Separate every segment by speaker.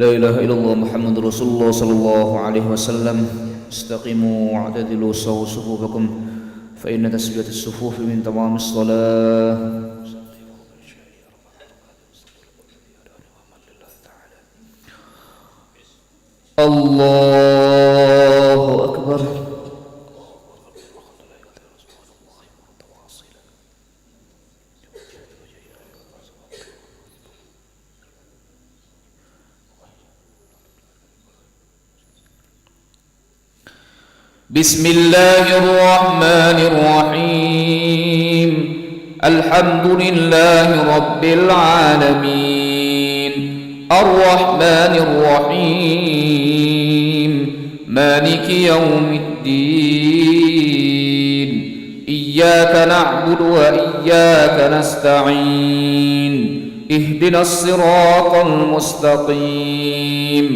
Speaker 1: لا إله إلا الله محمد رسول الله صلى الله عليه وسلم. استقيموا واعتدلوا سووا صفوفكم فإن تسوية الصفوف من تمام الصلاة. الله أكبر. بسم الله الرحمن الرحيم. الحمد لله رب العالمين الرحمن الرحيم مالك يوم الدين إياك نعبد وإياك نستعين اهدنا الصراط المستقيم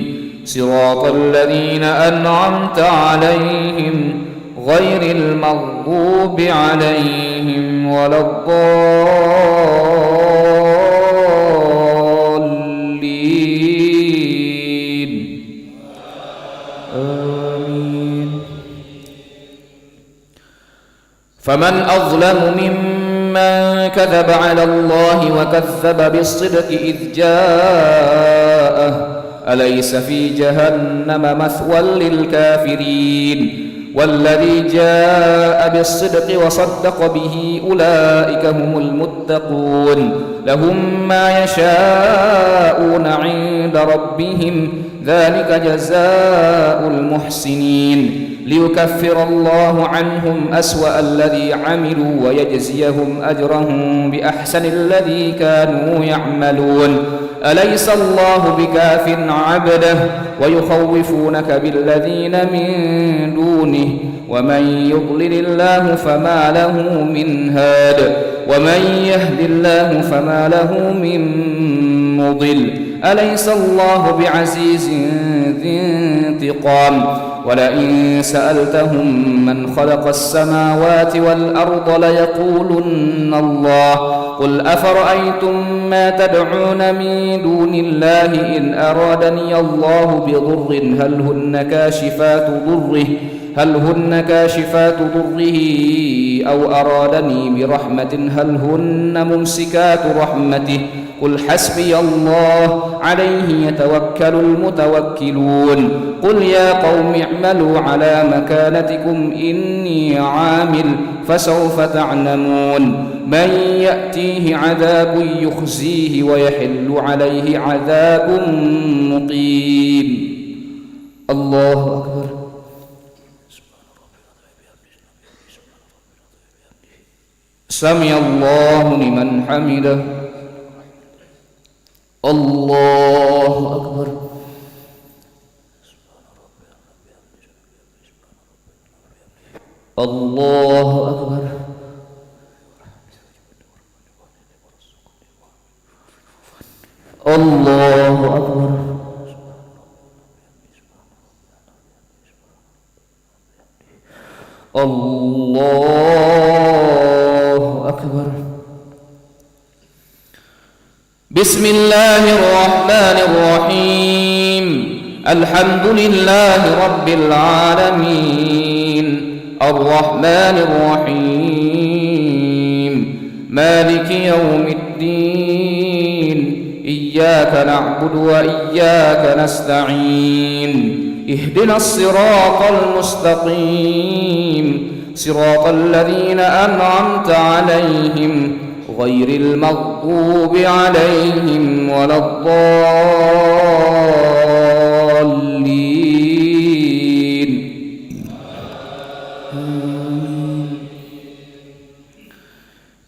Speaker 1: صراط الذين أنعمت عليهم غير المغضوب عليهم ولا الضالين آمين. فمن أظلم ممن كذب على الله وكذب بالصدق إذ جاءه أليس في جهنم مثوى للكافرين والذي جاء بالصدق وصدق به أولئك هم المتقون لهم ما يشاءون عند ربهم ذلك جزاء المحسنين ليكفر الله عنهم أسوأ الذي عملوا ويجزيهم أجرهم بأحسن الذي كانوا يعملون أليس الله بكاف عبده ويخوفونك بالذين من دونه ومن يضلل الله فما له من هاد ومن يهد الله فما له من مضل أليس الله بعزيز ذي انتقام ولئن سألتهم من خلق السماوات والأرض ليقولن الله قل أفرأيتم ما تدعون من دون الله إن أرادني الله بضر هل هن كاشفات ضره أو أرادني برحمة هل هن ممسكات رحمته قل حسبي الله عليه يتوكل المتوكلون قل يا قوم اعملوا على مكانتكم إني عامل فسوف تعلمون من يأتيه عذاب يخزيه ويحل عليه عذاب مقيم. الله أكبر. سمع الله لمن حمده. الله أكبر. الله أكبر. الله أكبر. الله أكبر. بسم الله الرحمن الرحيم. الحمد لله رب العالمين الرحمن الرحيم مالك يوم الدين إياك نعبد وإياك نستعين اهدنا الصراط المستقيم صراط الذين أنعمت عليهم غير المغضوب عليهم ولا الضالين.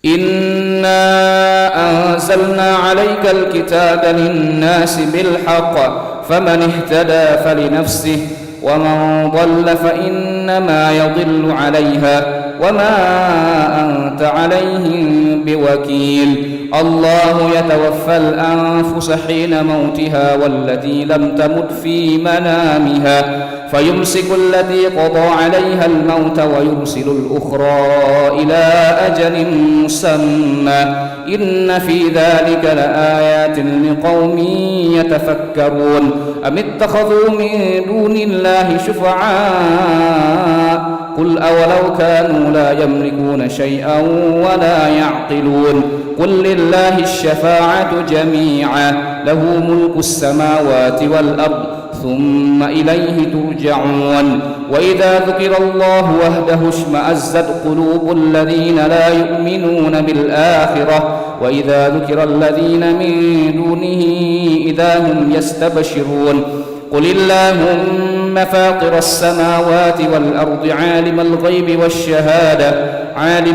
Speaker 1: إنا أنزلنا عليك الكتاب للناس بالحق فمن اهتدى فلنفسه ومن ضل فإنما يضل عليها
Speaker 2: وما أنت عليهم بوكيل. الله يتوفى الأنفس حين موتها والتي لم تمت في منامها فيمسك التي قضى عليها الموت ويرسل الأخرى إلى أجل مسمى إن في ذلك لآيات لقوم يتفكرون. أم اتخذوا من دون الله شفعاء قل أولو كانوا لا يملكون شيئا ولا يعقلون قل لله الشفاعة جميعا له ملك السماوات والأرض ثم إليه ترجعون. وإذا ذكر الله وحده اشمأزت قلوب الذين لا يؤمنون بالآخرة وإذا ذكر الذين من دونه إذا هم يستبشرون. قل اللهم فاطر السماوات والأرض عالم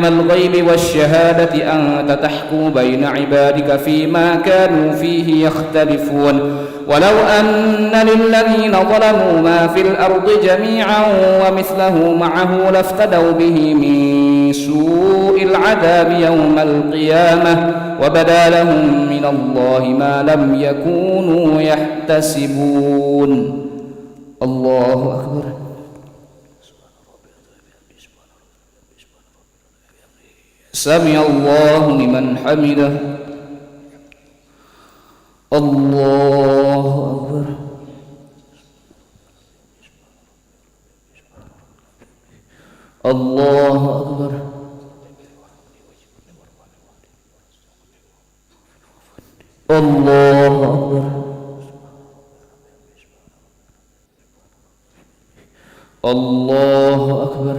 Speaker 2: الغيب والشهادة أنت تحكم بين عبادك فيما كانوا فيه يختلفون. ولو أن للذين ظلموا ما في الأرض جميعا ومثله معه لافتدوا به من سوء العذاب يوم القيامة وبدا لهم من الله ما لم يكونوا يحتسبون. الله أكبر. سمع الله لمن حمده. الله أكبر. الله أكبر. الله أكبر. الله أكبر.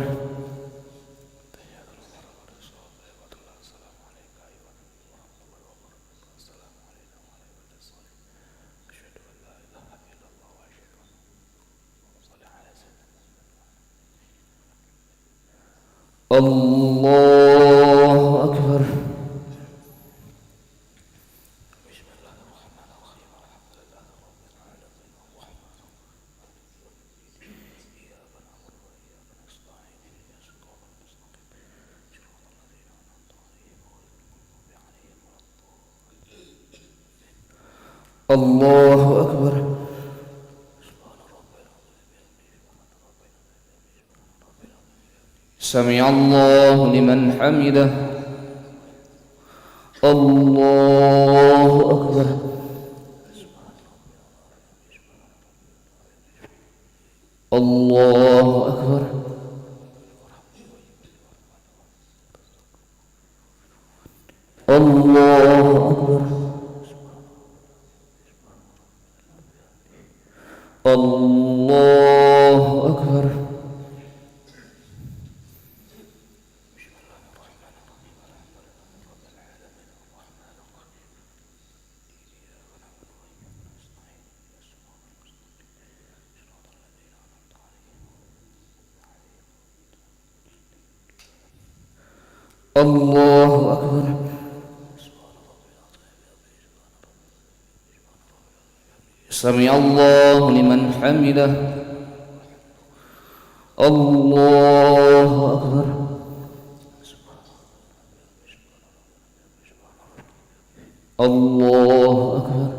Speaker 2: الله أكبر. الله أكبر. سمع الله لمن حمده. الله أكبر. الله أكبر. الله أكبر. الله أكبر. الله أكبر. سمع الله لمن حمده. الله أكبر. الله أكبر.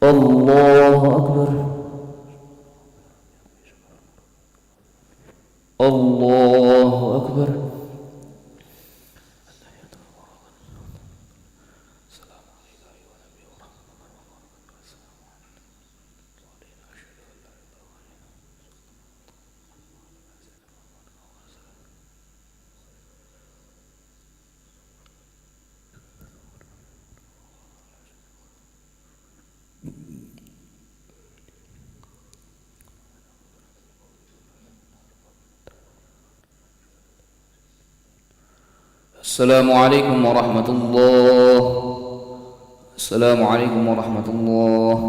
Speaker 2: الله أكبر. الله أكبر. السلام عليكم ورحمة الله. السلام عليكم ورحمة الله.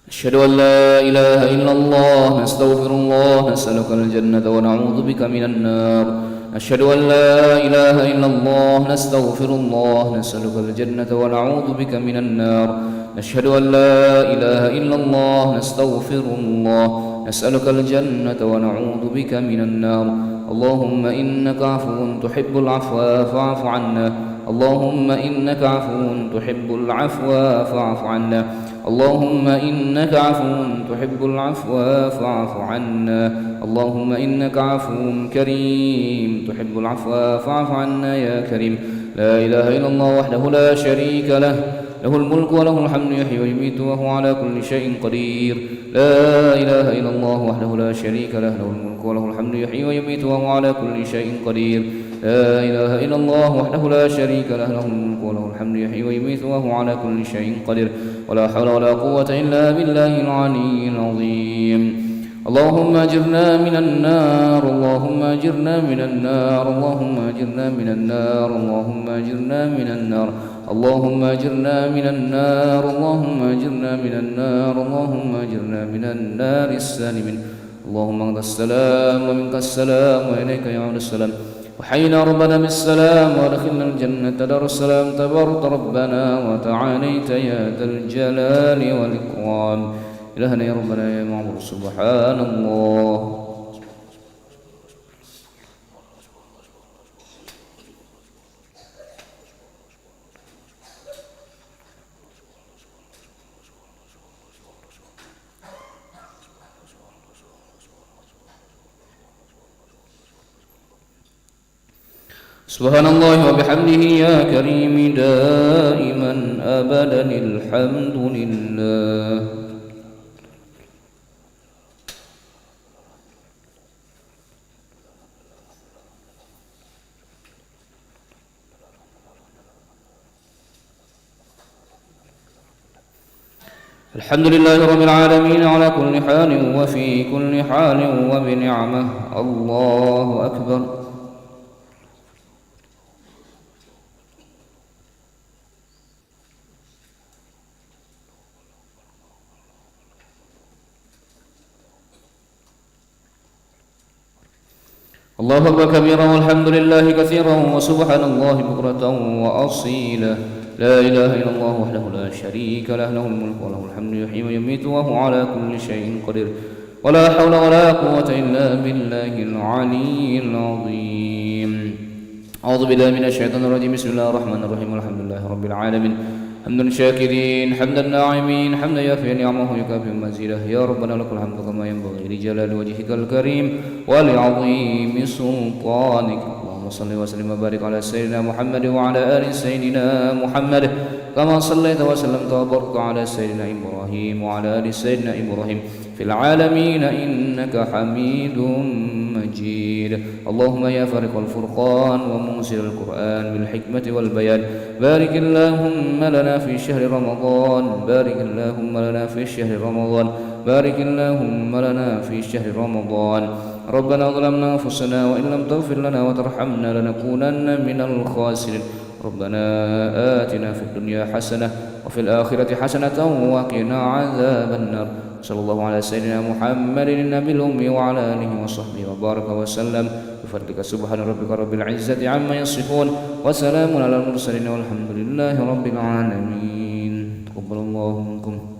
Speaker 2: أشهد أن لا إله إلا الله نستغفر الله نسألك الجنة ونعوذ بك من النار. أشهد أن لا إله إلا الله نستغفر الله نسألك الجنة ونعوذ بك من النار. نشهد أن لا إله إلا الله نستغفر الله نسألك الجنة ونعوذ بك من النار اللهم إنك عفو تحب العفو فاعف عنا اللهم إنك عفو تحب العفو فاعف عنا اللهم إنك عفو تحب العفو فاعف عنا اللهم إنك عفو كريم تحب العفو فاعف عنا يا كريم لا إله إلا الله وحده لا شريك له له الملك وله الحمد يحيي ويميت وهو على كل شيء قدير لا إله إلا الله وحده لا شريك له له الملك وله الحمد يحيي ويميت وهو على كل شيء قدير لا إله إلا الله وحده لا شريك له له الملك وله الحمد يحيي ويميت وهو على كل شيء قدير ولا حول ولا قوة إلا بالله العلي العظيم اللهم أجرنا من النار اللهم أجرنا من النار اللهم أجرنا من النار اللهم أجرنا من النار اللهم أجرنا من النار اللهم أجرنا من النار اللهم أجرنا من النار السالمين اللهم أنت السلام ومنك السلام وإليك يعود السلام وحينا ربنا بالسلام وادخلنا الجنة دار السلام تبارك ربنا وتعاليت يا ذا الجلال والإكرام إلهنا يا ربنا يا معبود سبحان الله سبحان الله وبحمده يا كريم دائما أبدا الحمد لله الحمد لله رب العالمين على كل حال وفي كل حال وبنعمه الله أكبر الله أكبر كبيرا والحمد لله كثيرا وسبحان الله بكرة وأصيلا لا إله إلا الله وحده لا شريك له له الملك وله الحمد يحيي ويميت وهو على كل شيء قدير ولا حول ولا قوة إلا بالله العلي العظيم أعوذ بالله من الشيطان الرجيم بسم الله الرحمن الرحيم الحمد لله رب العالمين حمدا شاكرين حمدا ناعمين حمدا يفي نعمه يكافئ مزيده يا ربنا لك الحمد كما ينبغي لجلال وجهك الكريم ولعظيم سلطانك اللهم صل وسلم وبارك على سيدنا محمد وعلى آل سيدنا محمد كما صليت وسلمت وباركت على سيدنا إبراهيم وعلى آل سيدنا إبراهيم في العالمين إنك حميد مجيد اللهم يا فارق الفرقان ومنزل القرآن بالحكمة والبيان بارك اللهم لنا في شهر رمضان بارك اللهم لنا في شهر رمضان بارك اللهم لنا في شهر رمضان ربنا ظلمنا أنفسنا وإن لم تغفر لنا وترحمنا لنكونن من الخاسرين ربنا آتنا في الدنيا حسنة وفي الآخرة حسنة وقنا عذاب النار صلى الله على سيدنا محمد النبي الأمي وعلى آله وصحبه وبارك وسلم بفضلك سبحان ربك رب العزة عما يصفون وسلام على المرسلين والحمد لله رب العالمين تقبل الله منكم.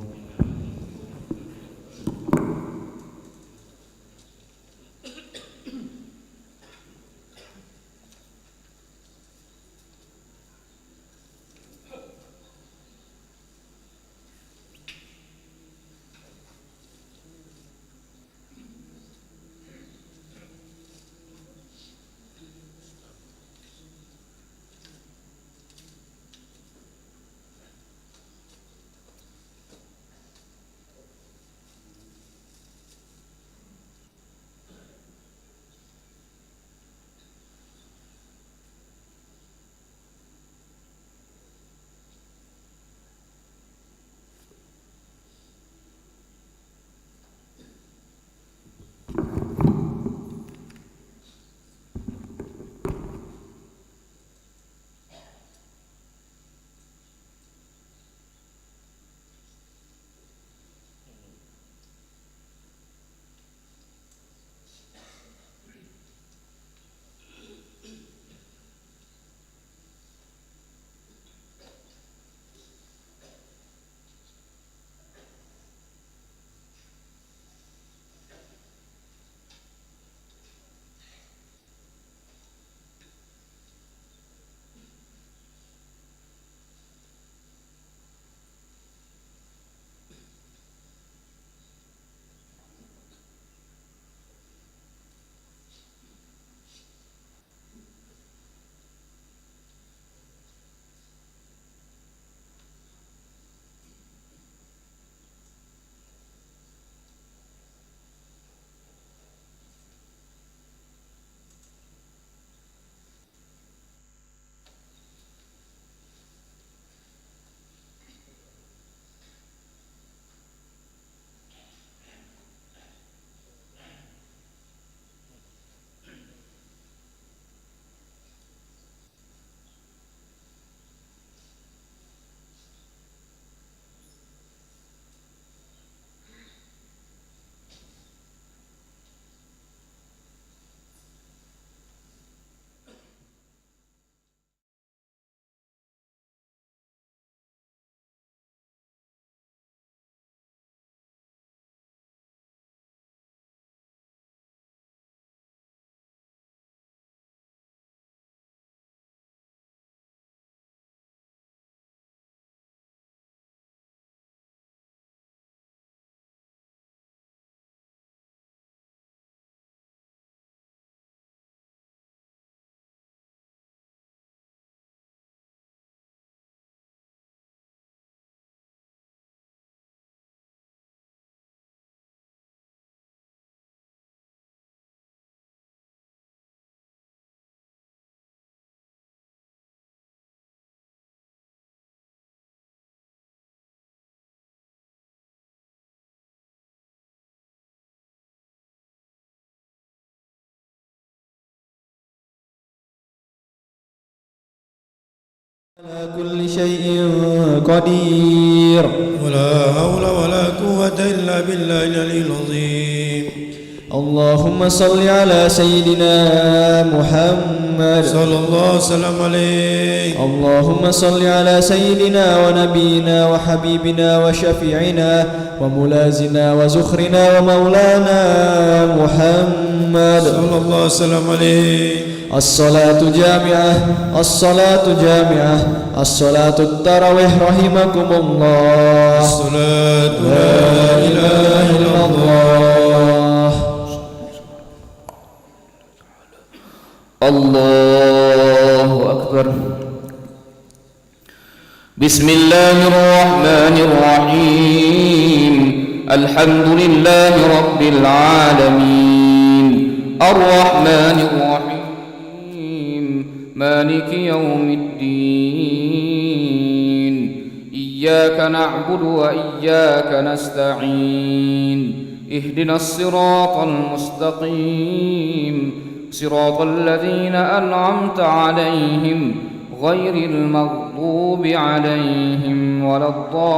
Speaker 3: على كل شيء قدير.
Speaker 4: ولا حول ولا قوة إلا بالله العلي العظيم.
Speaker 3: اللهم صل على سيدنا محمد
Speaker 4: صلى الله وسلم عليه.
Speaker 3: اللهم صل على سيدنا ونبينا وحبيبنا وشفيعنا وملازنا وزخرنا ومولانا محمد
Speaker 4: صلى الله وسلم عليه.
Speaker 3: الصلاة جامعة الصلاة جامعة الصلاة التراويح رحمكم الله.
Speaker 4: الصلاة لا إله إلا الله.
Speaker 2: الله أكبر. بسم الله الرحمن الرحيم. الحمد لله رب العالمين الرحمن الرحيم مالك يوم الدين. إياك نعبد وإياك نستعين. اهدنا الصراط المستقيم صراط الذين أنعمت عليهم غير المغضوب عليهم ولا الضالين.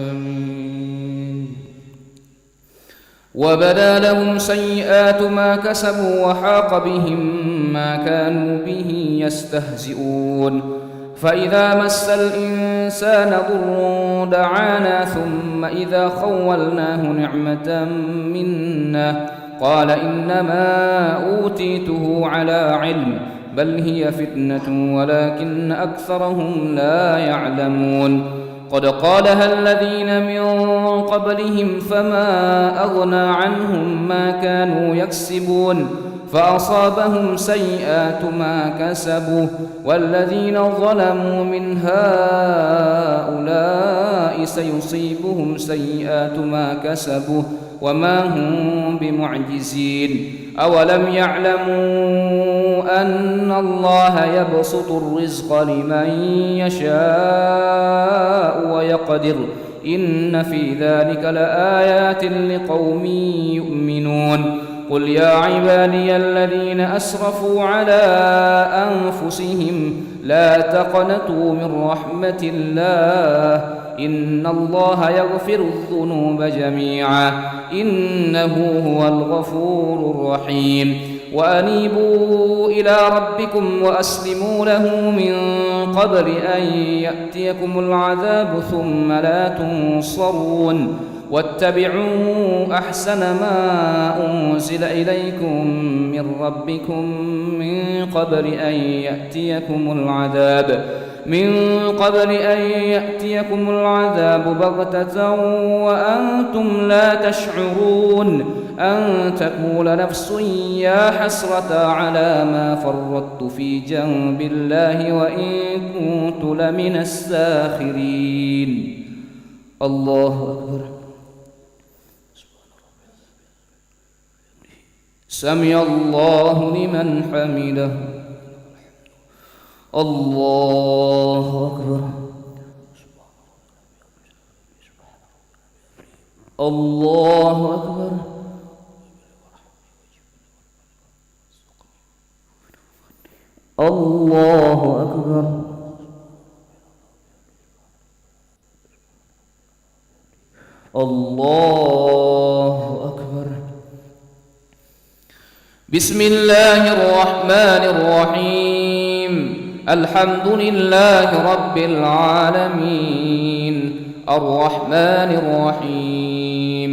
Speaker 2: آمين. وبدا لهم سيئات ما كسبوا وحاق بهم ما كانوا به يستهزئون. فإذا مس الإنسان ضر دعانا ثم إذا خولناه نعمة منا قال إنما أوتيته على علم بل هي فتنة ولكن أكثرهم لا يعلمون. قد قالها الذين من قبلهم فما أغنى عنهم ما كانوا يكسبون فأصابهم سيئات ما كسبوا والذين ظلموا من هؤلاء سيصيبهم سيئات ما كسبوا وما هم بمعجزين. أولم يعلموا أن الله يبسط الرزق لمن يشاء ويقدر إن في ذلك لآيات لقوم يؤمنون. قل يا عبادي الذين أسرفوا على أنفسهم لا تقنطوا من رحمة الله إن الله يغفر الذنوب جميعا إنه هو الغفور الرحيم. وأنيبوا إلى ربكم وأسلموا له من قبل أن يأتيكم العذاب ثم لا تنصرون. واتبعوا أحسن ما أنزل إليكم من ربكم من قبل أن يأتيكم العذاب بغتة وأنتم لا تشعرون أن تقول نفس يا حسرة على ما فرطت في جنب الله وإن كنت لمن الساخرين. الله أكبر. سمع الله لمن حمده. الله أكبر. الله أكبر. الله أكبر. الله أكبر. بسم الله الرحمن الرحيم. الحمد لله رب العالمين الرحمن الرحيم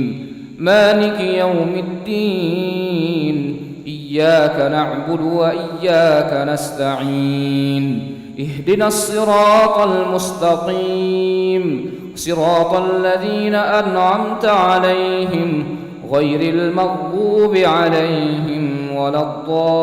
Speaker 2: مالك يوم الدين. إياك نعبد وإياك نستعين. اهدنا الصراط المستقيم صراط الذين أنعمت عليهم غير المغضوب عليهم ولا الضالين.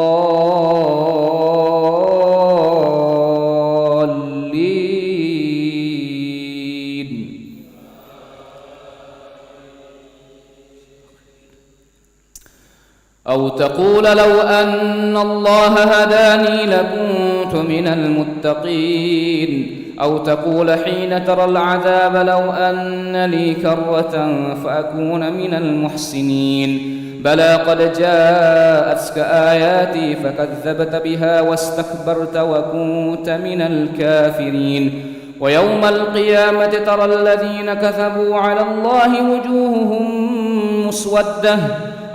Speaker 2: أو تقول لو أن الله هداني لكنت من المتقين أو تقول حين ترى العذاب لو أن لي كرة فأكون من المحسنين بلى قد جاءتك آياتي فكذبت بها واستكبرت وكنت من الكافرين ويوم القيامة ترى الذين كذبوا على الله وجوههم مسودة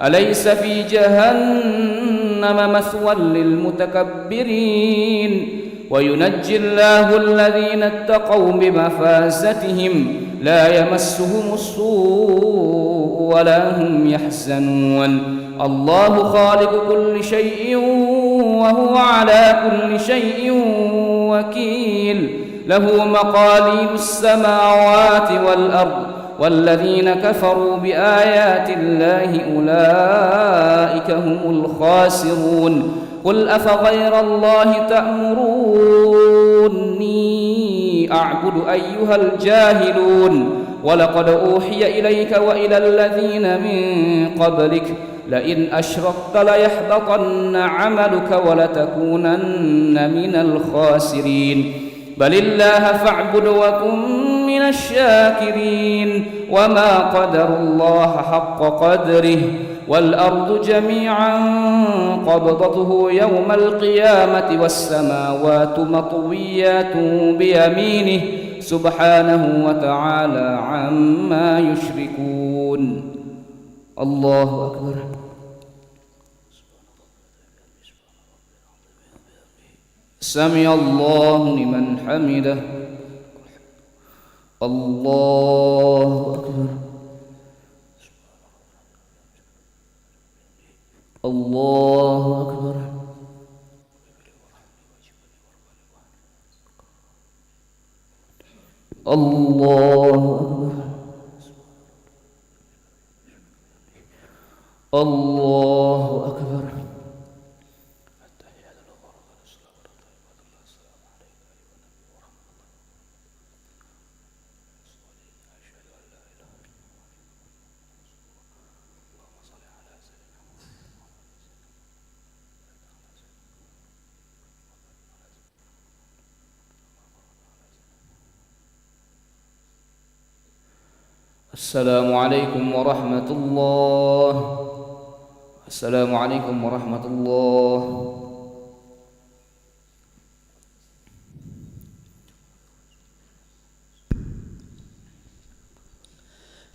Speaker 2: أليس في جهنم مثوى للمتكبرين وينجي الله الذين اتقوا بمفازتهم لا يمسهم السوء ولا هم يحزنون الله خالق كل شيء وهو على كل شيء وكيل له مقاليد السماوات والأرض والذين كفروا بآيات الله أولئك هم الخاسرون قل أفغير الله تأمروني أعبد أيها الجاهلون ولقد أوحي إليك وإلى الذين من قبلك لئن أشركت ليحبطن عملك ولتكونن من الخاسرين بل الله فاعبد وكن من الشاكرين وما قدر الله حق قدره والأرض جميعا قبضته يوم القيامة والسماوات مطويات بيمينه سبحانه وتعالى عما يشركون الله أكبر سمع الله لمن حمده الله أكبر الله أكبر الله أكبر الله أكبر السلام عليكم ورحمة الله السلام عليكم ورحمة الله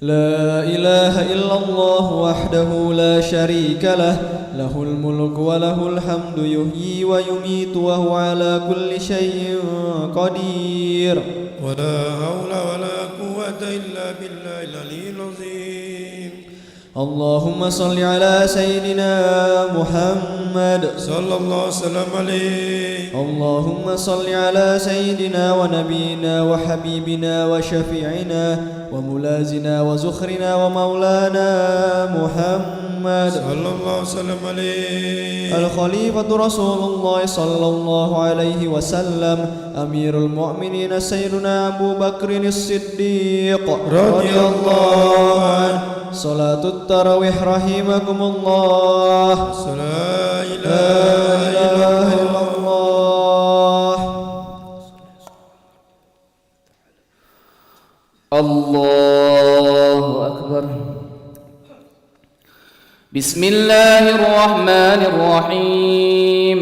Speaker 3: لا إله إلا الله وحده لا شريك له له الملك وله الحمد يحيي ويميت وهو على كل شيء قدير
Speaker 4: ولا حول ولا قوة إلا بالله العلي العظيم
Speaker 3: اللهم صل على سيدنا محمد
Speaker 4: صلى الله وسلم عليه
Speaker 3: اللهم صل على سيدنا ونبينا وحبيبنا وشفيعنا وملازنا وزخرنا ومولانا محمد
Speaker 4: صلى الله وسلم عليه
Speaker 3: الخليفة رسول الله صلى الله عليه وسلم أمير المؤمنين سيدنا أبو بكر الصديق رضي الله عنه صلاة التراويح رحمكم الله
Speaker 4: لا
Speaker 3: إله إلا الله
Speaker 2: الله أكبر بسم الله الرحمن الرحيم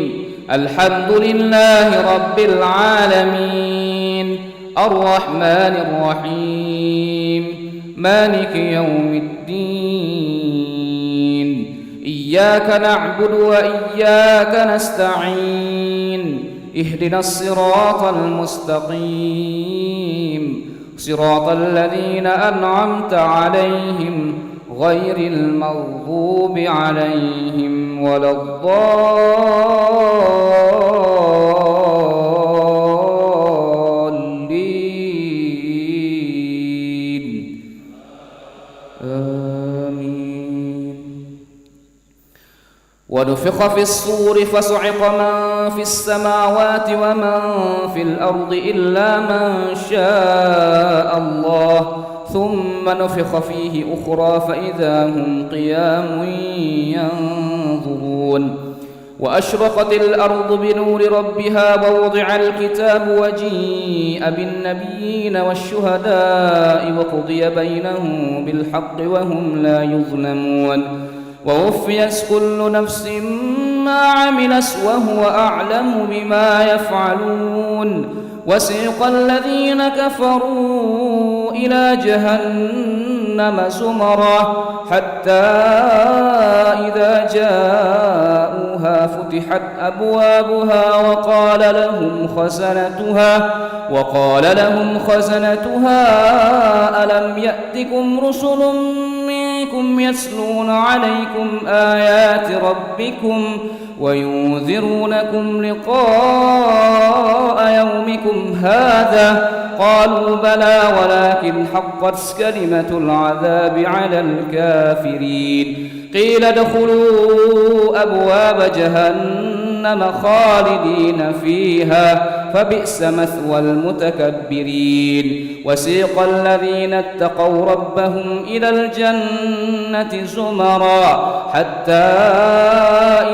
Speaker 2: الحمد لله رب العالمين الرحمن الرحيم مالك يوم الدين إياك نعبد وإياك نستعين اهدنا الصراط المستقيم صراط الذين أنعمت عليهم غير المغضوب عليهم ولا الضالين آمين ونفخ في الصور فصعق من في السماوات ومن في الأرض إلا من شاء الله ثم نفخ فيه أخرى فإذا هم قيام ينظرون وأشرقت الأرض بنور ربها ووضع الكتاب وجيء بالنبيين والشهداء وقضي بينهم بالحق وهم لا يظلمون ووفيت كل نفس ما عملت وهو أعلم بما يفعلون وسيق الذين كفروا إلى جهنم زمرا حتى إذا جاءوها فتحت أبوابها وقال لهم خزنتها ألم يأتكم رسل منكم يتلون عليكم آيات ربكم وينذرونكم لقاء يومكم هذا قالوا بلى ولكن حقت كلمة العذاب على الكافرين قيل ادخلوا أبواب جهنم خالدين فيها فبئس مثوى المتكبرين وسيق الذين اتقوا ربهم إلى الجنة زمرا حتى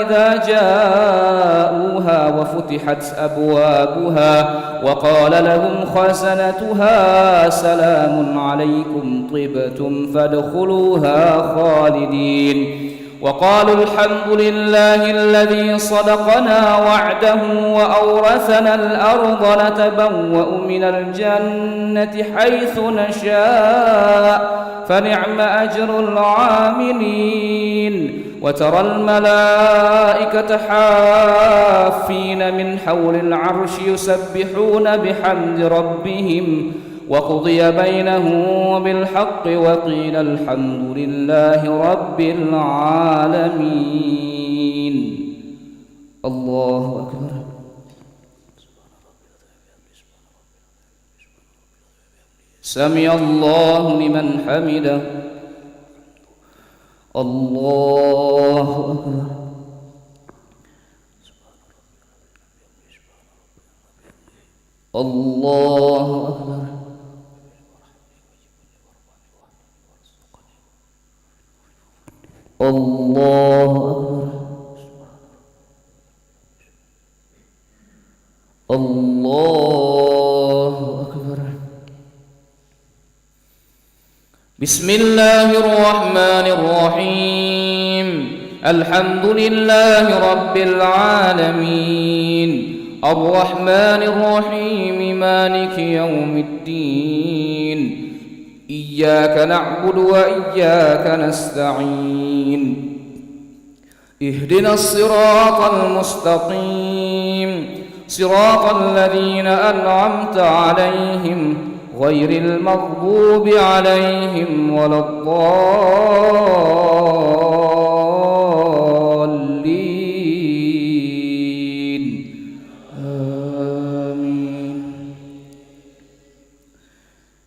Speaker 2: إذا جاءوها وفتحت أبوابها وقال لهم خزنتها سلام عليكم طبتم فادخلوها خالدين وقالوا الحمد لله الذي صدقنا وعده وأورثنا الأرض نتبوأ من الجنة حيث نشاء فنعم أجر العاملين وترى الملائكة حافين من حول العرش يسبحون بحمد ربهم وقضي بينهم بالحق وقيل الحمد لله رب العالمين. الله أكبر. سمع الله لمن حمده. الله أكبر. الله أكبر. الله أكبر. الله أكبر. بسم الله الرحمن الرحيم. الحمد لله رب العالمين الرحمن الرحيم مالك يوم الدين إياك نعبد وإياك نستعين اهدنا الصراط المستقيم صراط الذين أنعمت عليهم غير المغضوب عليهم ولا الضالين آمين.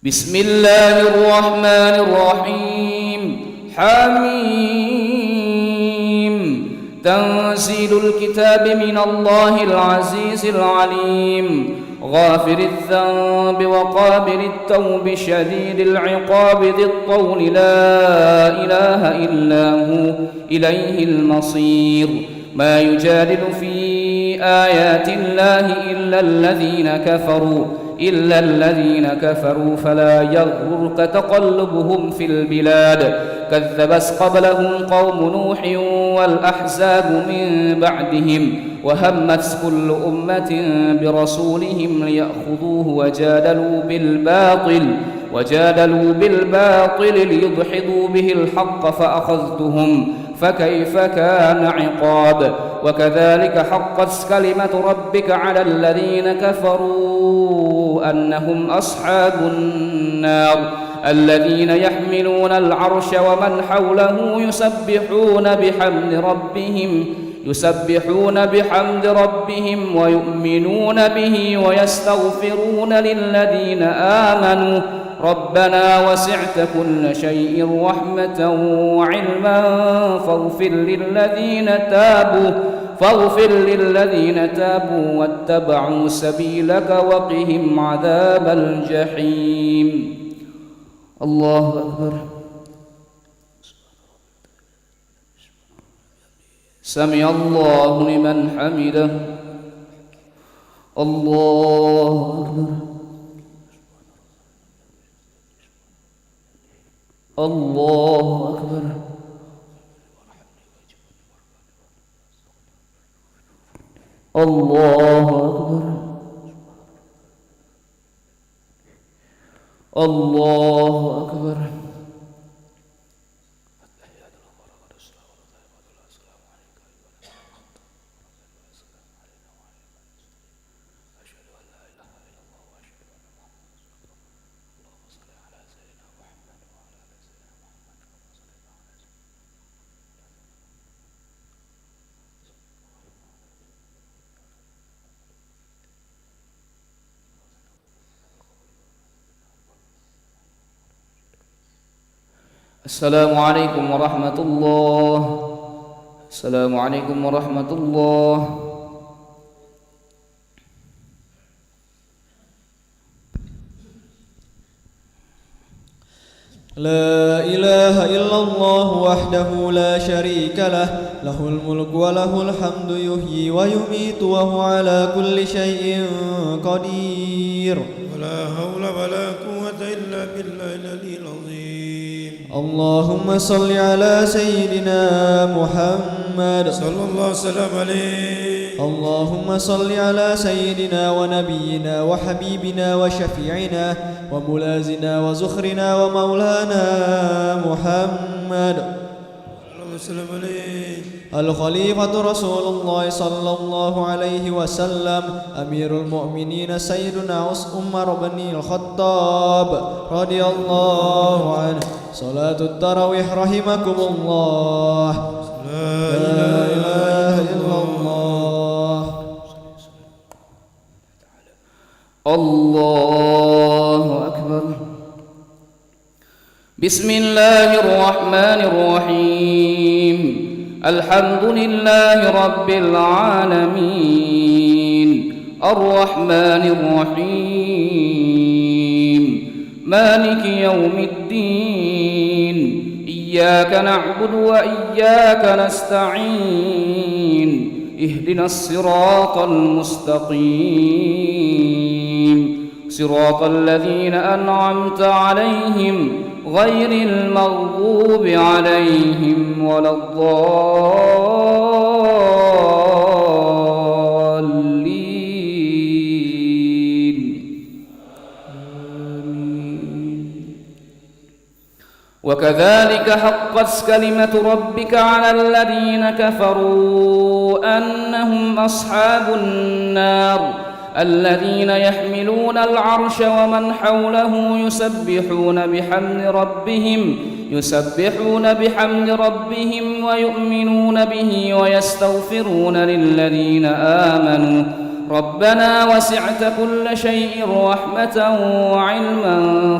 Speaker 2: بسم الله الرحمن الرحيم حميم تنزيل الكتاب من الله العزيز العليم غافر الذنب وقابل التوب شديد العقاب ذي الطول لا إله إلا هو إليه المصير ما يجادل في آيات الله إلا الذين كفروا فلا يغررك تقلبهم في البلاد كذبت قبلهم قوم نوح والأحزاب من بعدهم وهمت كل أمة برسولهم ليأخذوه وجادلوا بالباطل ليدحضوا به الحق فأخذتهم فكيف كان عقاب وكذلك حقت كلمة ربك على الذين كفروا أنهم أصحاب النار الذين يحملون العرش ومن حوله يسبحون بحمد ربهم ويؤمنون به ويستغفرون للذين آمنوا ربنا وسعت كل شيء رحمة وعلما فاغفر للذين تابوا واتبعوا سبيلك وقهم عذاب الجحيم. الله أكبر. سمع الله لمن حمده الله أكبر الله أكبر الله أكبر الله أكبر السلام عليكم ورحمة الله. السلام عليكم ورحمة الله.
Speaker 3: لا إله إلا الله وحده لا شريك له له الملك وله الحمد يحيي ويميت وهو على كل شيء قدير
Speaker 4: ولا حول ولا قوة إلا بالله العلي العظيم.
Speaker 3: اللهم صل على سيدنا محمد
Speaker 4: صلى الله وسلم عليه.
Speaker 3: اللهم صل على سيدنا ونبينا وحبيبنا وشفيعنا وملازنا وزخرنا ومولانا محمد
Speaker 4: اللهم صل عليه.
Speaker 3: الخليفة رسول الله صلى الله عليه وسلم أمير المؤمنين سيدنا عمر بن الخطاب رضي الله عنه. صلاة التراويح رحمكم الله.
Speaker 4: لا
Speaker 3: إله إلا الله.
Speaker 2: الله أكبر. بسم الله الرحمن الرحيم. الحمد لله رب العالمين الرحمن الرحيم مالك يوم الدين إياك نعبد وإياك نستعين اهدنا الصراط المستقيم صراط الذين أنعمت عليهم غير المغضوب عليهم ولا الضالين وكذلك حقت كلمة ربك على الذين كفروا أنهم أصحاب النار الذين يحملون العرش ومن حوله يسبحون بحمد ربهم ويؤمنون به ويستغفرون للذين آمنوا ربنا وسعت كل شيء رحمة وعلما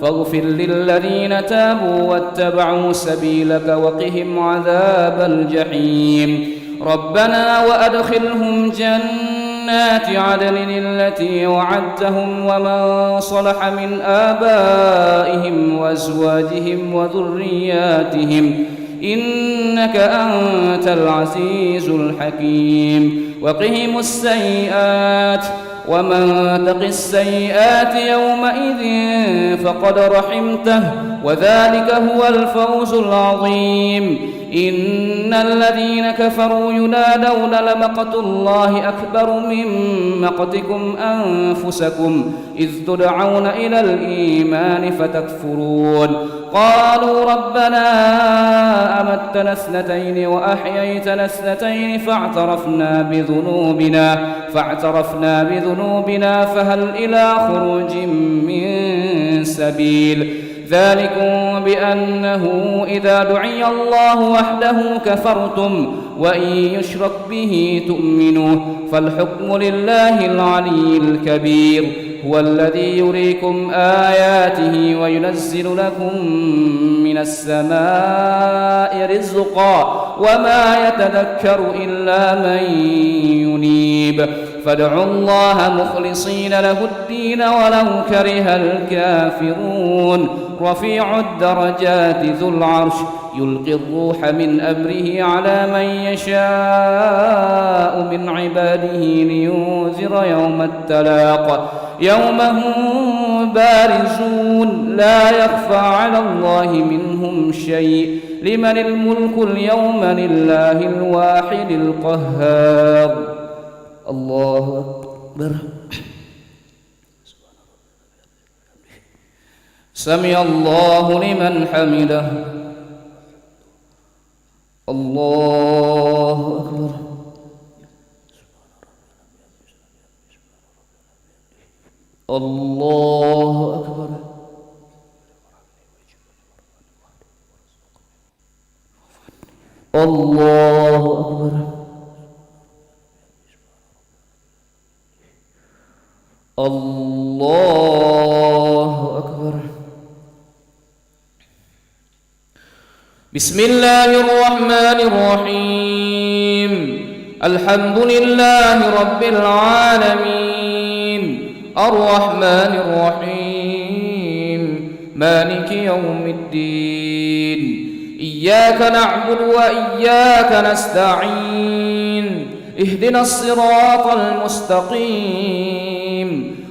Speaker 2: فاغفر للذين تابوا واتبعوا سبيلك وقهم عذاب الجحيم ربنا وأدخلهم جنات عدن التي وعدتهم ومن صلح من آبائهم وأزواجهم وذرياتهم إنك أنت العزيز الحكيم وقهم السيئات ومن تق السيئات يومئذ فقد رحمته وذلك هو الفوز العظيم إن الذين كفروا ينادون لمقت الله أكبر من مقتكم أنفسكم إذ تدعون إلى الإيمان فتكفرون قالوا ربنا أمتنا اثنتين وأحييتنا اثنتين فاعترفنا بذنوبنا فهل إلى خروج من سبيل ذلكم بأنه إذا دعي الله وحده كفرتم وإن يشرك به تؤمنوا فالحكم لله العلي الكبير هو الذي يريكم آياته وينزل لكم من السماء رزقا وما يتذكر إلا من ينيب فادعوا الله مخلصين له الدين ولو كره الكافرون رفيع الدرجات ذو العرش يلقي الروح من أمره على من يشاء من عباده لينذر يوم التلاق يوم هم بارزون لا يخفى على الله منهم شيء لمن الملك اليوم لله الواحد القهار الله أكبر سمع الله لمن حمده الله أكبر الله أكبر الله أكبر الله أكبر بسم الله الرحمن الرحيم الحمد لله رب العالمين الرحمن الرحيم مالك يوم الدين إياك نعبد وإياك نستعين اهدنا الصراط المستقيم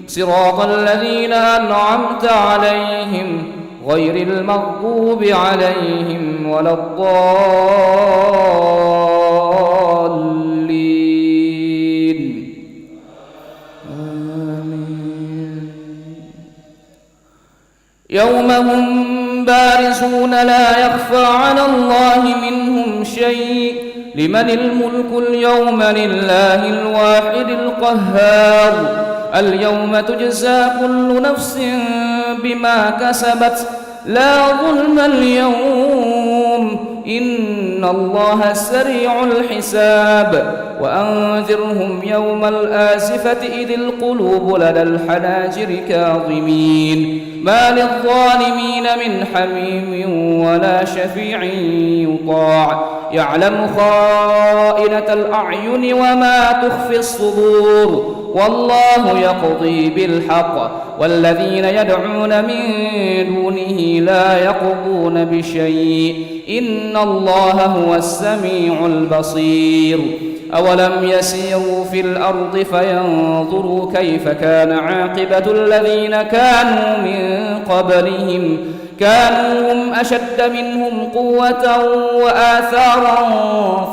Speaker 2: صراط الذين أنعمت عليهم غير المغضوب عليهم ولا الضالين آمين يوم هم بارزون لا يخفى على الله منهم شيء لمن الملك اليوم لله الواحد القهار اليوم تجزى كل نفس بما كسبت لا ظلم اليوم إن الله سريع الحساب وأنذرهم يوم الآزفة إذ القلوب لدى الحناجر كاظمين ما للظالمين من حميم ولا شفيع يطاع يعلم خائنة الأعين وما تخفي الصدور والله يقضي بالحق والذين يدعون من دونه لا يقضون بشيء إن الله هو السميع البصير أولم يسيروا في الأرض فينظروا كيف كان عاقبة الذين كانوا من قبلهم كانوا هم أشد منهم قوة وآثارا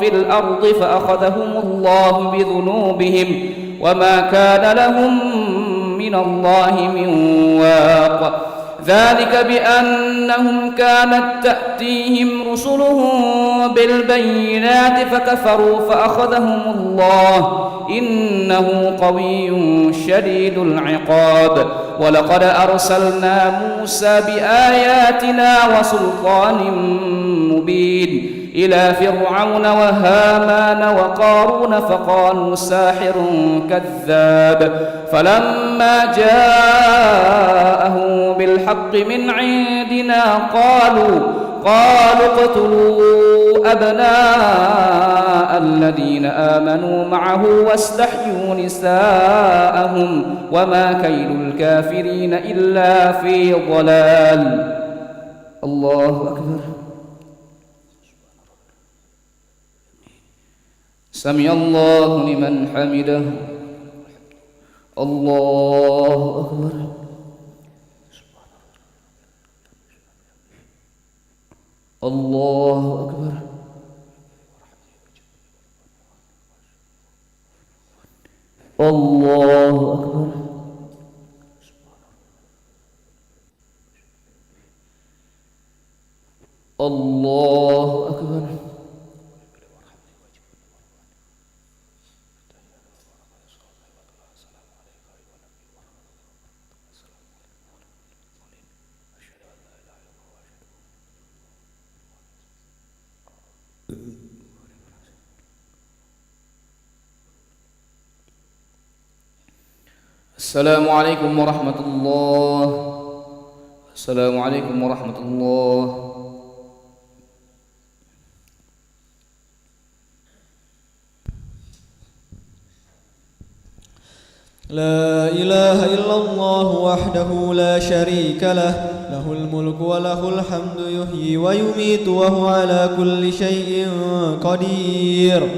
Speaker 2: في الأرض فأخذهم الله بذنوبهم وما كان لهم من الله من واق ذلك بأنهم كانت تأتيهم رسلهم بالبينات فكفروا فأخذهم الله إنه قوي شديد العقاب ولقد أرسلنا موسى بآياتنا وسلطان مبين إلى فرعون وهامان وقارون فقالوا ساحر كذاب فلما جاءهم بالحق من عندنا قالوا اقتلوا أبناء الذين آمنوا معه واستحيوا نساءهم وما كيد الكافرين إلا في ضلال الله أكبر سمع الله لمن حمده الله أكبر الله أكبر الله أكبر الله أكبر السلام عليكم ورحمة الله. السلام عليكم ورحمة الله.
Speaker 3: لا إله إلا الله وحده لا شريك له له الملك وله الحمد يحيي ويميت وهو على كل شيء قدير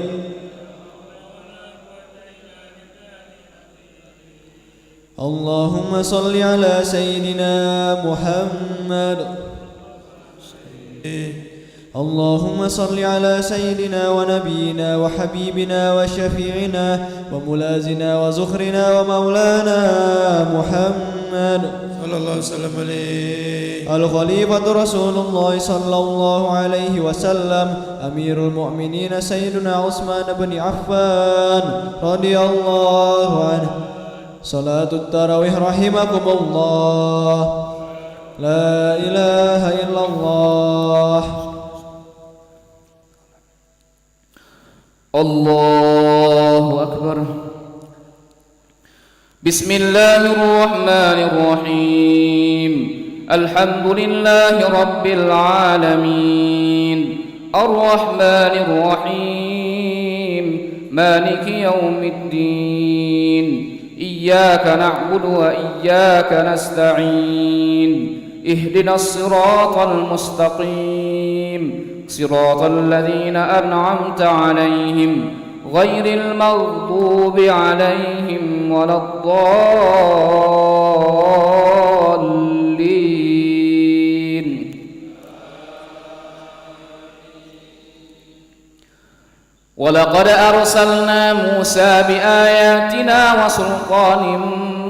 Speaker 3: اللهم صل على سيدنا محمد اللهم صل على سيدنا ونبينا وحبيبنا وشفيعنا وملازنا وزخرنا ومولانا محمد
Speaker 4: صلى الله وسلم عليه
Speaker 3: الخليفة رسول الله صلى الله عليه وسلم أمير المؤمنين سيدنا عثمان بن عفان رضي الله عنه صلاة التراويح رحمكم الله لا إله إلا الله
Speaker 2: الله أكبر بسم الله الرحمن الرحيم الحمد لله رب العالمين الرحمن الرحيم مالك يوم الدين إياك نعبد وإياك نستعين اهدنا الصراط المستقيم صراط الذين أنعمت عليهم غير المغضوب عليهم ولا الضالين ولقد أرسلنا موسى بآياتنا وسلطان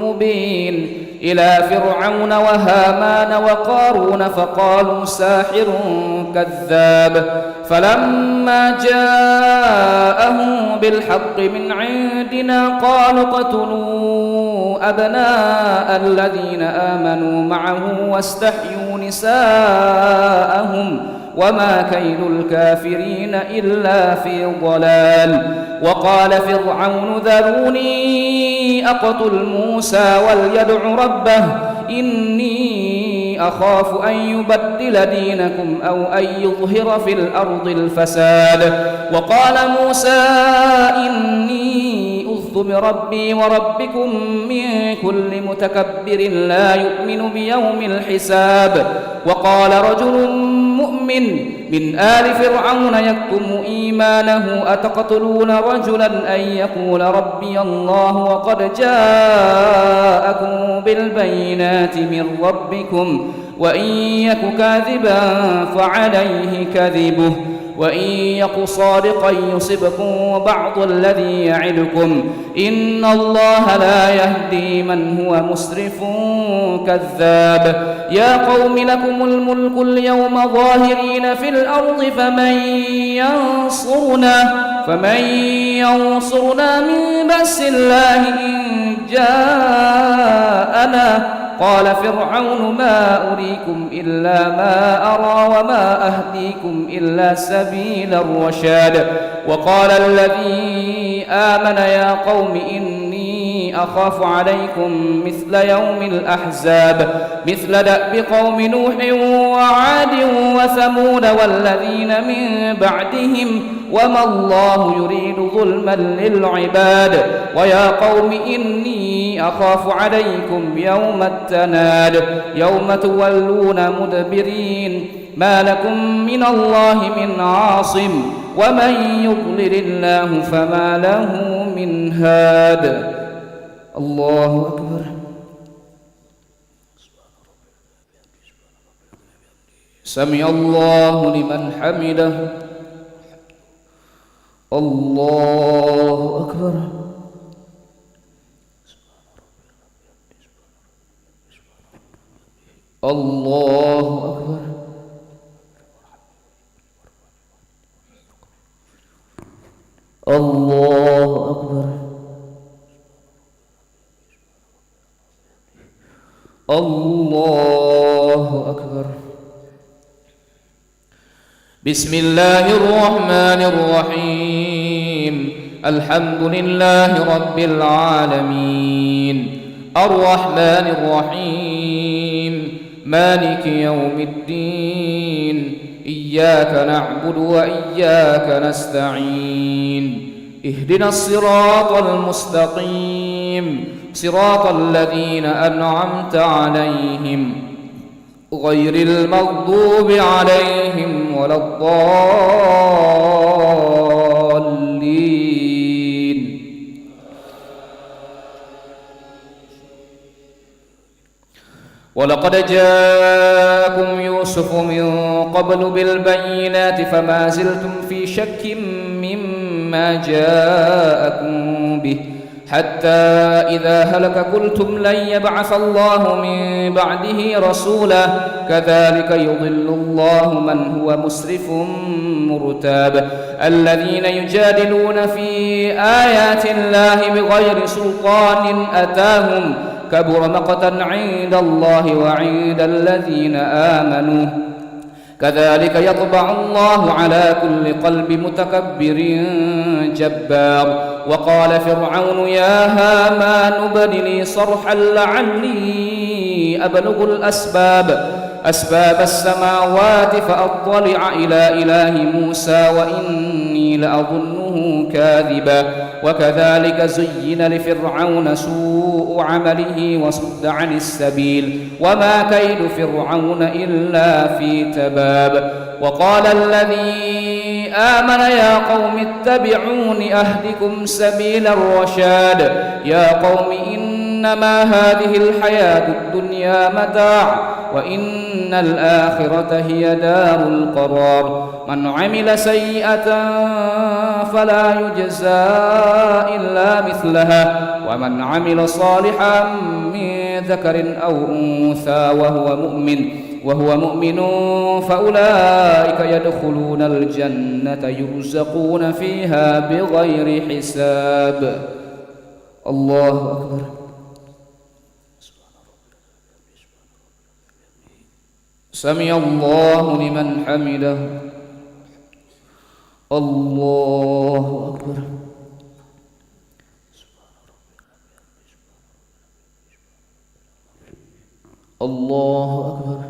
Speaker 2: مبين إلى فرعون وهامان وقارون فقالوا ساحر كذاب فلما جاءهم بالحق من عندنا قالوا اقتلوا أبناء الذين آمنوا معه واستحيوا نساءهم وما كيد الكافرين إلا في ضلال وقال فرعون ذروني أقتل موسى وليدع ربه إني أخاف أن يبدل دينكم أو أن يظهر في الأرض الفساد وقال موسى إني أذت بربي وربكم من كل متكبر لا يؤمن بيوم الحساب وقال رجل مؤمن من آل فرعون يكتم إيمانه أتقتلون رجلا أن يقول ربي الله وقد جاءكم بالبينات من ربكم وإن يك كاذبا فعليه كذبه وإن يك صادقا يصبكم بعض الذي يعدكم إن الله لا يهدي من هو مسرف كذاب يا قوم لكم الملك اليوم ظاهرين في الأرض فمن ينصرنا من بأس الله إن جاءنا قال فرعون ما أريكم إلا ما أرى وما أهديكم إلا سبيل الرشاد وقال الذي آمن يا قوم إني أخاف عليكم مثل يوم الأحزاب مثل دأب قوم نوح وعاد وثمود والذين من بعدهم وما الله يريد ظلما للعباد ويا قوم إني أخاف عليكم يوم التناد يوم تولون مدبرين ما لكم من الله من عاصم ومن يضلل الله فما له من هاد الله أكبر سمع الله لمن حمده الله أكبر الله أكبر الله أكبر الله أكبر بسم الله الرحمن الرحيم الحمد لله رب العالمين الرحمن الرحيم مالك يوم الدين إياك نعبد وإياك نستعين اهدنا الصراط المستقيم صراط الذين أنعمت عليهم غير المغضوب عليهم ولا الضالين. ولقد جاءكم يوسف من قبل بالبينات فما زلتم في شك مما جاءكم به حتى إذا هلك قلتم لن يبعث الله من بعده رسولا كذلك يضل الله من هو مسرف مرتاب. الذين يجادلون في آيات الله بغير سلطان أتاهم كبر مقتا عند الله وعند الذين آمنوا كذلك يطبع الله على كل قلب متكبر جبار. وقال فرعون يا هامان ابن لي صرحا لعلي أبلغ أسباب السماوات فأطلع إلى إله موسى وإني لأظنه كاذبا. وكذلك زين لفرعون سوء عمله وصد عن السبيل وما كيد فرعون إلا في تباب. وقال الذي آمن يا قوم اتبعون أهدكم سبيل الرشاد. يا قوم إنما هذه الحياة الدنيا متاع وإن الآخرة هي دار القرار. من عمل سيئة فلا يجزى إلا مثلها ومن عمل صالحا من ذكر أو أنثى وهو مؤمن فأولئك يدخلون الجنة يرزقون فيها بغير حساب. الله أكبر. سمع الله لمن حمده. الله أكبر. الله أكبر.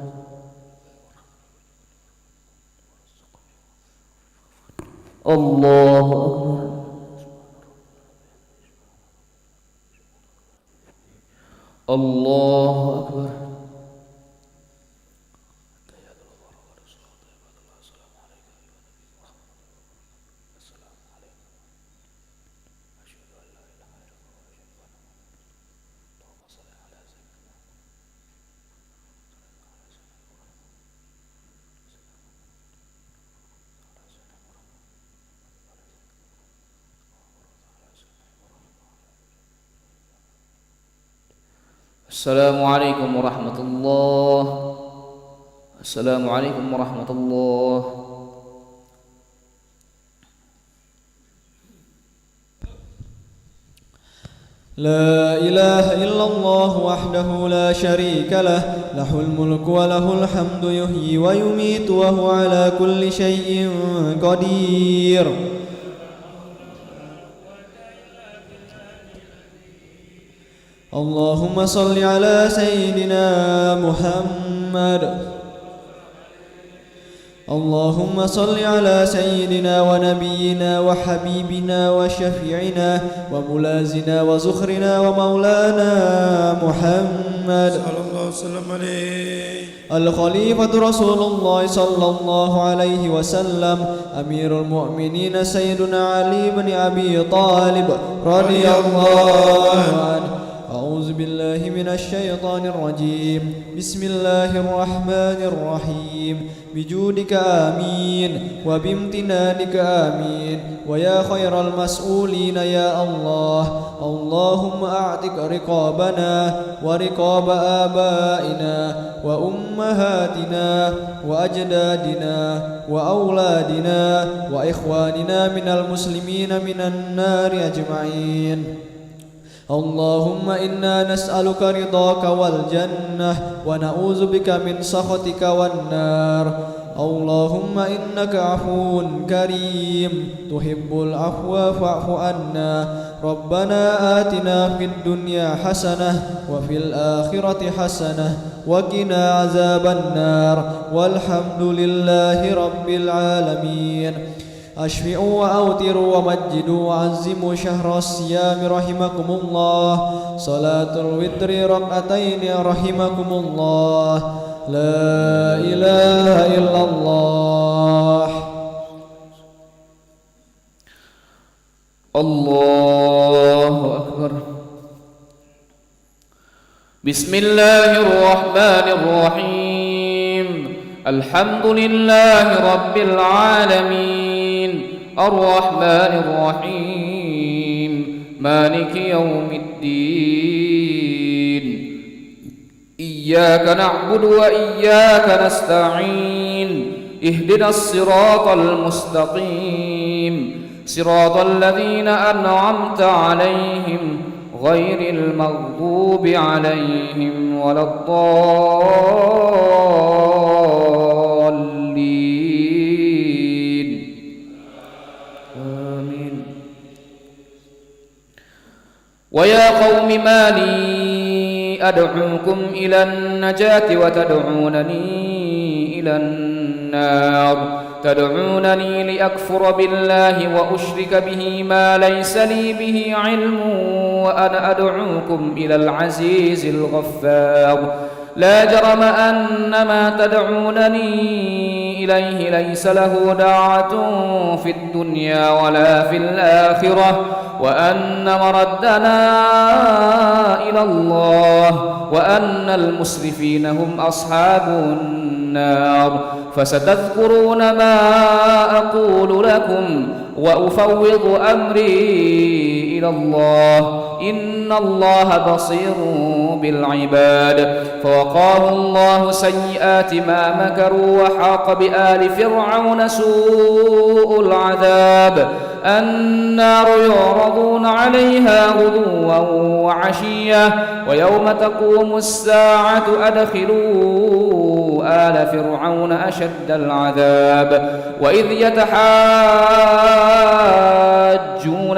Speaker 2: الله أكبر. الله أكبر. السلام عليكم ورحمة الله. السلام عليكم ورحمة الله.
Speaker 3: لا إله إلا الله وحده لا شريك له له الملك وله الحمد يحيي ويميت وهو على كل شيء قدير. اللهم صل على سيدنا محمد. اللهم صل على سيدنا ونبينا وحبيبنا وشفيعنا وملازنا وزخرنا ومولانا محمد
Speaker 4: صلى الله وسلم عليه.
Speaker 3: الخليفة رسول الله صلى الله عليه وسلم أمير المؤمنين سيدنا علي بن أبي طالب رضي الله عنه. أعوذ بالله من الشيطان الرجيم. بسم الله الرحمن الرحيم. بجودك آمين وبامتنانك آمين ويا خير المسؤولين يا الله. اللهم أعتق رقابنا ورقاب آبائنا وأمهاتنا وأجدادنا وأولادنا وإخواننا من المسلمين من النار أجمعين. اللهم إنا نسألك رضاك والجنة ونعوذ بك من سخطك والنار. اللهم إنك عفو كريم تحب العفو فاعف عنا. ربنا آتنا في الدنيا حسنة وفي الآخرة حسنة وقنا عذاب النار والحمد لله رب العالمين. أشفئوا وأوتروا ومجدوا وعزموا شهر الصيام رحمكم الله. صلاة الوتر ركعتين رحمكم الله. لا إله إلا الله.
Speaker 2: الله أكبر. بسم الله الرحمن الرحيم. الحمد لله رب العالمين الرحمن الرحيم مالك يوم الدين. إياك نعبد وإياك نستعين. اهدنا الصراط المستقيم صراط الذين أنعمت عليهم غير المغضوب عليهم ولا الضالين. آمين. ويا قوم ما لي أدعوكم إلى النجاة وتدعونني إلى النار. تدعونني لأكفر بالله وأشرك به ما ليس لي به علم وأنا أدعوكم إلى العزيز الغفار. لا جرم أن ما تدعونني إليه ليس له داعة في الدنيا ولا في الآخرة وأن مردنا إلى الله وأن المسرفين هم أصحاب النار. فستذكرون ما أقول لكم وأفوض أمري إلى الله إن الله بصير بالعباد. فوقاه الله سيئات ما مكروا وحاق بآل فرعون سوء العذاب. النار يعرضون عليها غدوا وعشيا ويوم تقوم الساعة أدخلوا آل فرعون أشد العذاب. وإذ يتحاجون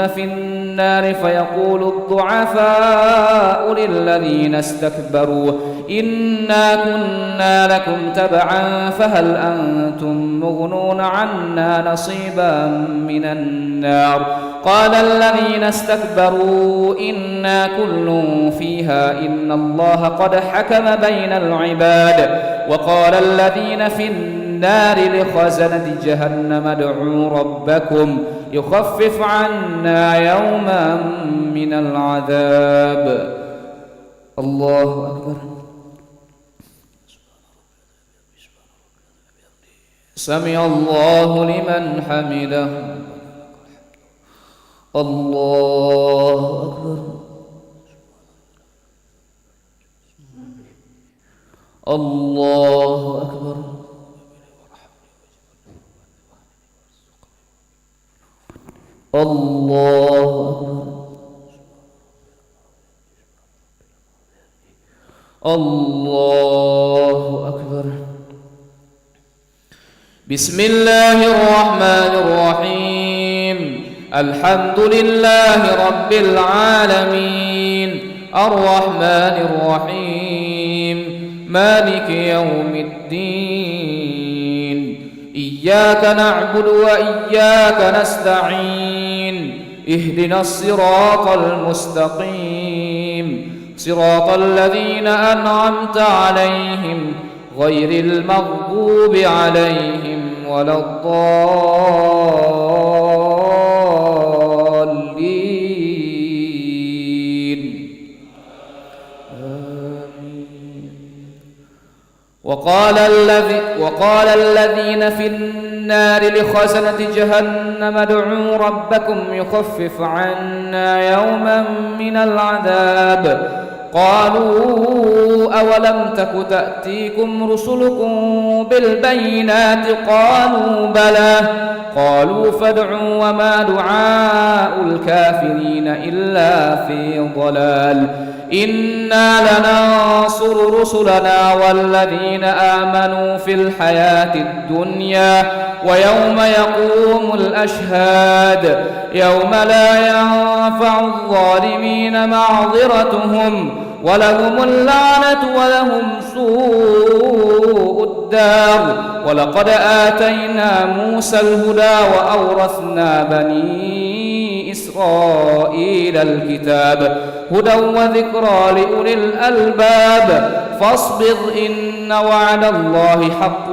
Speaker 2: في النار فيقول الضعفاء للذين استكبروا إنا كنا لكم تبعا فهل أنتم مغنون عنا نصيبا من النار. قال الذين استكبروا إنا كل فيها إن الله قد حكم بين العباد. وقال الذين في النار لخزنة جهنم ادعوا ربكم يخفف عنا يوما من العذاب. الله أكبر. سمع الله لمن حمده. الله أكبر. الله أكبر. الله أكبر. الله أكبر. بسم الله الرحمن الرحيم. الحمد لله رب العالمين الرحمن الرحيم مالك يوم الدين. إياك نعبد وإياك نستعين. اهدنا الصراط المستقيم صراط الذين أنعمت عليهم غير المغضوب عليهم ولا الضالين. آمين. وقال الذين في النار لخزنة جهنم ادعوا ربكم يخفف عنا يوما من العذاب. قالوا أولم تك تأتيكم رسلكم بالبينات قالوا بلى. قالوا فادعوا وما دعاء الكافرين إلا في ضلال. إنا لننصر رسلنا والذين آمنوا في الحياة الدنيا ويوم يقوم الأشهاد يوم لا ينفع الظالمين معذرتهم ولهم اللعنة ولهم سوء الدين. الدار ولقد آتينا موسى الهدى وأورثنا بني إسرائيل الكتاب هدى وذكرى لأولي الألباب فاصبر إن وعد الله حق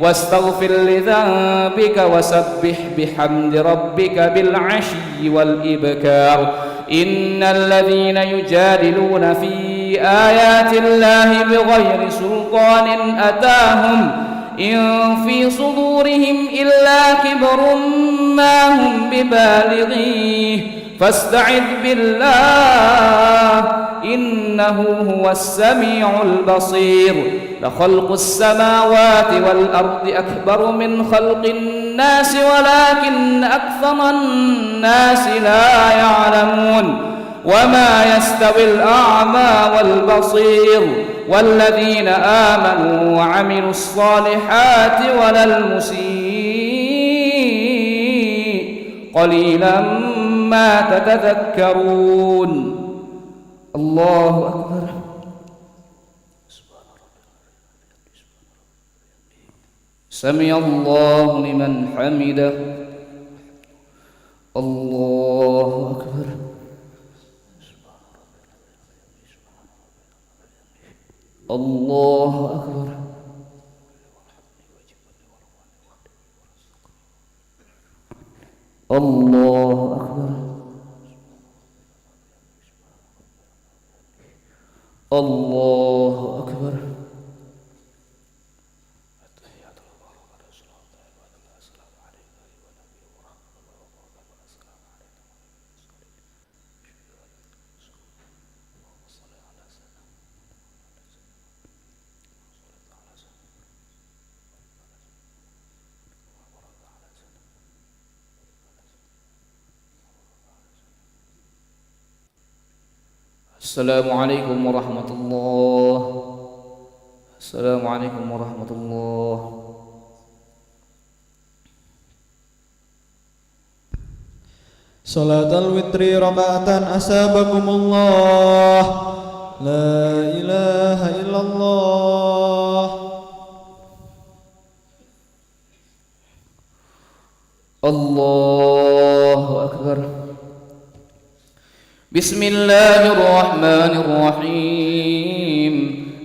Speaker 2: واستغفر لذنبك وسبح بحمد ربك بالعشي والإبكار إن الذين يجادلون في آيات الله بغير سلطان أتاهم إن في صدورهم إلا كبر ما هم ببالغيه فاستعذ بالله إنه هو السميع البصير لخلق السماوات والأرض أكبر من خلق الناس ولكن أكثر الناس لا يعلمون وما يستوي الأعمى والبصير والذين آمنوا وعملوا الصالحات ولا المسيء قليلا ما تتذكرون الله أكبر سمع الله لمن حمده الله أكبر الله أكبر الله أكبر الله أكبر السلام عليكم ورحمة الله السلام عليكم ورحمة الله
Speaker 3: صلاة الوتر ركعة أسابكم الله لا إله إلا الله
Speaker 2: الله أكبر بسم الله الرحمن الرحيم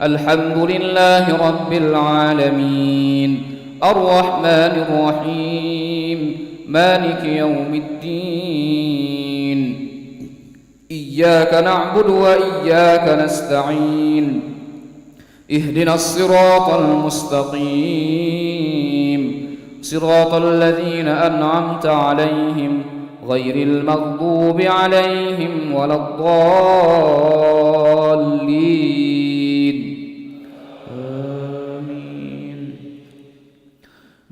Speaker 2: الحمد لله رب العالمين الرحمن الرحيم مالك يوم الدين إياك نعبد وإياك نستعين اهدنا الصراط المستقيم صراط الذين أنعمت عليهم غير المغضوب عليهم ولا الضالين آمين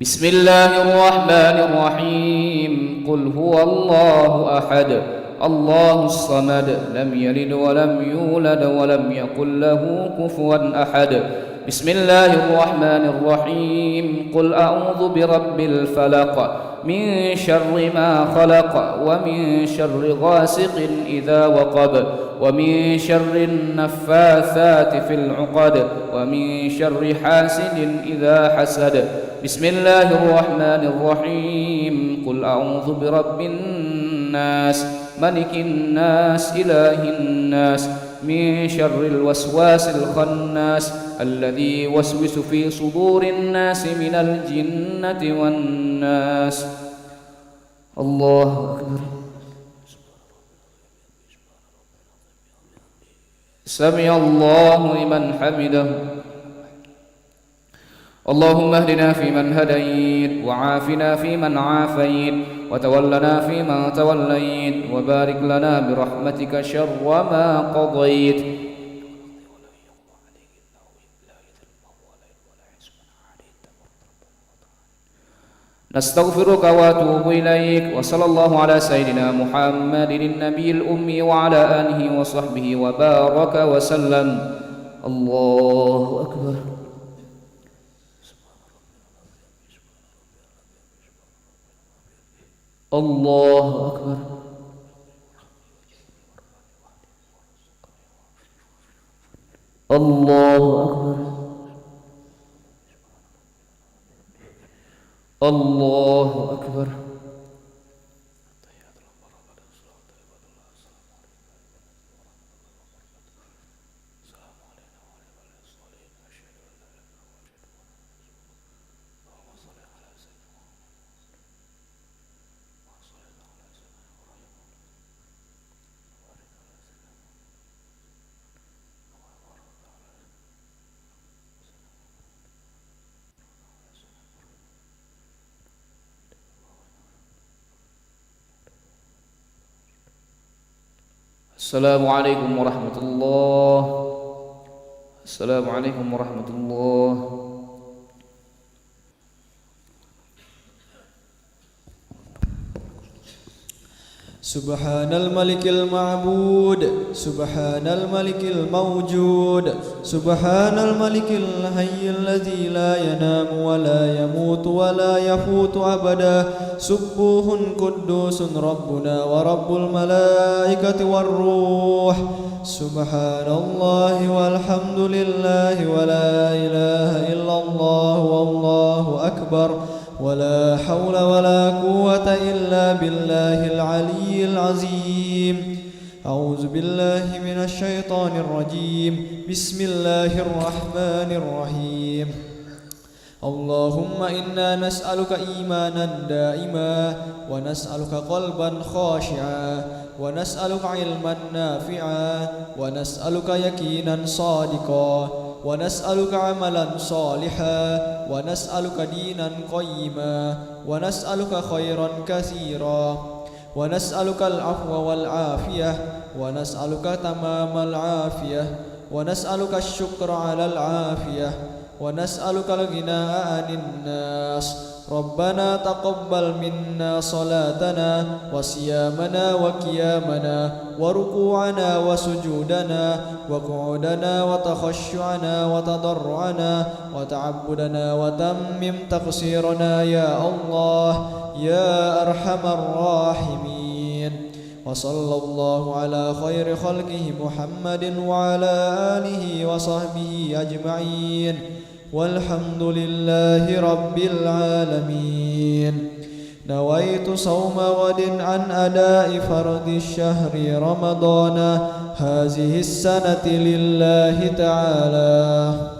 Speaker 2: بسم الله الرحمن الرحيم قل هو الله أحد الله الصمد لم يلد ولم يولد ولم يكن له كفوا أحد بسم الله الرحمن الرحيم قل أعوذ برب الفلق من شر ما خلق ومن شر غاسق إذا وقب ومن شر النفاثات في العقد ومن شر حاسد إذا حسد بسم الله الرحمن الرحيم قل أعوذ برب الناس ملك الناس إله الناس من شر الوسواس الخناس الذي يوسوس في صدور الناس من الجنة والناس الله أكبر سمع الله لمن حمده اللهم اهدنا فيمن هديت وعافنا فيمن عافيت وتولنا فيمن توليت وبارك لنا برحمتك شر ما قضيت نستغفرك واتوب إليك وصلى الله على سيدنا محمد النبي الأمي وعلى آله وصحبه وبارك وسلم الله أكبر الله أكبر الله أكبر Allahu Akbar. Assalamualaikum warahmatullahi wabarakatuh. Assalamualaikum warahmatullahi wabarakatuh.
Speaker 3: سبحان الملك المعبود سبحان الملك الموجود سبحان الملك الحي الذي لا ينام ولا يموت ولا يفوت أبدا سبوح قدوس ربنا ورب الملائكة والروح سبحان الله والحمد لله ولا إله إلا الله والله أكبر ولا حول ولا قوة إلا بالله العلي العظيم أعوذ بالله من الشيطان الرجيم بسم الله الرحمن الرحيم اللهم إنا نسألك إيمانا دائما ونسألك قلبا خاشعا ونسألك علما نافعا ونسألك يقينا صادقا ونسألك عملا صالحا ونسألك دينا قيما ونسألك خيرا كثيرا ونسألك العفو والعافية ونسألك تمام العافية ونسألك الشكر على العافية ونسألك الغنى عن الناس ربنا تقبل منا صلاتنا وصيامنا وقيامنا وركوعنا وسجودنا وقعودنا وتخشعنا وتضرعنا وتعبدنا وتمم تقصيرنا يا الله يا أرحم الراحمين وصلى الله على خير خلقه محمد وعلى آله وصحبه أجمعين والحمد لله رب العالمين نويت صوم غد عن أداء فرض الشهر رمضان هذه السنة لله تعالى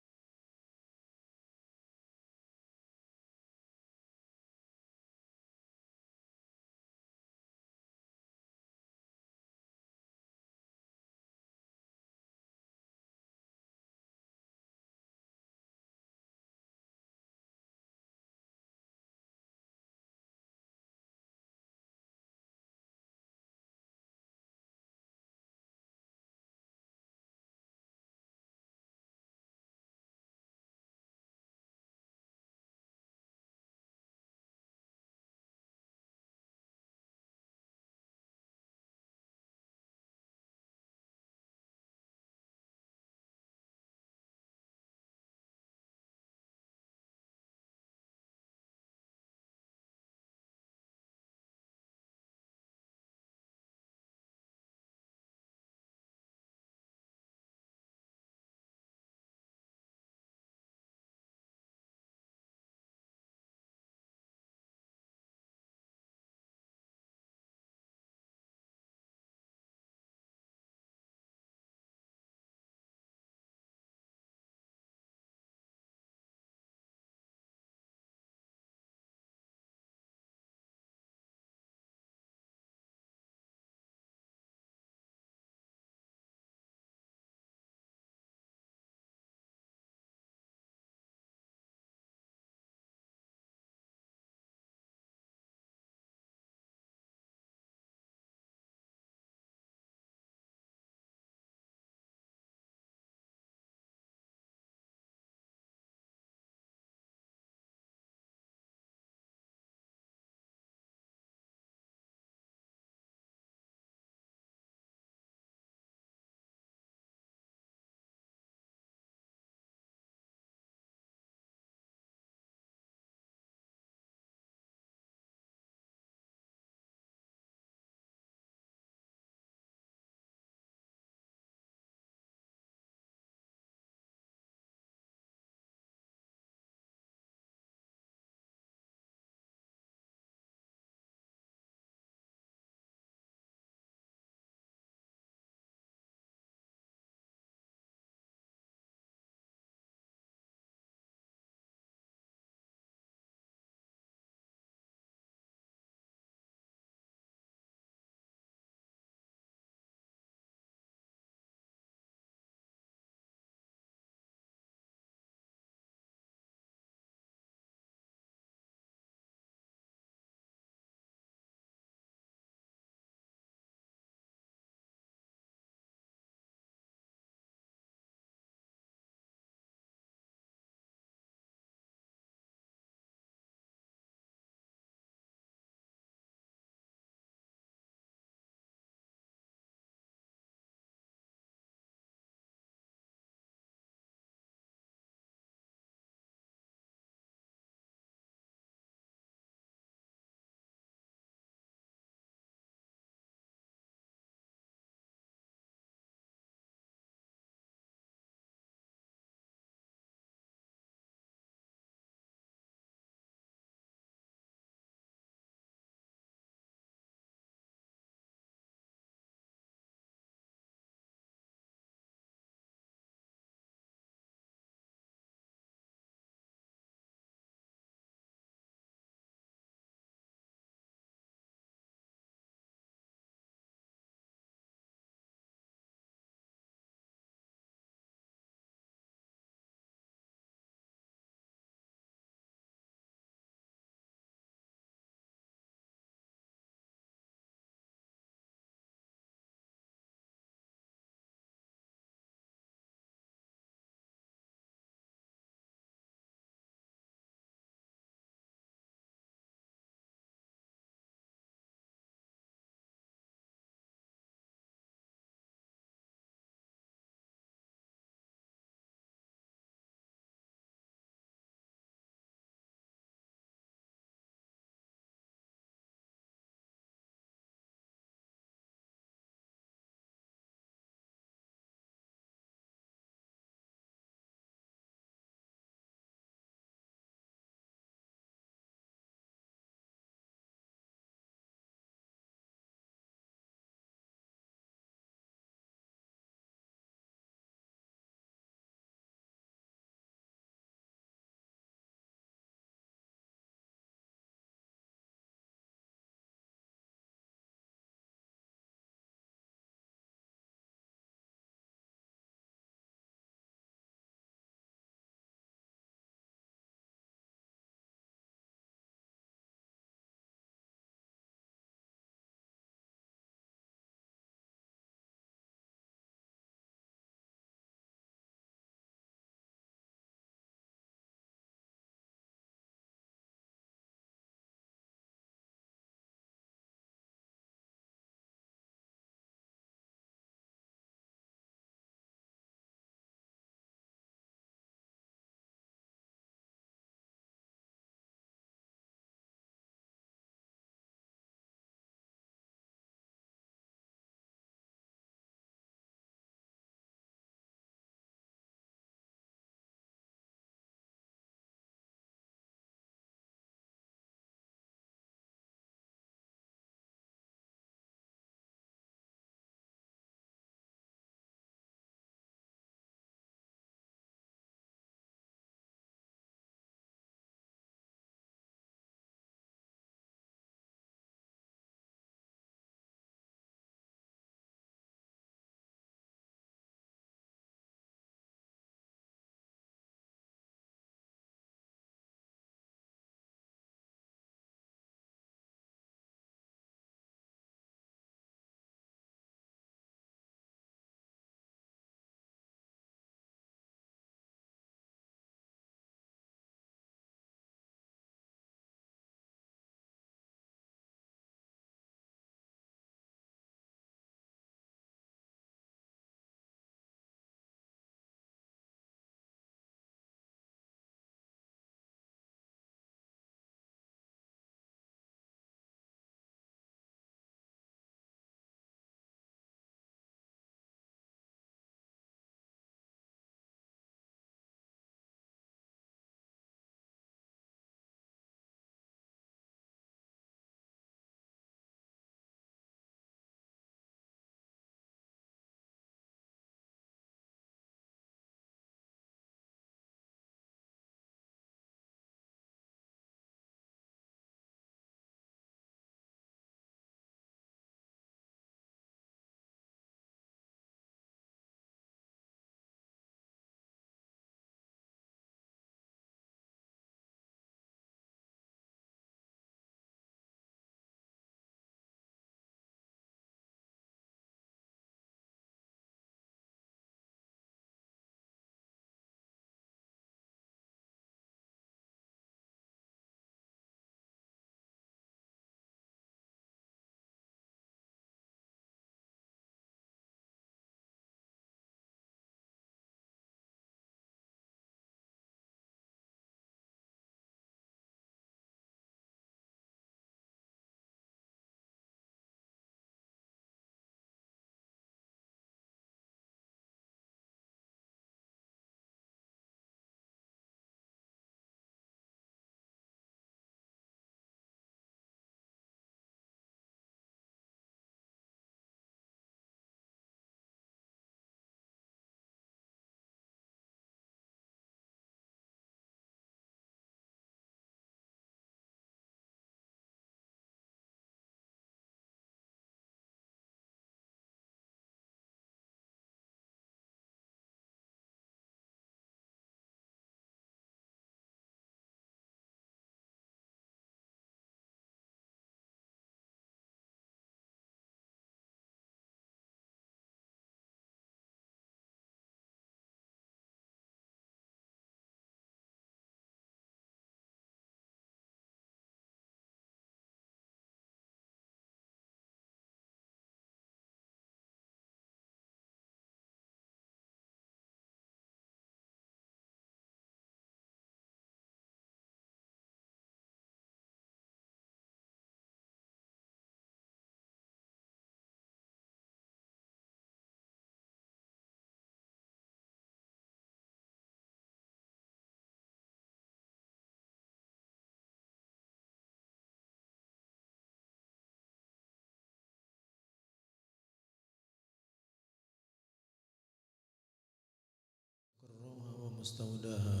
Speaker 4: مستودعها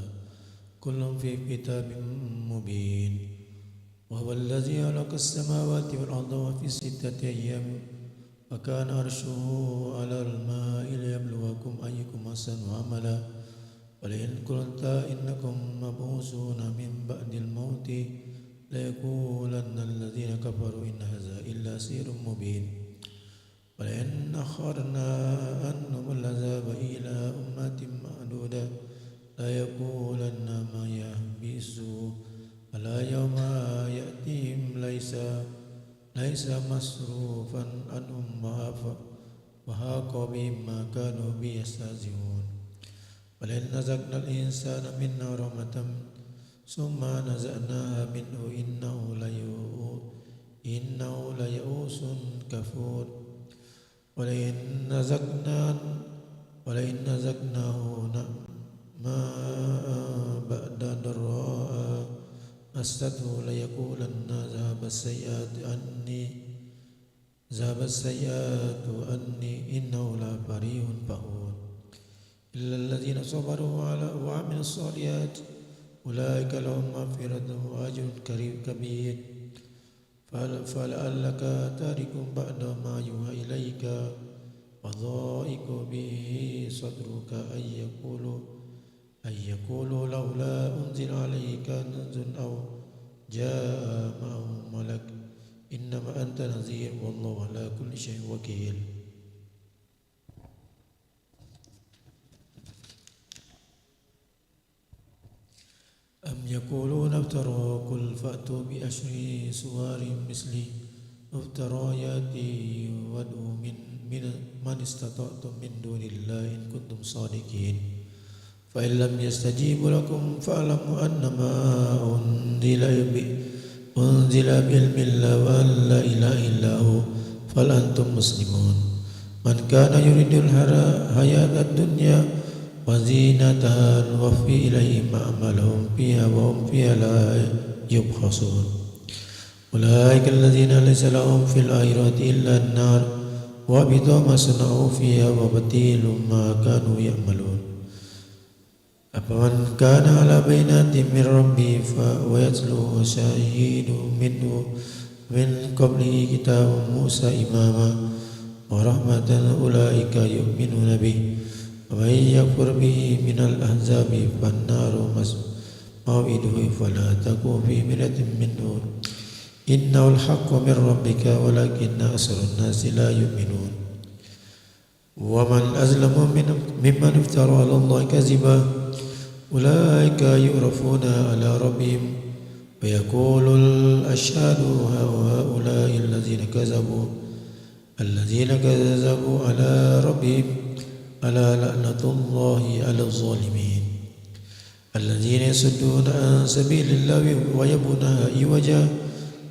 Speaker 4: كل في كتاب مبين وهو الذي خلق السماوات والأرض في 6 أيام وكان عرشه على الماء ليبلوكم أيكم أحسن عملا ولئن قلت إنكم مبعوثون من بعد الموت ليقولن الذين كفروا إن هذا إلا سحر مبين ولئن أخرنا عنهم العذاب إلى أمة معدودة ليقولن ما يحبسوا ألا يوم يأتيهم ليس مصروفا عنهم وحاق بهم ما كانوا به يستهزئون ولئن أذقنا الإنسان منا رحمة ثم نزعناها منه إنه ليئوس كفور ولئن أذقناه نعماء بعد ضراء مسته ليقولن ذهب السيئات عني إنه لفرح فخور إلا الذين صبروا وعملوا الصالحات أولئك لهم مغفرة وأجر كبير فلعلك تارك بعد ما يوحى إليك وضائق به صدرك أن يقولوا لولا أنزل عليك كنز أو جاء معه ملك إنما أنت نذير والله على كل شيء وكيل أم يقولون افتروا قل فأتوا بأشر سوار مثله افترايات وادعوا من استطعتم من دون الله إن كنتم صادقين فإن لم يستجيبوا لكم فاعلموا أنما أنزل بعلم الله وأن لا إله إلا هو فأنتم مسلمون من كان يريد الحياة الدنيا وزينتها نوفي إليهم أعمالهم فيها وهم فيها لا يبخسون أولئك الذين ليس لهم في الآخرة إلا النار وحبط ما صنعوا فيها وبطيل ما كانوا يعملون أفمن كان على بينة من ربه ويتلوه شاهد منه من قبله كتاب موسى إماما ورحمة أولئك يؤمنون به ومن يكفر به من الأحزاب فالنار موعده فلا تكن في مرية منه إنه الحق من ربك ولكن أكثر الناس لا يؤمنون ومن أظلم ممن افترى على الله كذبا أولئك يعرفون على ربهم ويقول الأشهاد هؤلاء الذين كذبوا على ربهم ألا لعنة الله على الظالمين الذين يصدون عن سبيل الله ويبغونها عوجا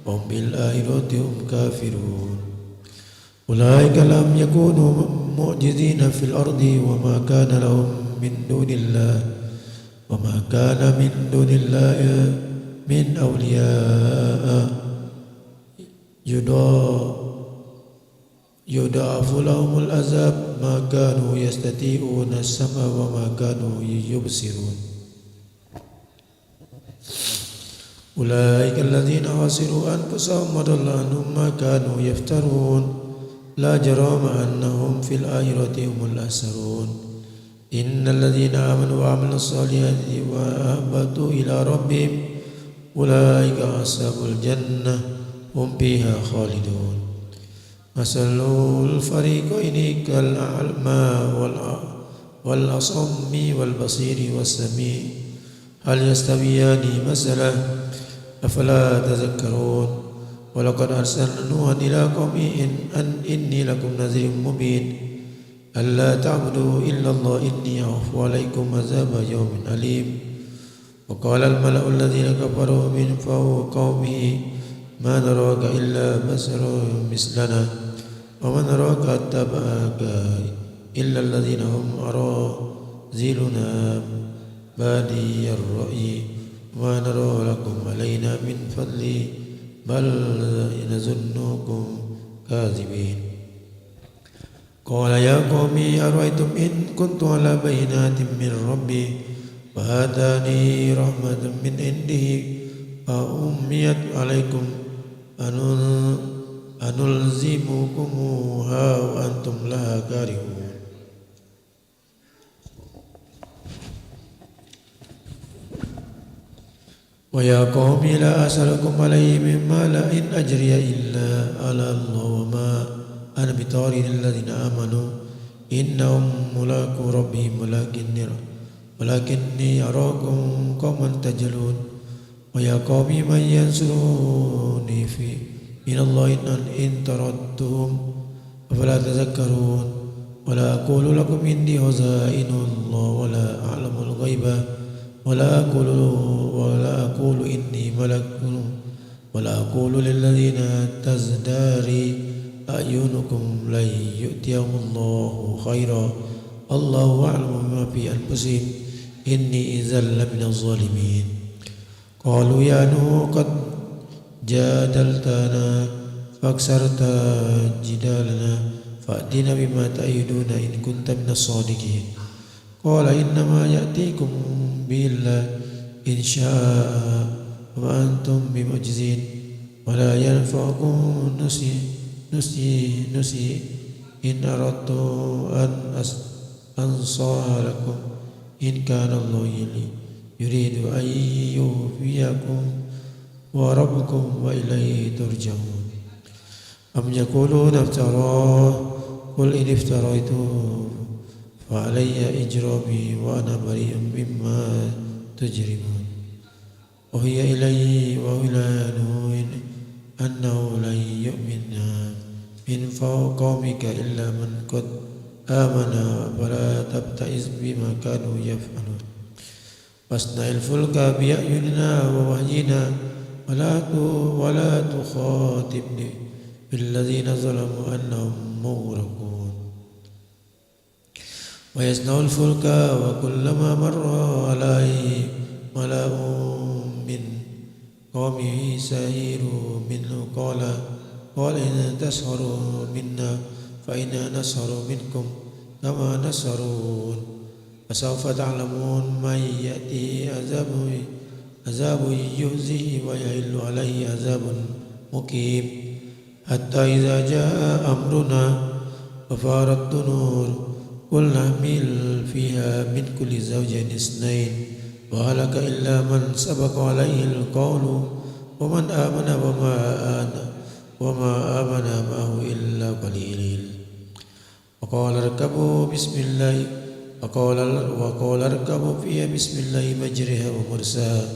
Speaker 4: وهم بالآخرة هم كافرون أولئك لم يكونوا معجزين في الأرض وما كان لهم من دون الله من أولياء يضاعف لهم العذاب ما كانوا يستطيعون السمع وما كانوا يبصرون أولئك الذين خسروا أنفسهم وضل عنهم ما كانوا يفترون لا جرم أنهم في الآخرة هم الأخسرون إن الذين آمنوا وعملوا الصالحات وأهبطوا إلى ربهم أولئك أصحاب الجنة هم فيها خالدون مثل الفريقين كالأعمى والأصم والبصير والسميع هل يستويان مثلا أفلا تذكرون ولقد أرسلنا نوحا إلى قومه إني لكم نذير مبين ألا تعبدوا إلا الله إني أخاف عليكم عذاب يوم أليم وقال الملأ الذين كفروا من فوق قومه ما نراك إلا بشرا مثلنا وما نراك اتبعك إلا الذين هم أراذلنا بادي الرأي وما نرى لكم علينا من فضل بل نظنكم كاذبين قال يا قوم أرأيتم إن كنت على بينات من ربي وآتاني رحمة من عنده فأميت عليكم أنلزمكموها وأنتم لها كارهون ويا قوم لا أسألكم عليه من مال إن أجري إلا على الله وما أنا بطارد الذين آمنوا إنهم ملاقو ربهم ولكني أراكم قوما تجهلون ويا قوم من ينصروني من الله إن طردتهم أفلا تذكرون ولا أقول لكم إني خزائن الله ولا أعلم الغيب ولا أقول إني ملك ولا أقول للذين تزدري أعينكم لن يؤتيهم الله خيرا الله أعلم بما في أنفسهم إني إذا لمن الظالمين قالوا يا نوح قد جادلتنا فأكثرت جدالنا فأتنا بما تعدون إن كنت من الصادقين قال إنما يأتيكم به الله إن شاء وما أنتم بمعجزين ولا ينفعكم نصحي إن أردت أن أنصح لكم إن كان الله يريد أن يوفيكم وربكم وإليه ترجعون أم يقولون افتراه قل إن افتريته فعلي إجرامي وأنا بريء مما تجرمون وهي إلي وإلى نوح أنه لن يؤمن من قومك إلا من قد آمن فلا تبتئس بما كانوا يفعلون واصنع الفلك بأعيننا ووحينا ولا تخاطبني بالذين ظلموا أنهم مغرقون ويصنع الفلك وكلما مر عليه ملأ من قومه سخر منه قال إن تسخروا منا فإنا نسخر منكم كما تسخرون فسوف تعلمون من يأتيه عذاب يخزيه ويحل عليه عذاب مقيم حتى إذا جاء أمرنا وفارت النور قل نحمل فيها من كل زوجين اثنين وهلك إلا من سبق عليه القول ومن آمن وما آمن معه إلا قليل وقال اركبوا فيها بسم الله مجرها ومرساها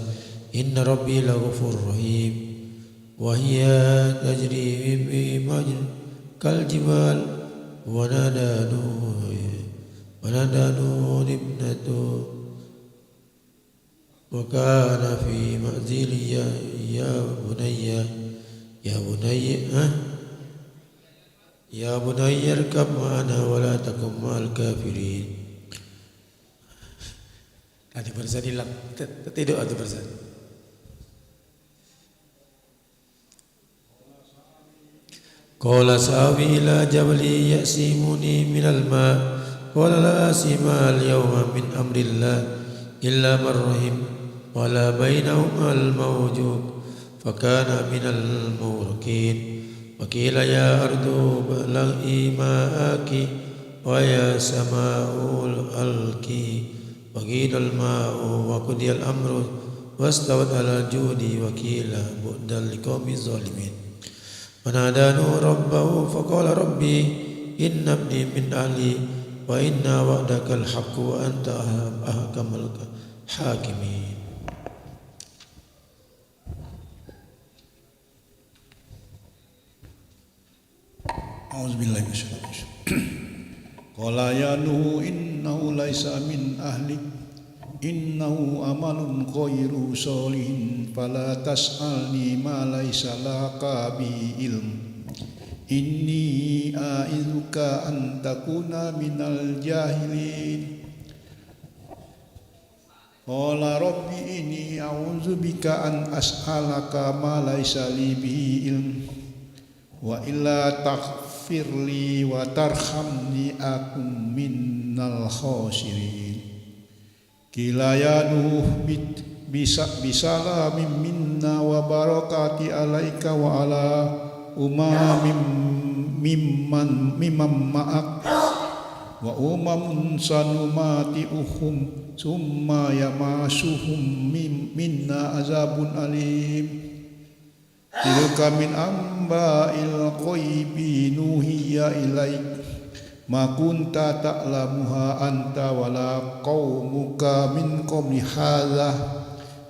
Speaker 4: إن ربي لغفور رحيم وهي تجري بهم كالجبال ونادى نوح ابنته وكان في منزل يا بني اركب معنا ولا تكن مع الكافرين. Ada barusan hilang, tidak ada barusan. قال سآوي إلى جبل يأسمني من الماء قال لا آسم اليوم من أمر الله إلا من رحم ولا بينهما الموج فكان من المغرقين وقيل يا أرض ابلعي ماءك ويا سماء ألقي وقيل الماء وقضي الأمر واستوت على الجود وقيل بعدا لقوم الظالمين ونادى نوح ربه فقال ربي إن ابني من أهلي وإن وعدك الحق وأنت أحكم الحاكمين.
Speaker 5: أعوذ بالله من الشيطان الرجيم. قال يا نوح إنه ليس من أهلك إنه عمل غير صالح فلا تسألني ما ليس لك به علم إني أعظك أن تكون من الجاهلين. قال رب إني أعوذ بك أن أسألك ما ليس لي به علم وإلا تغفر لي وترحمني أكن من الخاسرين. Qila ya Nuh bisalamin minna wa barakati alaika wa ala mimman ma'ak wa umamun sanumati'uhum summa yamasuhum minna azabun alim. Tilka min amba'il ghaibi nuhiya ilaik ma kunta ta'lamuha anta wala qaumuka min qabli hadza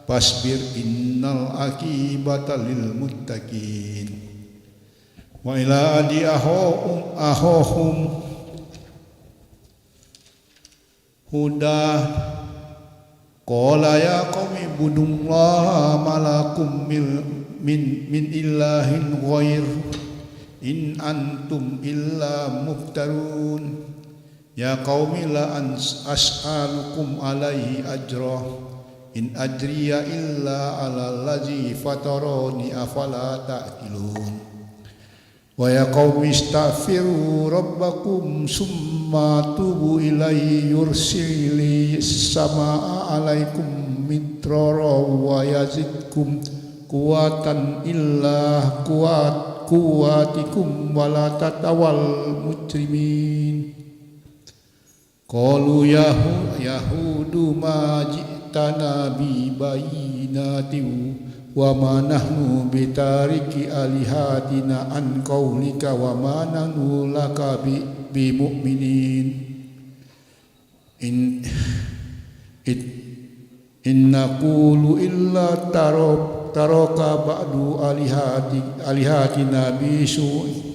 Speaker 5: fasbir innal aqibata lil muttaqin. Wa ila adi ahohum huda qala ya qaumi budullaha malakum min ilahin ghair in antum illa muftarun. Ya qaumi la as'alukum alaihi ajra in ajriya illa ala allazi fatarani afala ta'qilun. Wa ya qaumi istaghfiru rabbakum summa tubu ilaihi yursili samaa alaikum midrara wa yazidkum quwatan illa quwatikum wala tatawal mujrimin. Qalu yahudu ma ji'tana bi bayyinatin wa ma nahnu bitariki alihatina an qaulika wa ma nahnu laka bi mu'minin. In naqulu illa taraka ba'du alihatina bisu.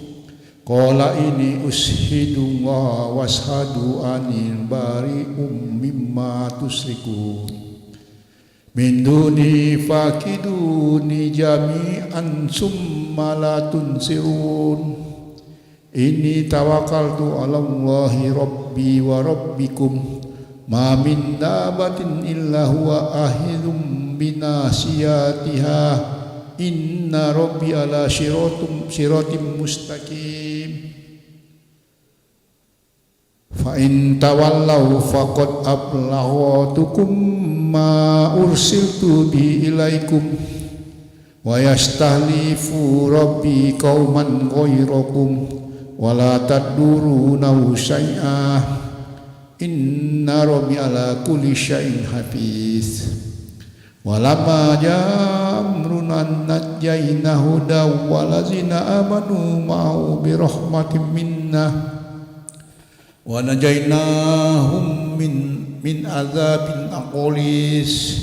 Speaker 5: Qala ini ushidu wa washadu anil bari'um mimma tusrikun. Min duni fakiduni jami'an summa la tunsirun. Inni tawakkaltu ala Allahi rabbi wa rabbikum ma min dabatin illa huwa ahidum binasiyatiha inna rabbi ala siratim mustaqim. Fa in tawallaw faqad ablaghtukum ma ursiltu bi ilaikum wa yastahlifu rabbi qauman ghairakum wa la taduruna syai'a inna rabbi ala kulli syai'in hafiz. Walamma jamruna najjayna huda walazina amanu ma'u bi rahmatin minna wa najaynahum min azabin aqlis.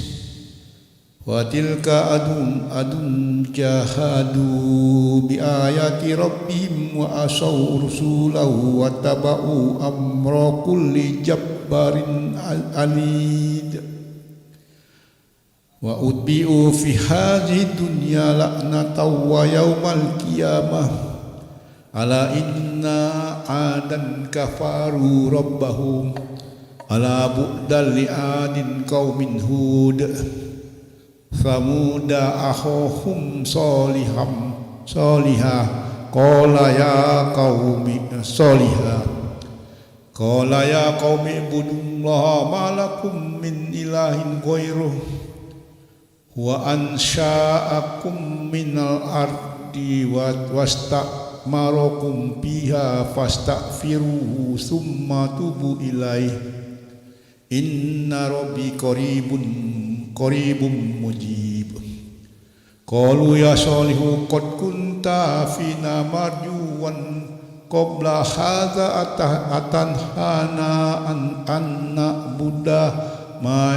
Speaker 5: Wa tilka adun jahadu bi ayati rabbihim wa asaw rusulahu wa taba'u amra kulli jabbarin anid. Wa utbi'u fi hadhihi dunya la'natan wa yawmal qiyamah ala inna adan kafaru rabbahum ala bu'dal li adin qaumin hud samuda akhahum salihah qala ya qaumi salihah qala ya qaumi ibudullaha ma lakum min ilahin ghairuh wa ansha'akum minal ardi wastamarakum biha fastaghfiruhu summa tubu ilaihi inna rabbi qaribun mujib. Qalu ya salihu qad kunta fina marjuwan qabla hadza atanhana an na'budah ma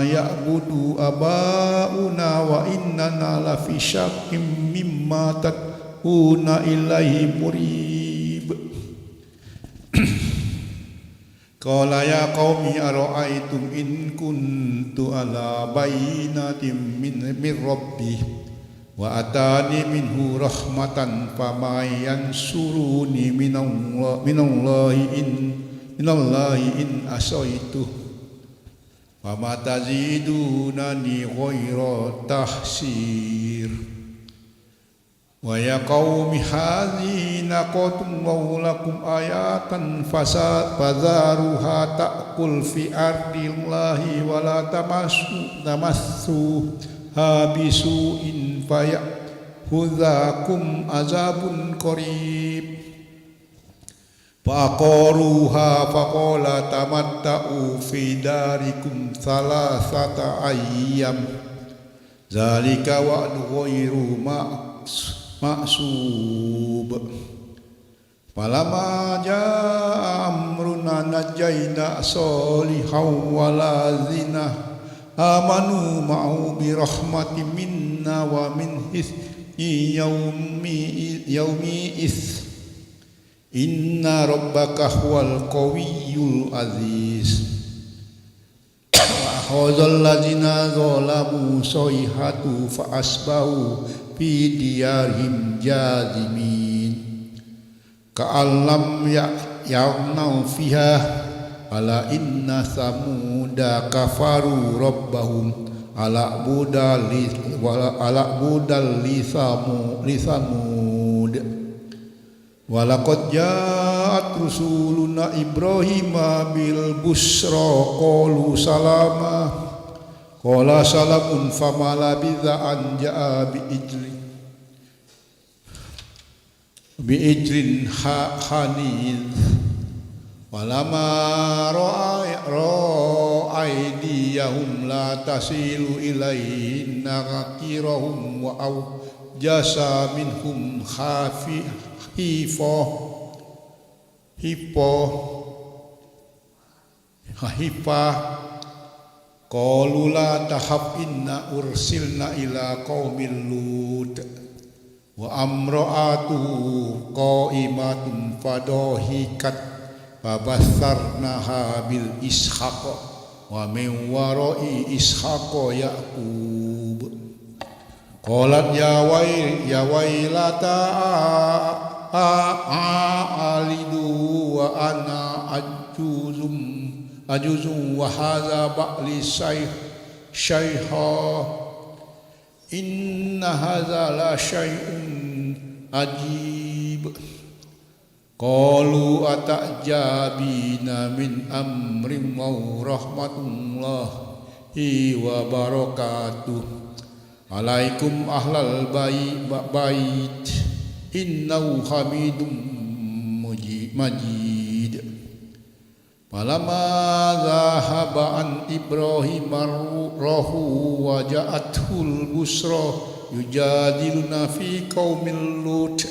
Speaker 5: ya'budu abauna wa innana la fi syakkim mimma tad'una ilaihi murib. Qala ya qaumi ara'aytum in kuntu ala bayyinatin min rabbi wa atani minhu rahmatan fama yansuruni minallahi in asaitu wa ma tazidunani ghaira tahsir. Wa ya qaumi hadhihi naqatullahu lakum ayatan fadharuha ta'kul fi ardillahi wa la tamassu habisuin fayahudzakum azabun qarib. Faqaruha faqala tamatta'u fi darikum thalathata ayyam zalika wa'du ghairu maksub. Falamma jaa amruna najjayna solihan walazina amanu ma'u bi rahmatin minna wa min hisni yaumi inna rabbaka huwal qawiyyul aziz. Wa akhadhal ladzina zalamu sayhatu fa asbahu fi diyarihim jazimin ka'allam ya'nau fiha ala inna samuda kafaru rabbahum ala budal lisamud walaqad ja'at rusuluna ibrahima bil busra qalu salama qala salamun famala bidza an ja'a bi ijrin hanid walama ra'aydiyahum la tasilu ilaihi nakirahum wa jasa minhum hifa qalu la tahab inna ursilna ila qaumil lut wa amra'atuhu qa'imatun fadahikat fabassarnaha bil ishaq wa min wara'i ishaq yaqub qalat ya wailata alidu wa ana ajuzum wa hadza ba'li shaykha inna hadza la syai'un ajib. Qalu atajabina min amrin wa rahmatullahi wa barakatuh alaikum ahlal bait innahu hamidum majid. Falamma dhahaba an Ibrahim ar-ruhu wa ja'athul busra yujadiluna fi qaumil lut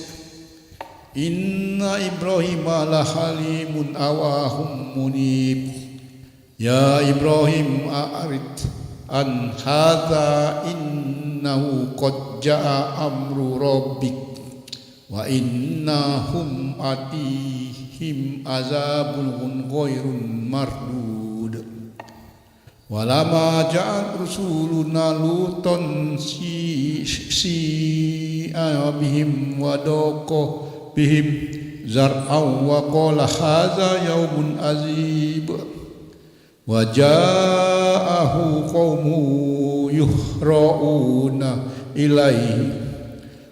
Speaker 5: inna Ibrahima la halimun awahum munib. Ya Ibrahim a'rid an hadza innahu qad ja'a amru rabbik wa innahum atihim azabun ghairun mardud. Walama ja'at rusuluna luton si bihim wa daqa bihim zar'aw wa qala hadza yaumun azib wa ja'ahu qaumu yuhra'una ilaihi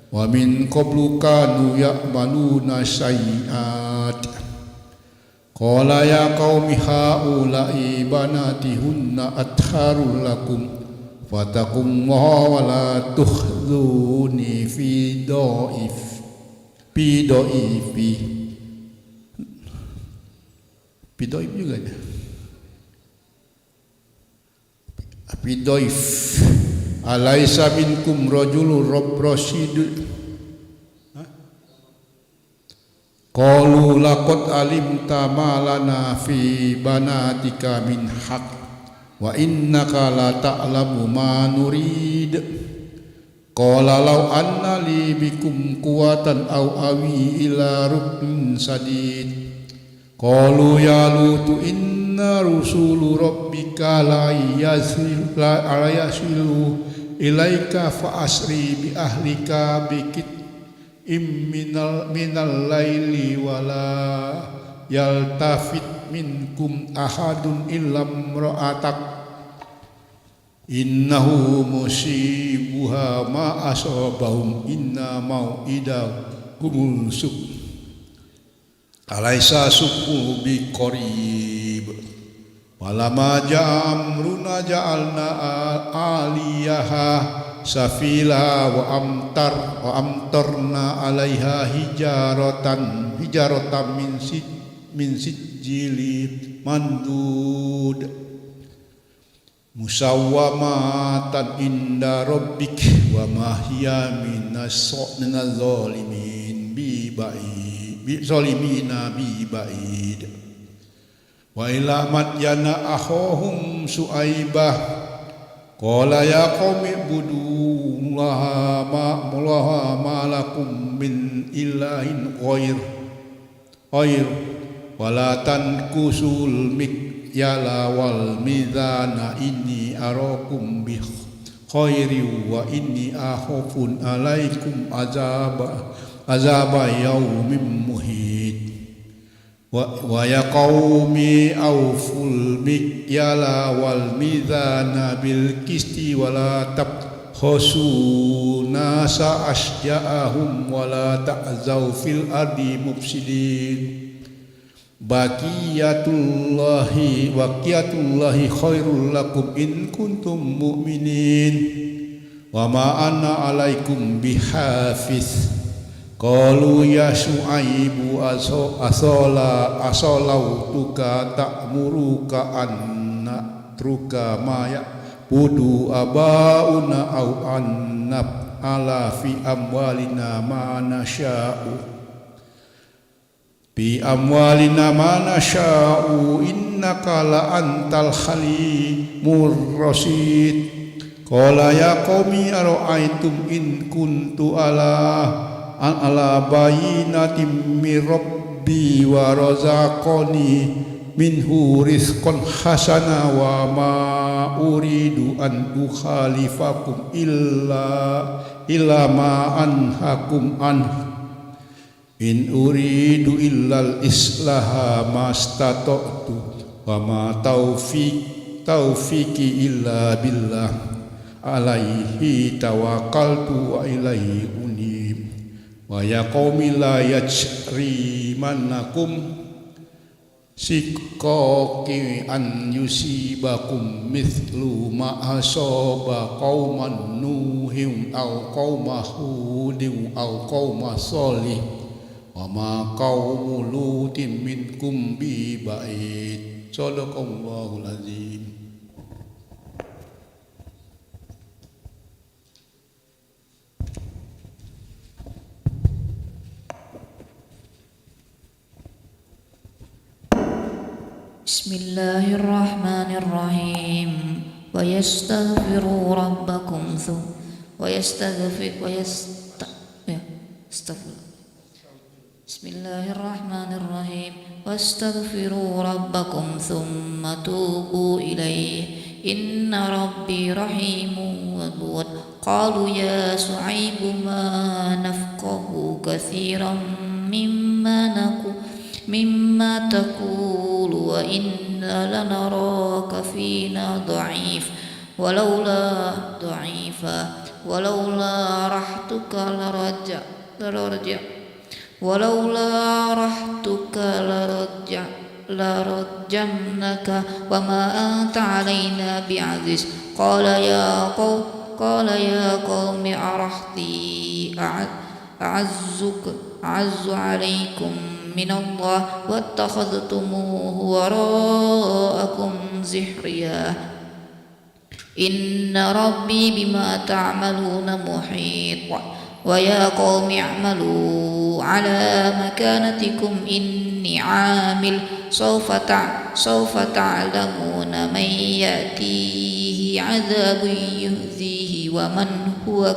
Speaker 5: wa min qablu kanu ya'maluna sayyi'at qala ya qaumi haula'i banati hunna atharul lakum fataqullaha wa la tukhzuni fi doif juga ya doif alaisa minkum rajulun rasyid qalu laqad alimta ma lana fi banatika min haq wa innaka la ta'lamu ma nurid qala law anna li bikum quwatan aw awi ila ruknin sadid qalu ya lutu inna rusulu rabbika la yasilu ilaika fa asri bi ahlika bikit minal laili wala yaltafit minkum ahadun illam ra'atak innahu musibuha ma asabahum inna mau'idahumul subh alaisa subhu biqarib walama ja'amruna ja'alna aliyaha safila wa amtarna alaiha hijaratan min sijili mandud musawwamatan inda rabbik wa ma hiya minaz zalimin bi ba'id wa ila madyana akhahum su'aibah qala ya qaumi ibudullaha ma lakum min ilahin ghair wala tankusul mikyala wal mizana inni arakum bi khairi wa inni akhafun alaikum azaba yaumin muhit wa ya qaumi awful mikyala wal mizana bil qisti wala tabkhasu nasa asja'ahum wala ta'zaw fil ardi mufsidin baqiyatullahi khairul lakum in kuntum mu'minin wa ma ana alaikum bihafiz qalu ya Syu'aibu asolautuka ta'muruka anna truka ma ya'budu abauna au annab ala fi amwalina ma nasha'u innaka la antal halimur rasyid qala ya qaumi ara'aytum in kuntu ala bayinatim min rabbi wa razaqani minhu rizqan hasana wa ma uridu an ukhalifakum illa ma anhakum anhu in uridu illal islaha mastata'tu wa ma taufiqi illa billah alaihi tawakkaltu wa ilaihi unib wa ya qaumi la yajrimannakum siqaqi an yusibakum mithlu ma asaba qauman nuhin au qauma hudin au qauma salih wa ma qaumu lutin minkum bi ba'id sadaqallahul azim.
Speaker 6: Bismillahirrahmanirrahim. Wa yastaghfiru rabbakum Bismillahirrahmanirrahim. Wastaghfiru rabbakum thumma tubu ilayhi inna rabbi rahimun wadud. Qalu ya Syu'aibu ma nafqahu katsiran mimma taqulu wa inna lanaraka fina dha'if walaula rahtuka larajamnaka wa ma anta alaina bi'aziz. Qala ya qaumi arahti a'azzu alaikum minallah wattakhadhtumuhu wara'akum zihriya inna rabbi bima ta'maluna muhit. Wa ya qaumi i'malu ala makanatikum inni 'amil sawfa ta'lamuna man ya'tihi 'adzabun yukhzihi wa man huwa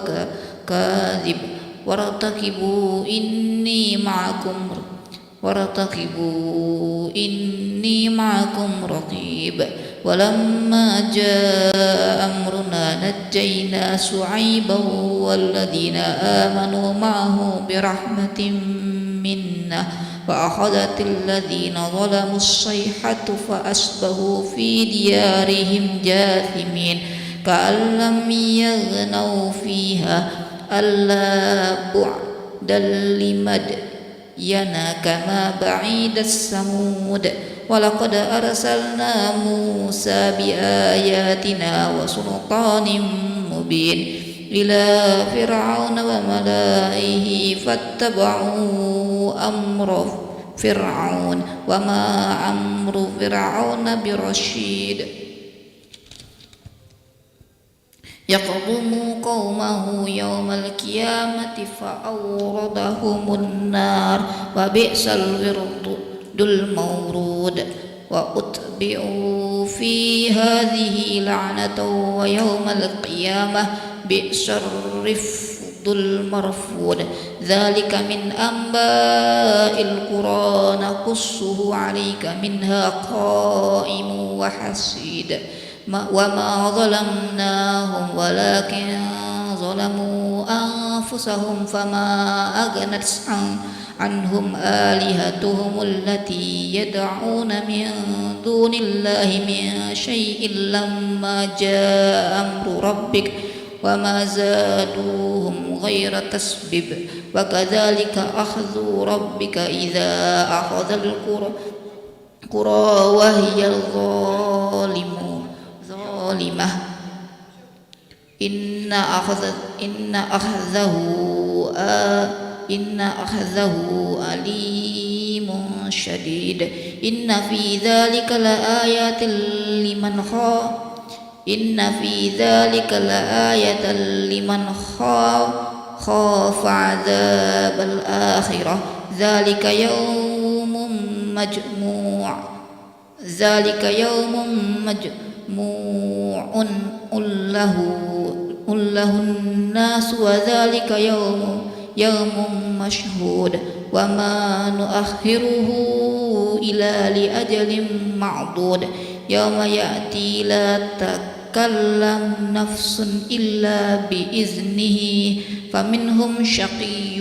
Speaker 6: kadhib wartaqibu inni ma'akum raqib. Walamma jaa amruna najjayna Syu'aiban walladhina amanu ma'ahu birahmatin minna wa akhadhatil ladhina zalamu as-sayhatu fa asbahu fi diyarihim jathimin. كأن لم يغنوا فيها ألا بعدا لمدين كما بعيد الثمود ولقد أرسلنا موسى بآياتنا وسلطان مبين إلى فرعون وملئه فاتبعوا أمر فرعون وما أمر فرعون برشيد يقدم قومه يوم القيامة فأوردهم النار وبئس الورد المورود وأتبعوا في هذه لعنة ويوم القيامة بئس الرفد المرفود ذلك من أنباء القرى نقصه عليك منها قائم وحسيد وما ظلمناهم ولكن ظلموا أنفسهم فما أغنت عنهم آلهتهم التي يدعون من دون الله من شيء لما جاء أمر ربك وما زادوهم غير تسبب وكذلك أخذ ربك إذا أخذ القرى وهي ظالمة إن أخذه أليم شديد إن في ذلك لآية لمن خاف عذاب الآخرة ذلك يوم مجموع له الناس وذلك يوم مشهود وما نؤخره إلا لأجل معدود يوم يأتي لا تكلم نفس إلا بإذنه فمنهم شقي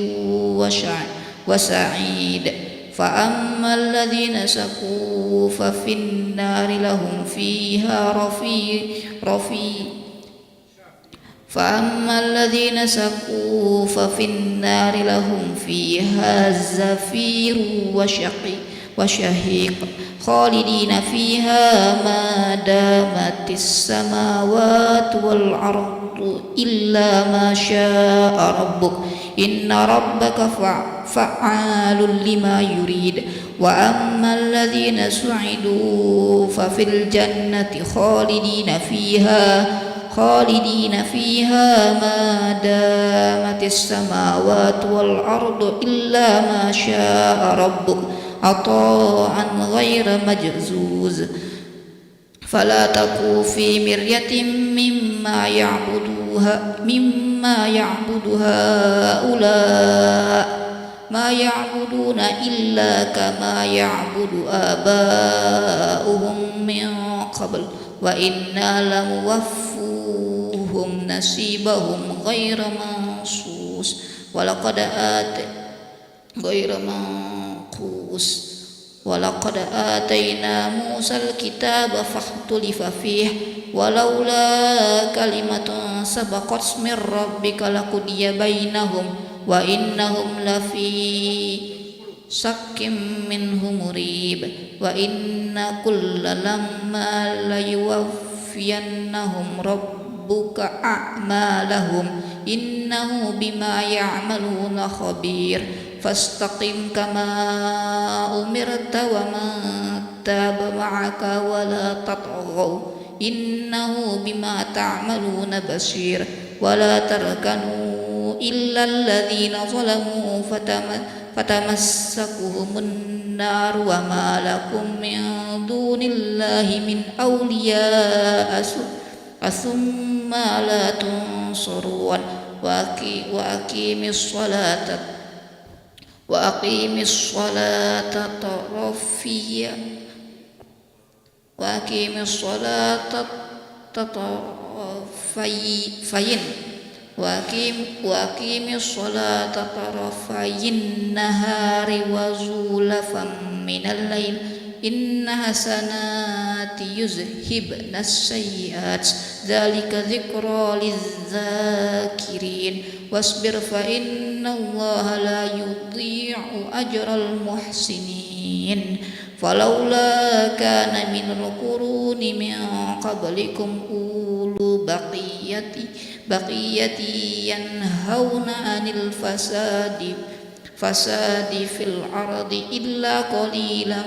Speaker 6: وسعيد فأما الذين سقوا ففي النار لهم فيها فأما الذين سقوا ففي النار لهم فيها زفير وشهيق خالدين فيها ما دامت السماوات والأرض إلا ما شاء ربك إن ربك فعال لما يريد وأما الذين سعدوا ففي الجنة خالدين فيها ما دامت السماوات والأرض إلا ما شاء ربك عطاء غير مجزوز فلا تكو في مرية مما يعبد هؤلاء ما يعبدون إلا كما يعبد آباؤهم من قبل وإنا لموفوهم نصيبهم غير منقوص ولقد آتينا موسى الكتاب فاختلف فيه ولولا كلمة سبقت من ربك لقضي بينهم وإنهم لفي شك منه مريب وإن كل لما ليوفينهم ربك أعمالهم إنه بما يعملون خبير فاستقم كما أمرت ومن تاب معك ولا تطغوا إنه بما تعملون بصير ولا تركنوا إلا الذين ظلموا فتمسكهم النار وما لكم من دون الله من أولياء ثم لا تنصرون وأقيم الصلاة طرفي النهار وزلفا من الليل إن حسنات يذهبن السيئات ذلك ذكرى للذاكرين واصبر فإن الله لا يضيع أجر المحسنين فلولا كان من القرون من قبلكم أولو بقية ينهون عن الفساد في الأرض إلا قليلا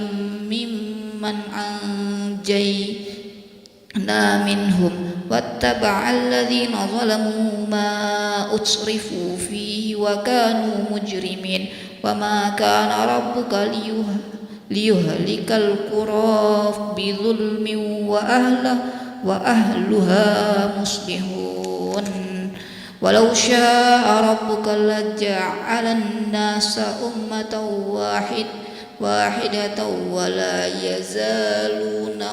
Speaker 6: ممن أنجينا منهم واتبع الذين ظلموا ما أترفوا فيه وكانوا مجرمين وما كان ربك ليهلك القرى بظلم وأهلها مصلحون ولو شاء ربك لجعل الناس أمة واحدة ولا يزالون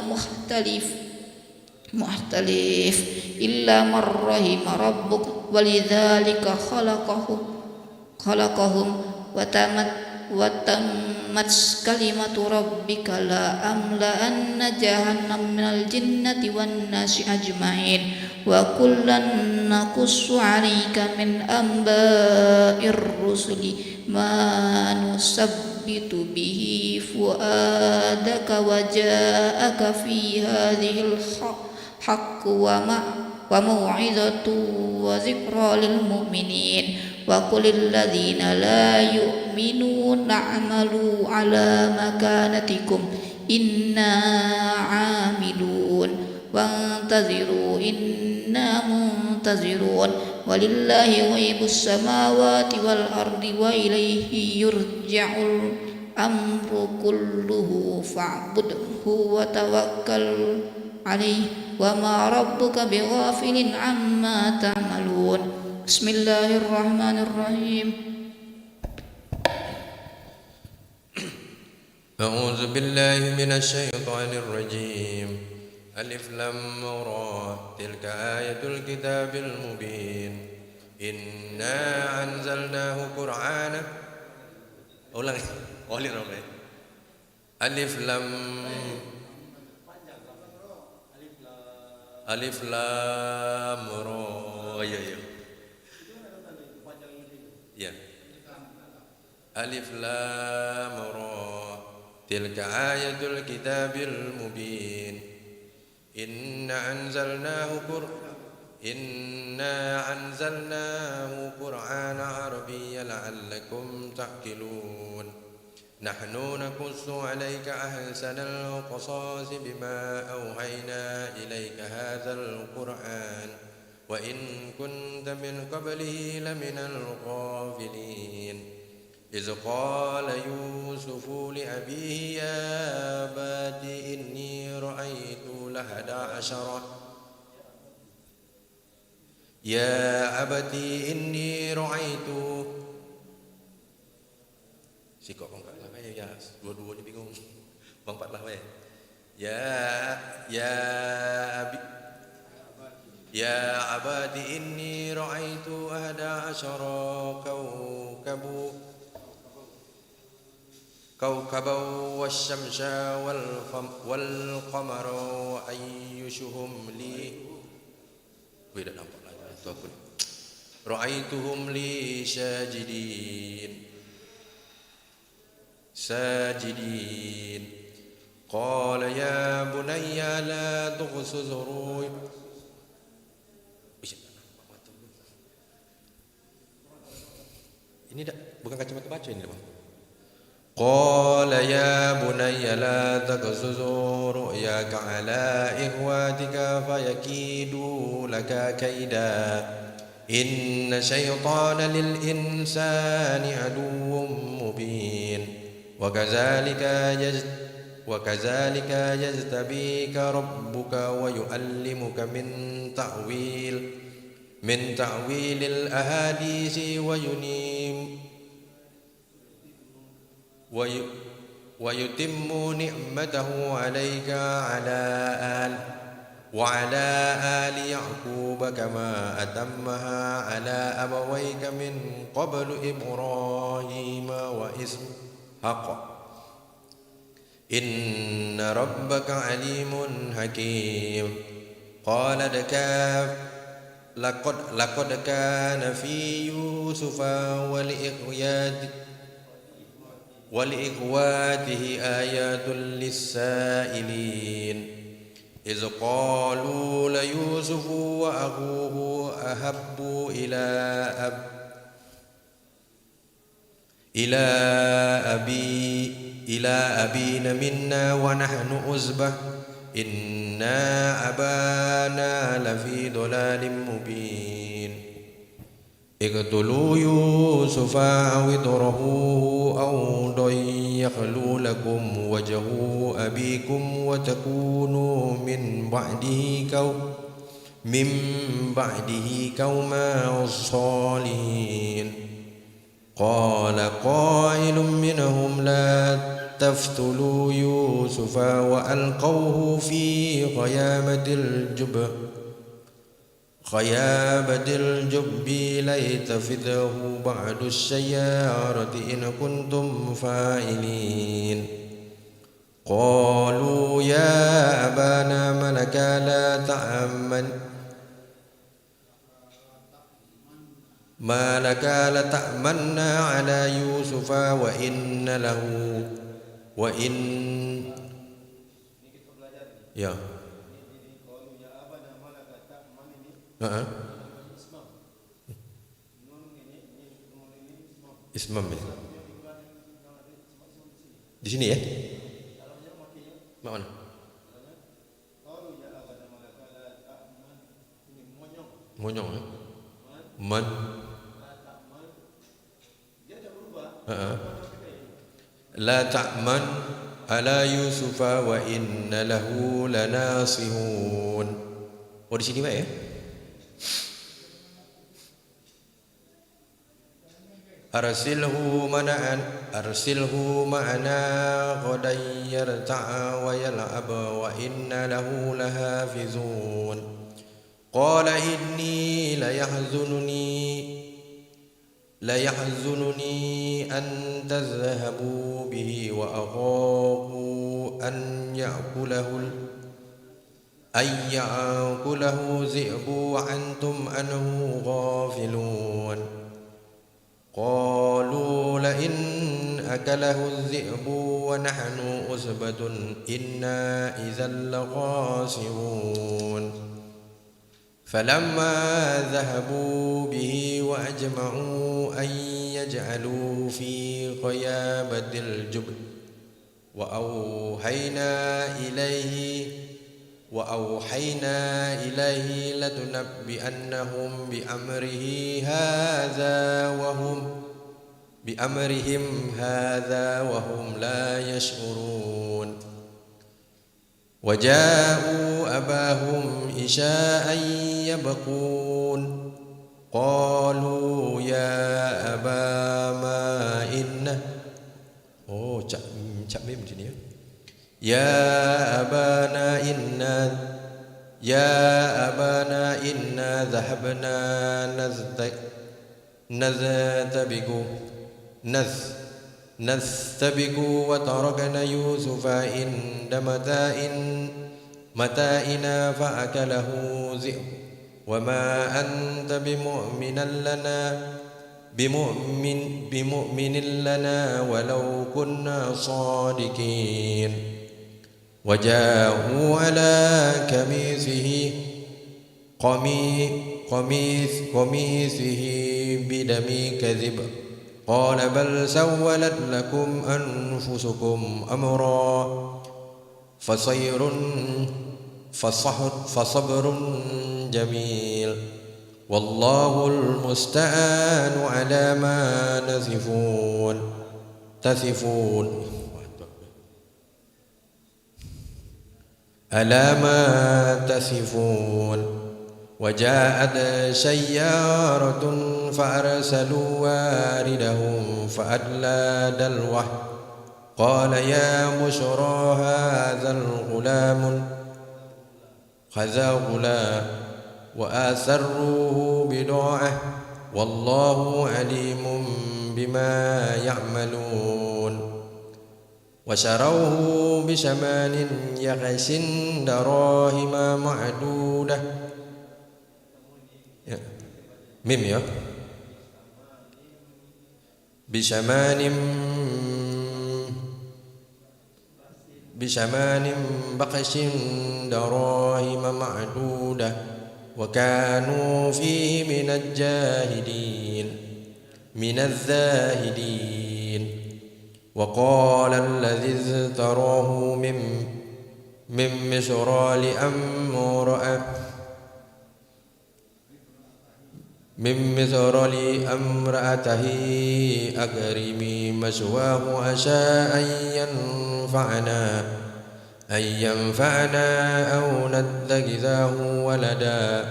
Speaker 6: مختلف إلا من رحم ربك ولذلك خلقهم وتمت كلمة ربك لأملأن جهنم من الجنة والناس أجمعين وكلا نقص عليك من أنباء الرسل ما نثبت به فؤادك وجاءك في هذه الحق وموعظة وذكرى للمؤمنين وقل الذين لا يؤمنون اعملوا على مكانتكم إنا عاملون وانتظروا إنا منتظرون ولله غيب السماوات والأرض وإليه يرجع الأمر كله فاعبده وتوكل عليه وما ربك بغافل عما تعملون بسم الله الرحمن الرحيم
Speaker 7: أعوذ بالله من الشيطان الرجيم ألف لام را تلك آية الكتاب المبين إنا أنزلناه قرآنا ألف لام را ya Alif Lam Ra tilka ayatul kitabil mubin inna anzalnahu qur'ana arabiyyan la'allakum ta'qilun nahnu naqussu 'alayka ahsanal qasas bima awhayna ilayka hadzal qur'an وإن كنت من قبله لمن الغافلين إذ قال يوسف لأبيه يا أبت إني رأيت dua-dua ni bingung bang 4 lah يا أبت إني رأيت 11 كوكبا والشمس والقمر أيشهم لي رأيتهم لي ساجدين قال يا بني لا تقصص رؤياك ini bukan kacamata baca ini bang. Qala ya bunayya la taqsusu ru'yaka ala ikhwatika fayakidu laka kaida inna shaytana lil insani aduwwun mubin wa kadzalika yajtabika rabbuka wa yu'allimuka min ta'wil al-ahadith ويتم نعمته عليك وعلى آل يعقوب كما أتمها على أبويك من قبل إبراهيم وإسحاق إن ربك عليم حكيم قال لقد كان في يوسف ولإخواته آيات للسائلين إذ قالوا ليوسف وأخوه أحب إلى أبينا منا ونحن عصبة إن أبانا لفي ضلال مبين اقتلوا يوسف أو اطرحوه أرضا يخل لكم وجه أبيكم وتكونوا من بعده قوما صالحين قال قائل منهم لا تقتلوا يوسف وألقوه في خيابة الجب ليتخذه بعد السيارة إن كنتم فاعلين قالوا يا أبانا ما لك لا تأمنا على يوسف Ismam ya. Di sini ya. Mana? Monyong ya. Man. La ta'man ala Yusufa wa inna lahu lanasihun. Oh di sini Pak ya. Arsilhu ma'ana ghadan yarta'a wa yal'ab wa inna lahu lahafizun. Qala inni la yahzununi an tadhhabu bihi wa akhafu an ya'kulahu dhi'bu wa antum anhu ghafilun. قالوا لئن أكله الذئب ونحن عصبة إنا إذا لخاسرون فلما ذهبوا به وأجمعوا أن يجعلوه في غيابة الجب وأوحينا إليه لتنبئنهم بأمرهم هذا وهم لا يشعرون وجاءوا أباهم عشاء يبكون قالوا يا أبانا إنا ذهبنا نستبق وتركنا يوسف عند متاعنا فأكله ذئب وما أنت بمؤمن لنا ولو كنا صادقين وجاءوا على قميصه بدم كذب قال بل سولت لكم أنفسكم أمرا فصبر جميل والله المستعان على ما تصفون وجاءت سيارة فأرسلوا واردهم فأدلى دلوه قال يا بشرى هذا غلام وأسروه بضاعة والله عليم بما يعملون وشروه بثمن بخس دراهم معدودة. ميم يا بثمن بخس دراهم معدودة وكانوا فيه من الزاهدين. وقال الذي اشتراه من مصر لامرأته أكرمي مثواه عسى أن ينفعنا أو نتخذه ولدا.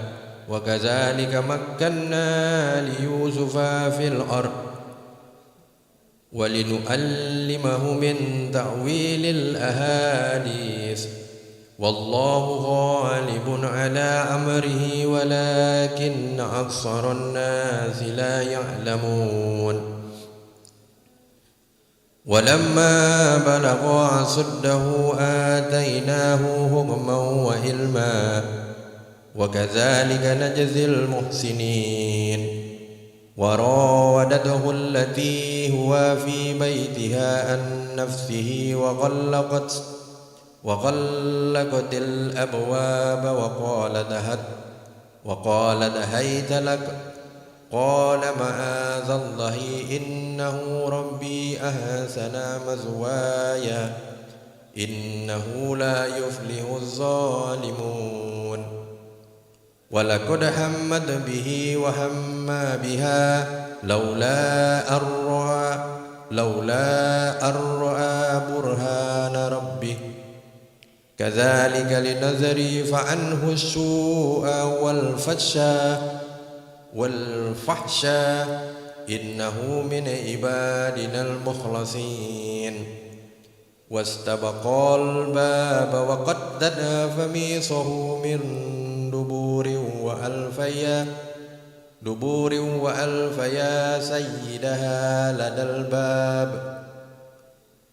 Speaker 7: وكذلك مكنا ليوسف في الأرض ولنعلمه من تأويل الأحاديث والله غالب على أمره ولكن أكثر الناس لا يعلمون. ولما بلغ أشده آتيناه حكما وعلما وكذلك نجزي المحسنين. وراودته التي هو في بيتها عن نفسه وغلقت الأبواب وقالت هيت لك. قال معاذ الله إنه ربي أحسن مثواي إنه لا يفلح الظالمون. ولقد همت به وهم بها لولا أن رأى برهان ربه كذلك لنصرف عنه السوء والفحشاء إنه من عبادنا المخلصين. واستبقا الباب وقدت قميصه من دبور وألفيا سيدها لدى الباب.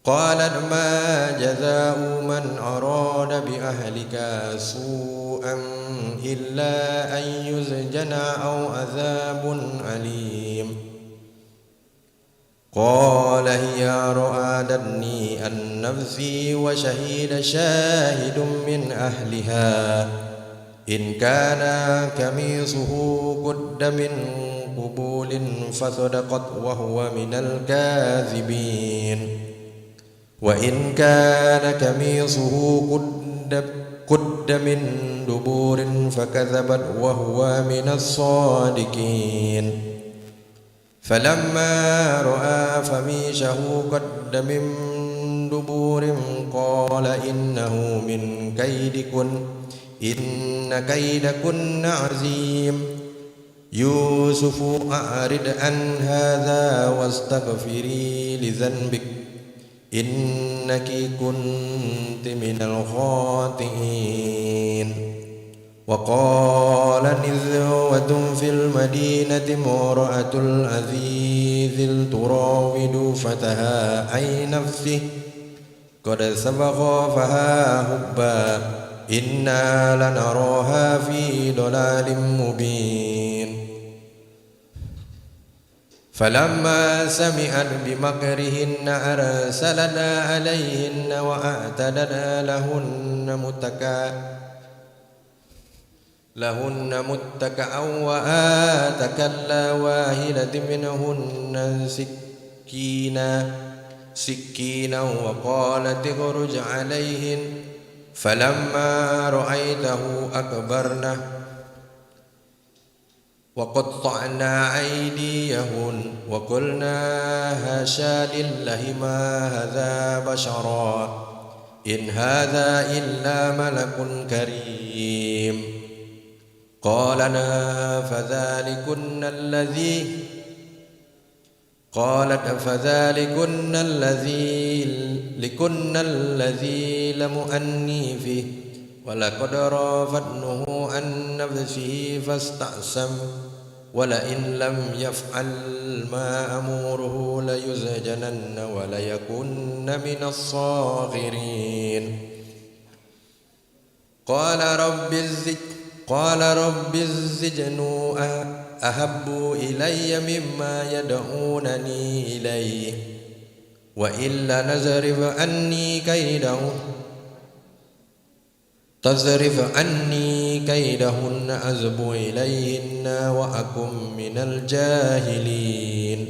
Speaker 7: قالت ما جزاء من أراد بأهلك سوءا إلا أن يسجن أو عذاب أليم. قال هي راودتني عن نفسي وشهد شاهد من أهلها إن كان قميصه قد من قبول فصدقت وهو من الكاذبين. وإن كان قميصه قد من دبور فكذبت وهو من الصادقين. فلما رأى قميصه قد من دبور قال إنه من كيدكن إن كيدكن عظيم. يوسف أعرض عن هذا واستغفري لذنبك إنك كنت من الخاطئين. وقال نسوة في المدينة امرأة العزيز تراود فتاها عن نفسه قد سبق فها حبا إنا لنراها في ضلال مبين. فلما سمعت بمكرهن أرسلنا عليهن وأعتدنا لهن متكأ وآتى كل واحدة منهن سكينا وقالت اخرج عليهن. فلما رأيته أكبرنه وقطعنا أيديهن وقلنا هاشا لله ما هذا بشرا إن هذا إلا ملك كريم. قالت فذلكن الذي لم أني فيه ولقد راودته عن نفسه ولئن لم يفعل ما أمره ليسجنن وليكن من الصاغرين قال رب السجن أحب إلي مما يدعونني إليه وإلا تصرف عني كيدهن أزب إليهن وأكن من الجاهلين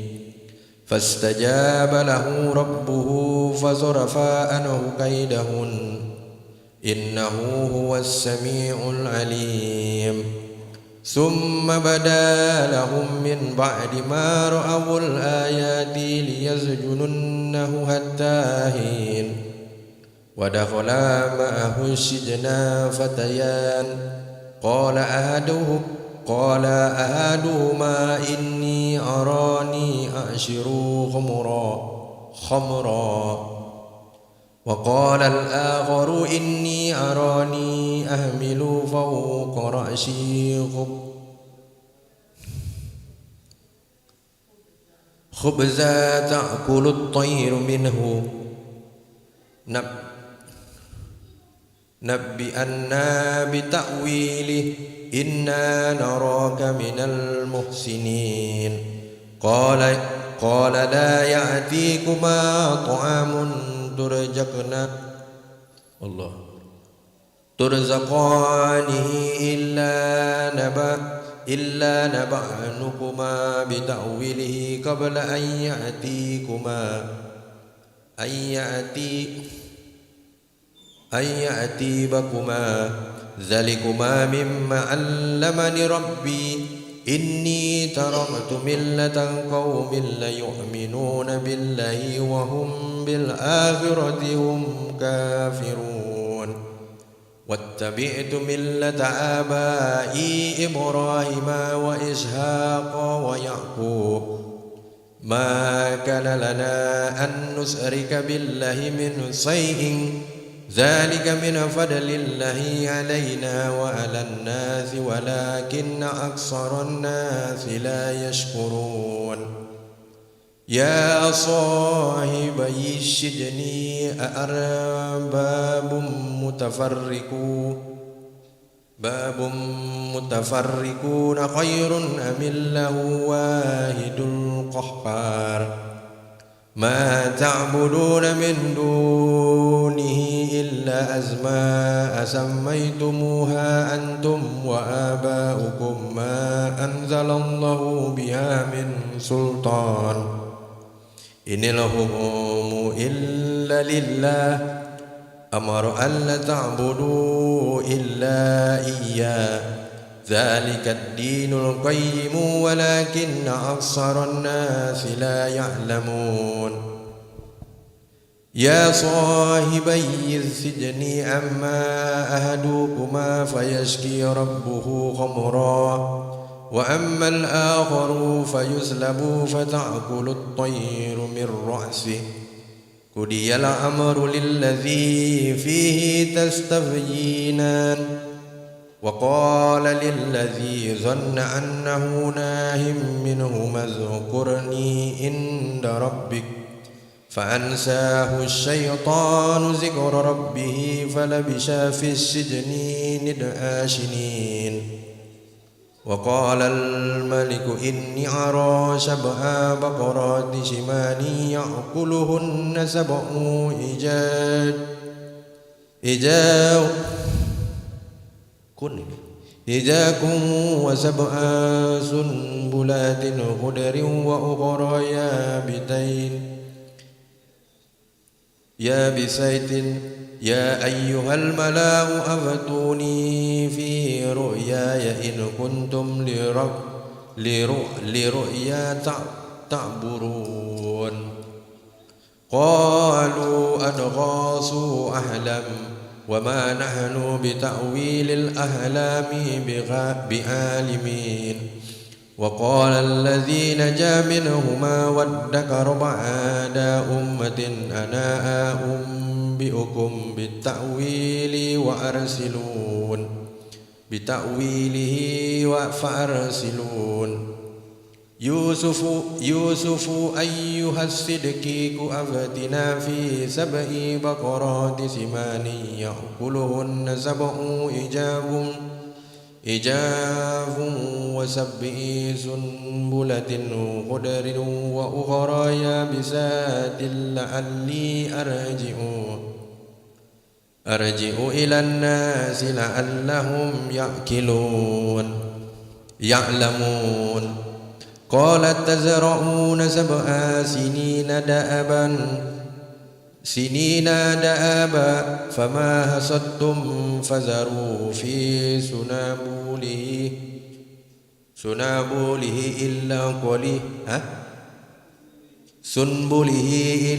Speaker 7: فاستجاب له ربه فصرف عنه كيدهن إنه هو السميع العليم ثم بدا لهم من بعد ما رأوا الآيات ليسجننه حتى حين ودخلا معه السجن فتيان قال أحدهما إني أراني أعصر خمرا وقال الآخر إني أراني أحمل فوق رأسي خبزا تأكل الطير منه نبئنا بتأويله إنا نراك من المحسنين قال لا يأتيكما طعام ترزقانه إلا نبعنكما بتأويله قبل أن يأتيكما ذلكما مما علمني ربي إني تركت ملة قوم لا يؤمنون بالله وهم بالآخرة هم كافرون واتبعت ملة آبائي إبراهيم وإسحاق ويعقوب ما كان لنا أن نشرك بالله من شيء ذلك من فضل الله علينا وعلى الناس ولكن أكثر الناس لا يشكرون يا صاحبي السجن أأرباب متفرقون خير أم الله واحد القهار ما تعبدون من دونه إلا أسماء سميتموها أنتم وآباؤكم ما أنزل الله بها من سلطان إن الحكم إلا لله أمر ألا تعبدوا إلا إياه ذلك الدين القيم ولكن أكثر الناس لا يعلمون يا صاحبي السجن أما أحدكما فيشكي ربه خمرا وأما الآخر فيسلب فتأكل الطير من رأسه قضي الأمر للذي فيه تستفينان وقال للذي ظن أنه ناه منهما اذكرني عند ربك فأنساه الشيطان ذكر ربه فلبث في السجن 9 سنين وقال الملك إني أرى 7 بقرات سمان يأكلهن 7 إجاكم و7 سنبلات خضر وأخرى يابسات يا أيها الملأ أفتوني في رؤياي إن كنتم لرؤيا تعبرون قالوا أضغاث أحلام وما نحن بتأويل الأحلام بعالمين وقال الذي نجا منهما وادكر بعد أمة أنا أنبئكم بالتأويل وأرسلون بتأويله فأرسلون يوسف أيها الصديق أفتنا في 7 بقرات سمان يأكلهن 7 إجاف و7 سنبلة خضر وأخرى يابسات لعلي أرجع إلى الناس لعلهم يعلمون قال تزرعون 7 سنين دأبا فما حصدتم فذروا في سنبله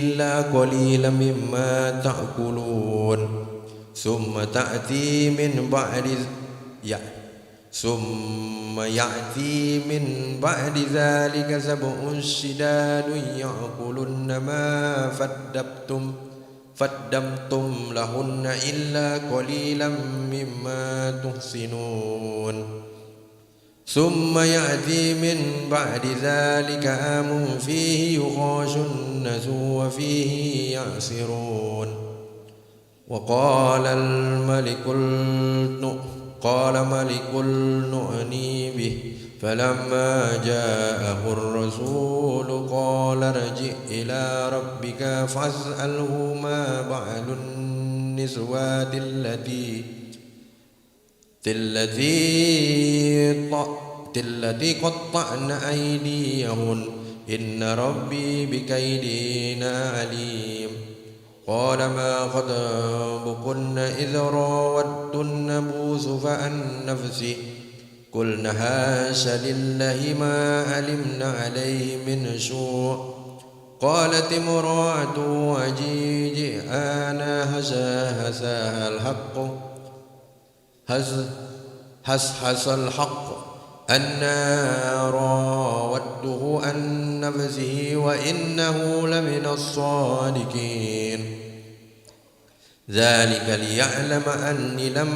Speaker 7: إلا قليلا مما تأكلون ثم يأتي من بعد ذلك 7 شداد يأكلن ما فدمتم لهن إلا قليلا مما تحصنون ثم يأتي من بعد ذلك عام فيه يغاث الناس وفيه يعصرون وقال ملك ائتوني به فلما جاءه الرسول قال ارجع إلى ربك فاسأله ما بال النسوة التي قطعن أيديهن إن ربي بكيدهن عليم قال ما خطبكن إذ راوتن يوسف عن نفسه قلنا حاش لله ما علمنا عليه من سوء قالت امرأة عزيز أنا حس الحق أنا راودته عن نفسه وإنه لمن الصادقين ذلك ليعلم أني لم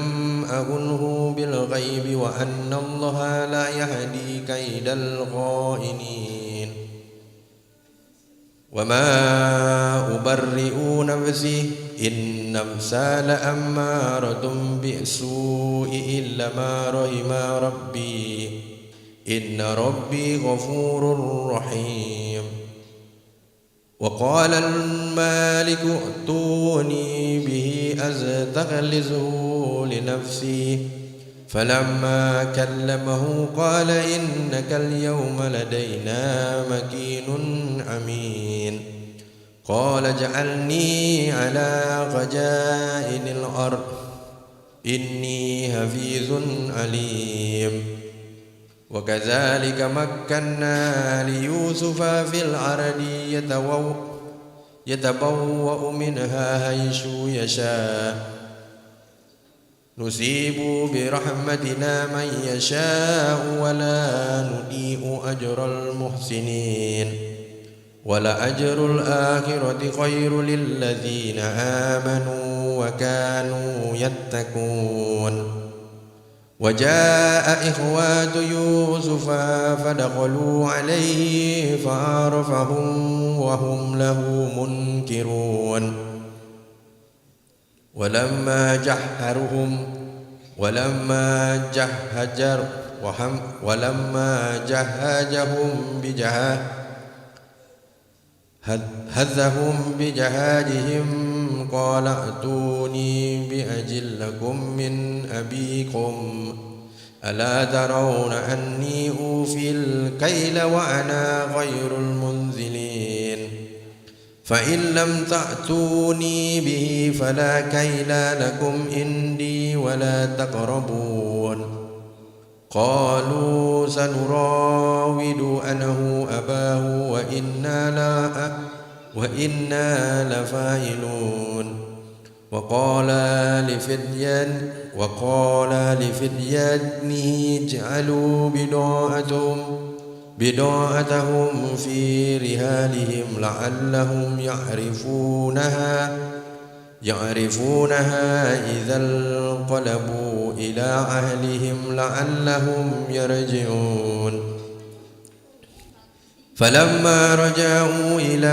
Speaker 7: أخنه بالغيب وأن الله لا يهدي كيد الخائنين وما أبرئ نفسي إن النفس لأمارة بالسوء إلا ما رحم ربي إن ربي غفور رحيم وقال المالك ائتوني به أستخلصه لنفسي فلما كلمه قال إنك اليوم لدينا مكين أمين قال اجعلني على خزائن الأرض إني حفيظ عليم وكذلك مكنا ليوسف في الأرض يتبوأ منها حيث يشاء نصيب برحمتنا من يشاء ولا نضيع أجر المحسنين ولأجر الآخرة خير للذين آمنوا وكانوا يتقون وجاء إخوات يوسف فدخلوا عليه فعرفهم وهم له منكرون ولما جهزهم بجهادهم قال ائتوني بأجل لكم من أبيكم ألا ترون أني أوفي الكيل وأنا غير المنزلين فإن لم تأتوني به فلا كيل لكم عندي ولا تقربون قالوا سنراود عنه أباه وإنا لفاعلون وقال لفتيانه اجعلوا بضاعتهم في رحالهم يعرفونها إذا انقلبوا إلى أهلهم لعلهم يرجعون فلما رجعوا إلى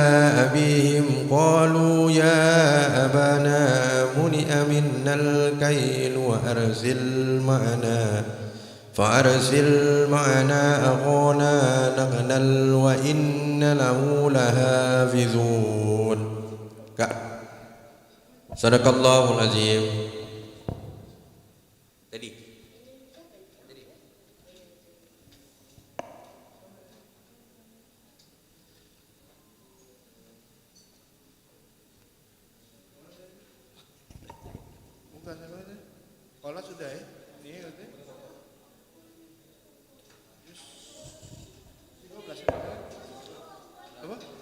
Speaker 7: أبيهم قالوا يا أبانا منع منا الكيل فأرسل معنا أخانا نغنل وإن له لحافظون. Sadaqallahul azim. Tadi
Speaker 5: bukan apa-apa. Kalau sudah ya. Ini katanya. 15 apa? 100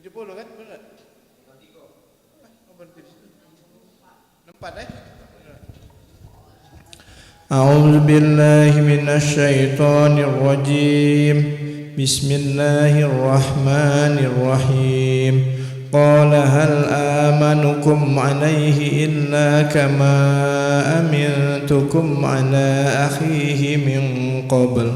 Speaker 5: 70 kan benar? Berhenti di situ. 4
Speaker 3: أعوذ بالله من الشيطان الرجيم بسم الله الرحمن الرحيم قال هل آمنكم عليه إلا كما أمنتكم على أخيه من قبل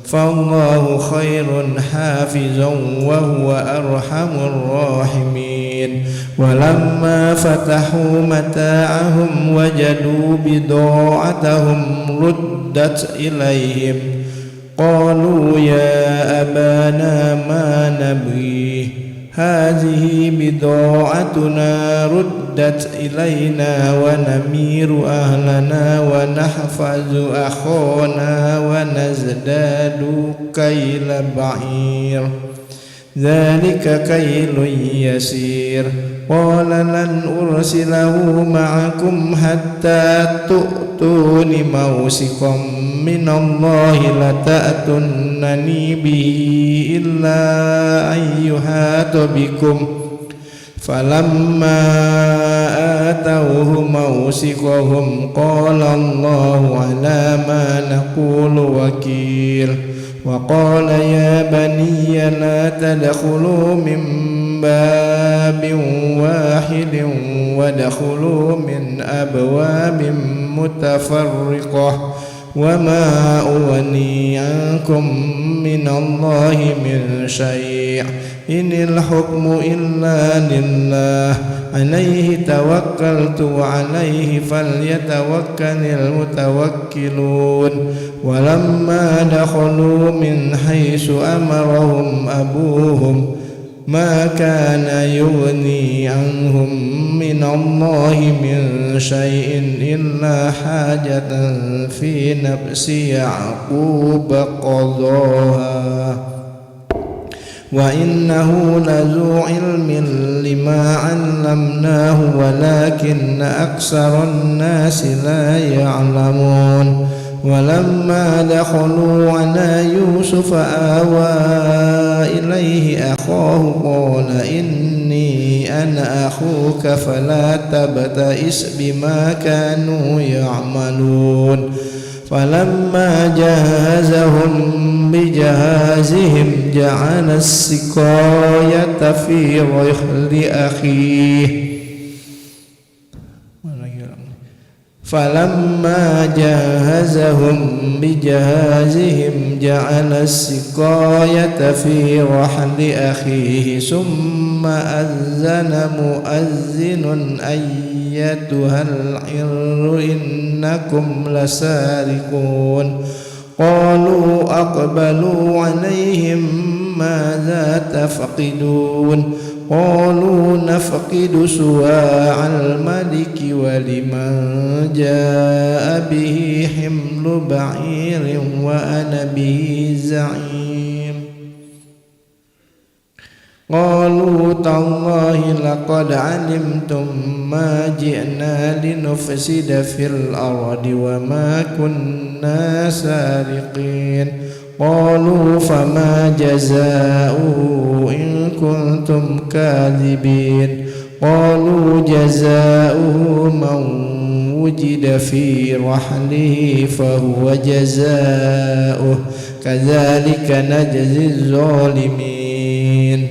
Speaker 3: فالله خير حافظا وهو أرحم الراحمين ولما فتحوا متاعهم وجدوا بضاعتهم ردت إليهم قالوا يا أبانا ما نبغي هذه بضاعتنا ردت إلينا ونمير أهلنا ونحفظ أخانا ونزداد كيل بعير ذلك كيل يسير قال لن أرسله معكم حتى تؤتون موثقا من الله لتأتونني به إلا أن يحاط بكم فلما آتوه موثقهم قال الله على ما نقول وكيل وقال يا بني لا تدخلوا من باب واحد وادخلوا من أبواب متفرقة وما أغني عنكم من الله من شيء إن الحكم إلا لله عليه توكلت وعليه فليتوكل المتوكلون ولما دخلوا من حيث أمرهم أبوهم ما كان يغني عنهم من الله من شيء إلا حاجة في نفس يعقوب قضاها وإنه لذو علم لما علمناه ولكن أكثر الناس لا يعلمون ولما دخلوا على يوسف آوى إليه أخاه قال إني أنا أخوك فلا تبتئس بما كانوا يعملون فلما جهزهم بجهازهم جعل السقاية في رحل أخيه فلما جهزهم بجهازهم جعل السقاية في رحل أخيه ثم أذن مؤذن أيتها العر إنكم لسارقون قالوا أقبلوا عليهم ماذا تفقدون قالوا نفقد سواع الملك ولمن جاء به حمل بعير وأنا به زعيم قالوا تالله لقد علمتم ما جئنا لنفسد في الأرض وما كنا سارقين قالوا فما جزاؤه إن كنتم كاذبين قالوا جزاؤه من وجد في رحله فهو جزاؤه كذلك نجزي الظالمين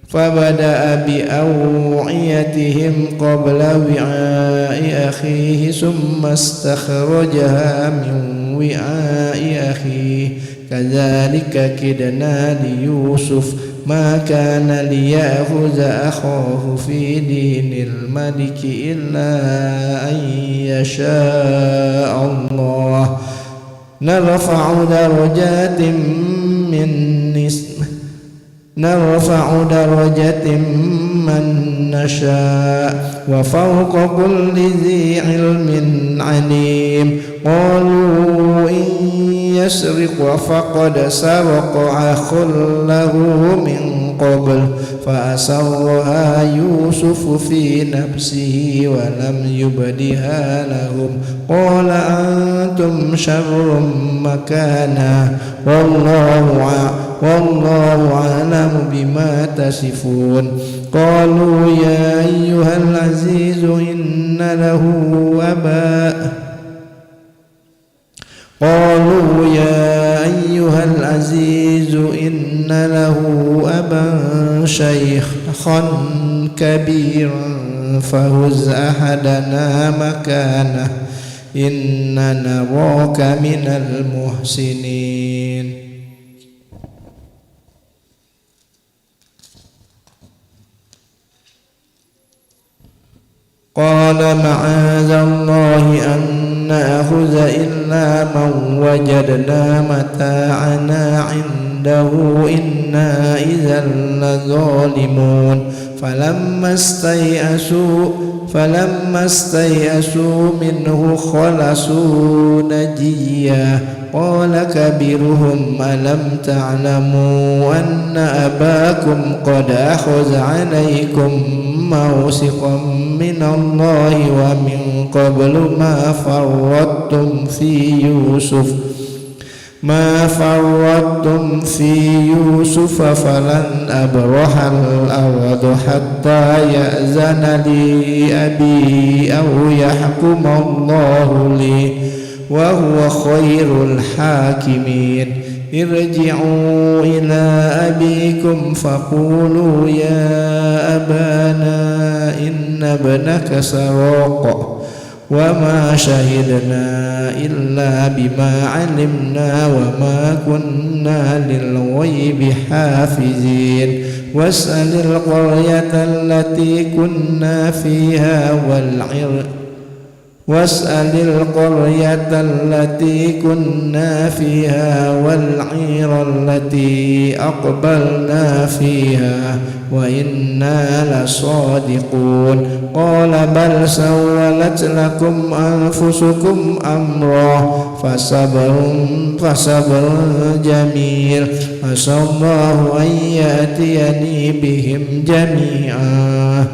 Speaker 3: فبدأ بأوعيتهم قبل وعاء أخيه ثم استخرجها من وعاء أخيه كذلك كدنا ليوسف ما كان ليأخذ أخاه في دين الملك إلا أن يشاء الله نرفع درجات من نشاء وفوق كل ذي علم عليم قالوا إن يسرق فقد سرق أخ له من قبل فأسرها يوسف في نفسه ولم يبدها لهم قال أنتم شر مكانا والله أعلم بما تصفون قالوا يا أيها العزيز إن له أبا شيخا كبيرا فهز أحدنا مكانه إنا نراك من المحسنين قال معاذ الله أن نأخذ إلا من وجدنا متاعنا عنده إنا إذا لظالمون فلما استيئسوا منه خلصوا نجيا قال كبيرهم ألم تعلموا أن أباكم قد أخذ عليكم موثقا من الله ومن قبل ما فرطتم في يوسف فلن أبرح الأرض حتى يأذن لي أبي أو يحكم الله لي وهو خير الحاكمين ارجعوا إلى أبيكم فقولوا يا أبانا إن ابنك سرق وما شهدنا إلا بما علمنا وما كنا للغيب حافظين واسأل القرية التي كنا فيها والعير التي أقبلنا فيها وإنا لصادقون قال بل سولت لكم أنفسكم أمرا فصبر جميل عسى الله أن يأتيني بهم جميعا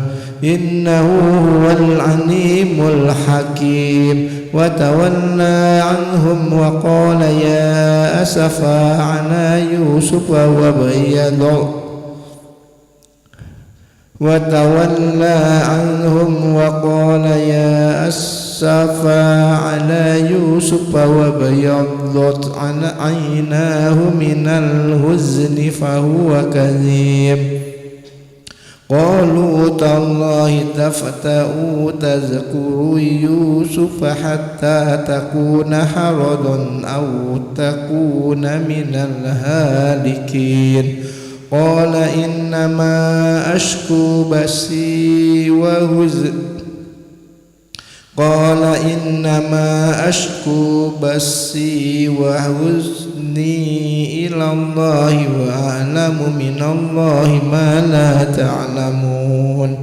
Speaker 3: إنه هو العليم الحكيم وتولى عنهم وقال يا أسفا على يوسف وابيضت عيناه من الحزن فهو كظيم قالوا تالله تفتأ تذكر يوسف حتى تكون حرضا أو تكون من الهالكين قال إنما أشكو بثي وحزني إلى الله وأعلم من الله ما لا تعلمون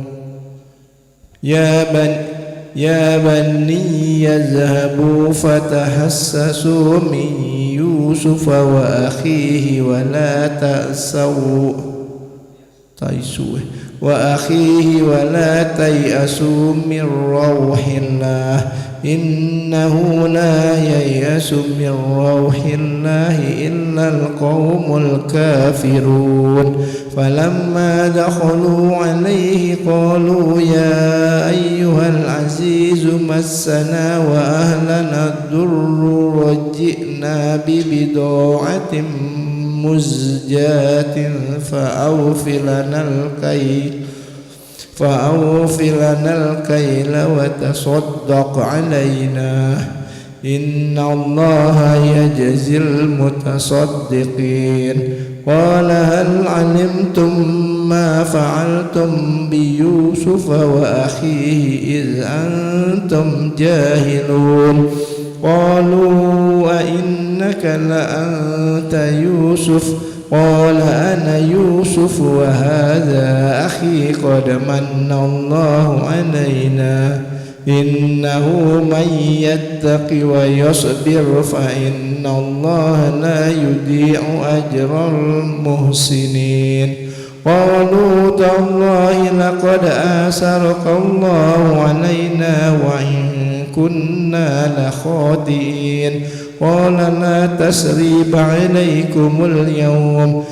Speaker 3: يا بني يذهبوا فتحسسوا من يوسف وأخيه ولا
Speaker 5: وأخيه ولا تيأسوا من روح الله إنه لا ييأس من روح الله إلا القوم الكافرون فلما دخلوا عليه قالوا يا أيها العزيز مسنا وأهلنا الضر وجئنا ببضاعة مزجاة فأوف لنا الكيل وتصدق علينا إن الله يجزي المتصدقين قال هل علمتم ما فعلتم بيوسف وأخيه إذ أنتم جاهلون قالوا أئنك لأنت يوسف قال أنا يوسف وهذا أخي قد من الله علينا إنه من يتق ويصبر فإن الله لا يضيع أجر المحسنين قالوا تالله لقد آثرك الله علينا وإن كنا لخاطئين قال لا تسريب عليكم اليوم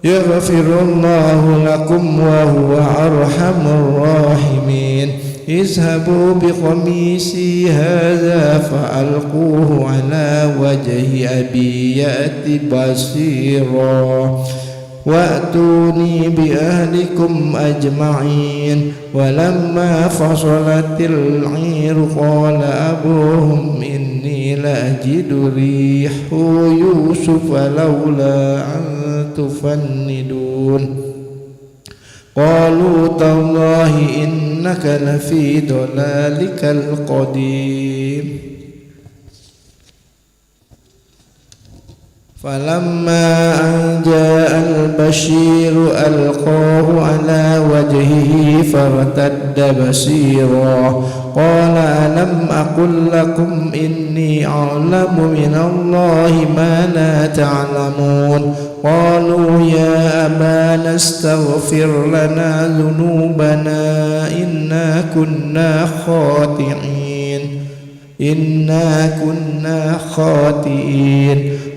Speaker 5: يغفر الله لكم وهو أرحم الراحمين اذهبوا بقميصي هذا فألقوه على وجه أبي يأت بصيرا وأتوني بأهلكم أجمعين ولما فصلت العير قال أبوهم إني لأجد ريح يوسف لولا أن تفندون قالوا تالله إنك لفي ضلالك القديم فلما أن جاء البشير ألقاه على وجهه فارتد بصيرا قال ألم أقل لكم إني أعلم من الله ما لا تعلمون قالوا يا أبانا استغفر لنا ذنوبنا إنا كنا خاطئين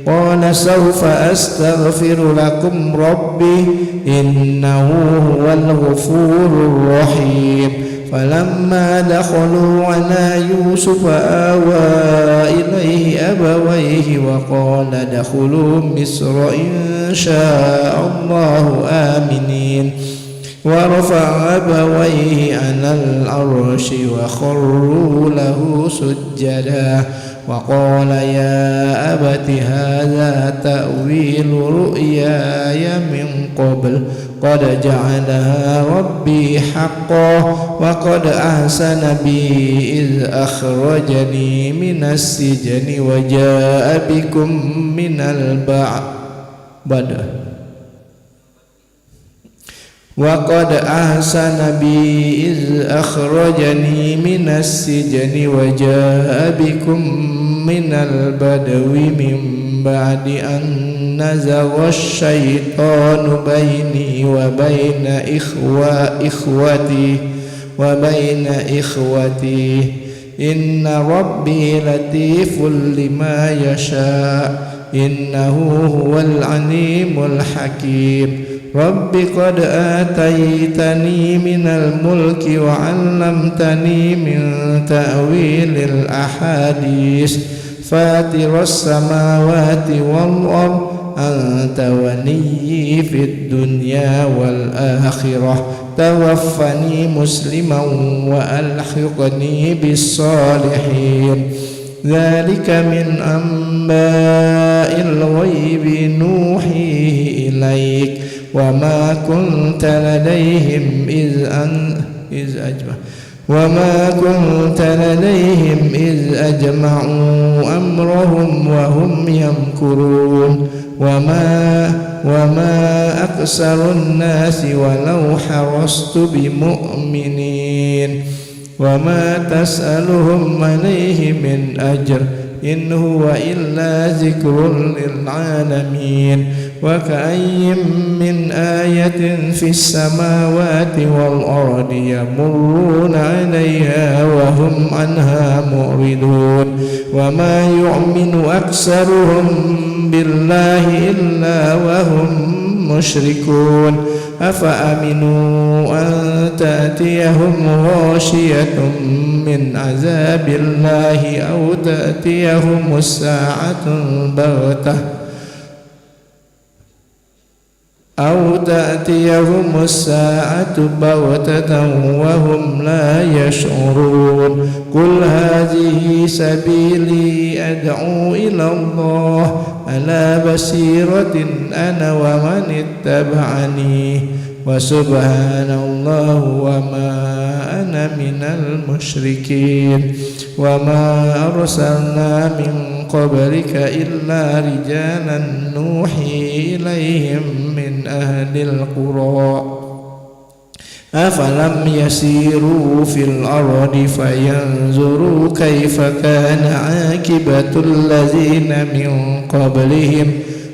Speaker 5: قال سوف أستغفر لكم ربي إنه هو الغفور الرحيم فلما دخلوا على يوسف آوى إليه أبويه وقال ادخلوا مصر إن شاء الله آمنين ورفع أبويه على العرش وخروا له سجدا وقال يا أبت هذا تأويل رؤياي من قبل قد جعلها ربي حقا وقد أحسن بي إذ أخرجني من السجن وجاء بكم من البعد وقد أحسن بي إذ أخرجني من السجن وجاء بكم من البدو من بعد أن نزغ الشيطان بيني وبين إخوتي إن ربي لطيف لما يشاء إنه هو العليم الحكيم رب قد آتيتني من الملك وعلمتني من تأويل الأحاديث فاطر السماوات والأرض أنت وليي في الدنيا والآخرة توفني مسلما وألحقني بالصالحين ذلك من أنباء الغيب نوحيه إليك وما كنت لديهم إذ أجمعوا أمرهم وهم يمكرون وما أكثر الناس ولو حرصت بمؤمنين وما تسألهم عليه من أجر
Speaker 4: إن هو إلا ذكر للعالمين وكأي من آية في السماوات والأرض يمرون عليها وهم عنها معرضون وما يؤمن أكثرهم بالله إلا وهم مشركون أفأمنوا أن تأتيهم غاشية من عذاب الله أو تأتيهم الساعة بغتة وهم لا يشعرون قل هذه سبيلي أدعو إلى الله على بصيرة أنا ومن اتبعني وسبحان الله وما أنا من المشركين وما أرسلنا من قبلك إلا رجالا نوحي إليهم من أهل القرى أفلم يسيروا في الأرض فينظروا كيف كان عاقبة الذين من قبلهم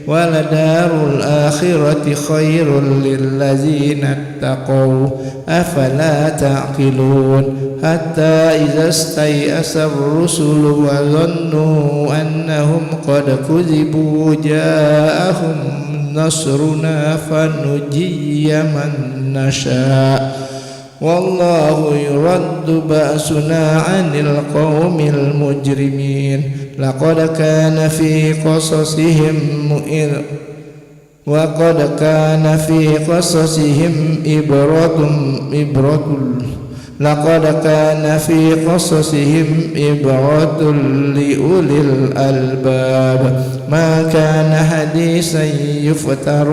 Speaker 4: ولدار الآخرة خير للذين اتقوا أفلا تعقلون حتى إذا استيأس الرسل وظنوا أنهم قد كذبوا جاءهم نصرنا فنجي من نشاء والله يرد بأسنا عن القوم المجرمين لقد كان في قصصهم إبرة لأولي الألباب ما كان حديثا يفتر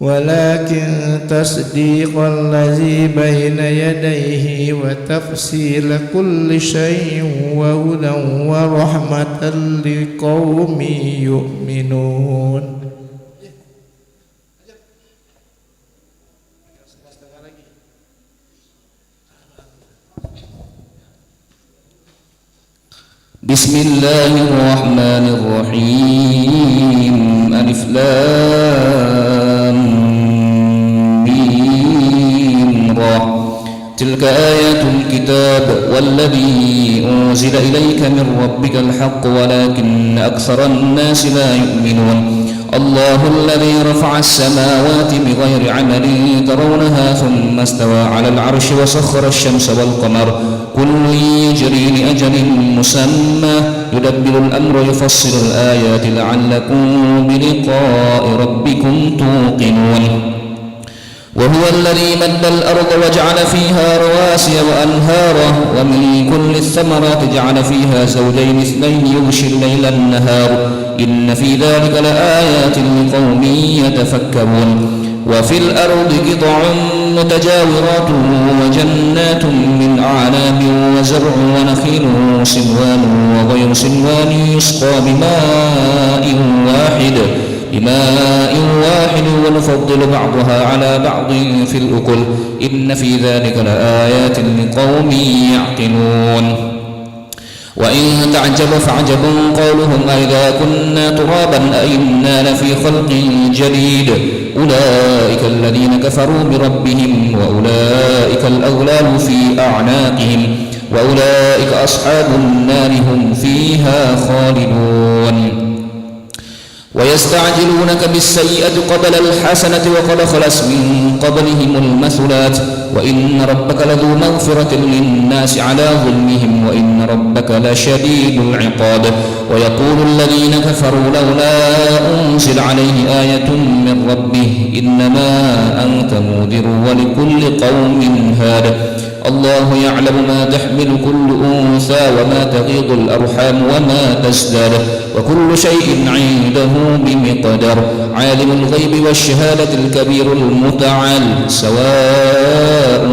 Speaker 4: ولكن تصديق الذي بين يديه وتفصيل كل شيء وهدى ورحمة لقوم يؤمنون.
Speaker 2: بسم الله الرحمن الرحيم ألف لام ميم را تلك آيات الكتاب والذي أنزل إليك من ربك الحق ولكن أكثر الناس لا يؤمنون الله الذي رفع السماوات بغير عمل ترونها ثم استوى على العرش وسخر الشمس والقمر كل يجري لأجل مسمى يدبر الأمر يفصل الآيات لعلكم بلقاء ربكم توقنون وهو الذي مد الأرض وجعل فيها رواسي وأنهارا ومن كل الثمرات جعل فيها زوجين اثنين يغشي الليل النهار إن في ذلك لآيات لقوم يتفكرون وفي الأرض قطع متجاورات وجنات من أعناب وزرع ونخيل صنوان وغير صنوان يسقى بماء واحد ونفضل بعضها على بعض في الأكل إن في ذلك لآيات لقوم يعقلون وإن تعجب فعجب قولهم أئذا كنا ترابا أئنا لفي خلق جديد أولئك الذين كفروا بربهم وأولئك الأغلال في أعناقهم وأولئك أصحاب النار هم فيها خالدون ويستعجلونك بالسيئة قبل الحسنة وقد خلت من قبلهم المثلات وإن ربك لذو مغفرة للناس على ظلمهم وإن ربك لشديد العقاب ويقول الذين كفروا لولا أنزل عليه آية من ربه إنما أنت منذر ولكل قوم هاد الله يعلم ما تحمل كل أنثى وما تغيض الأرحام وما تزداد وكل شيء عنده بمقدار عالم الغيب والشهادة الكبير المتعال سواء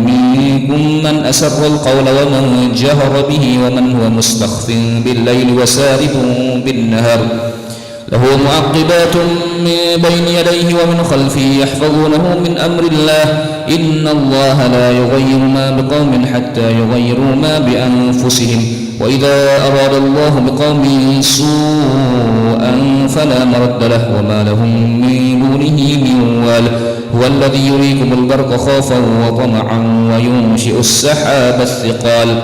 Speaker 2: منكم من أسر القول ومن جهر به ومن هو مستخف بالليل وسارب بالنهار له معقبات من بين يديه ومن خلفه يحفظونه من أمر الله إن الله لا يغير ما بقوم حتى يغيروا ما بأنفسهم وإذا أراد الله بقوم سوءا فلا مرد له وما لهم من دونه من وال هو الذي يريكم البرق خوفا وطمعا وينشئ السحاب الثقال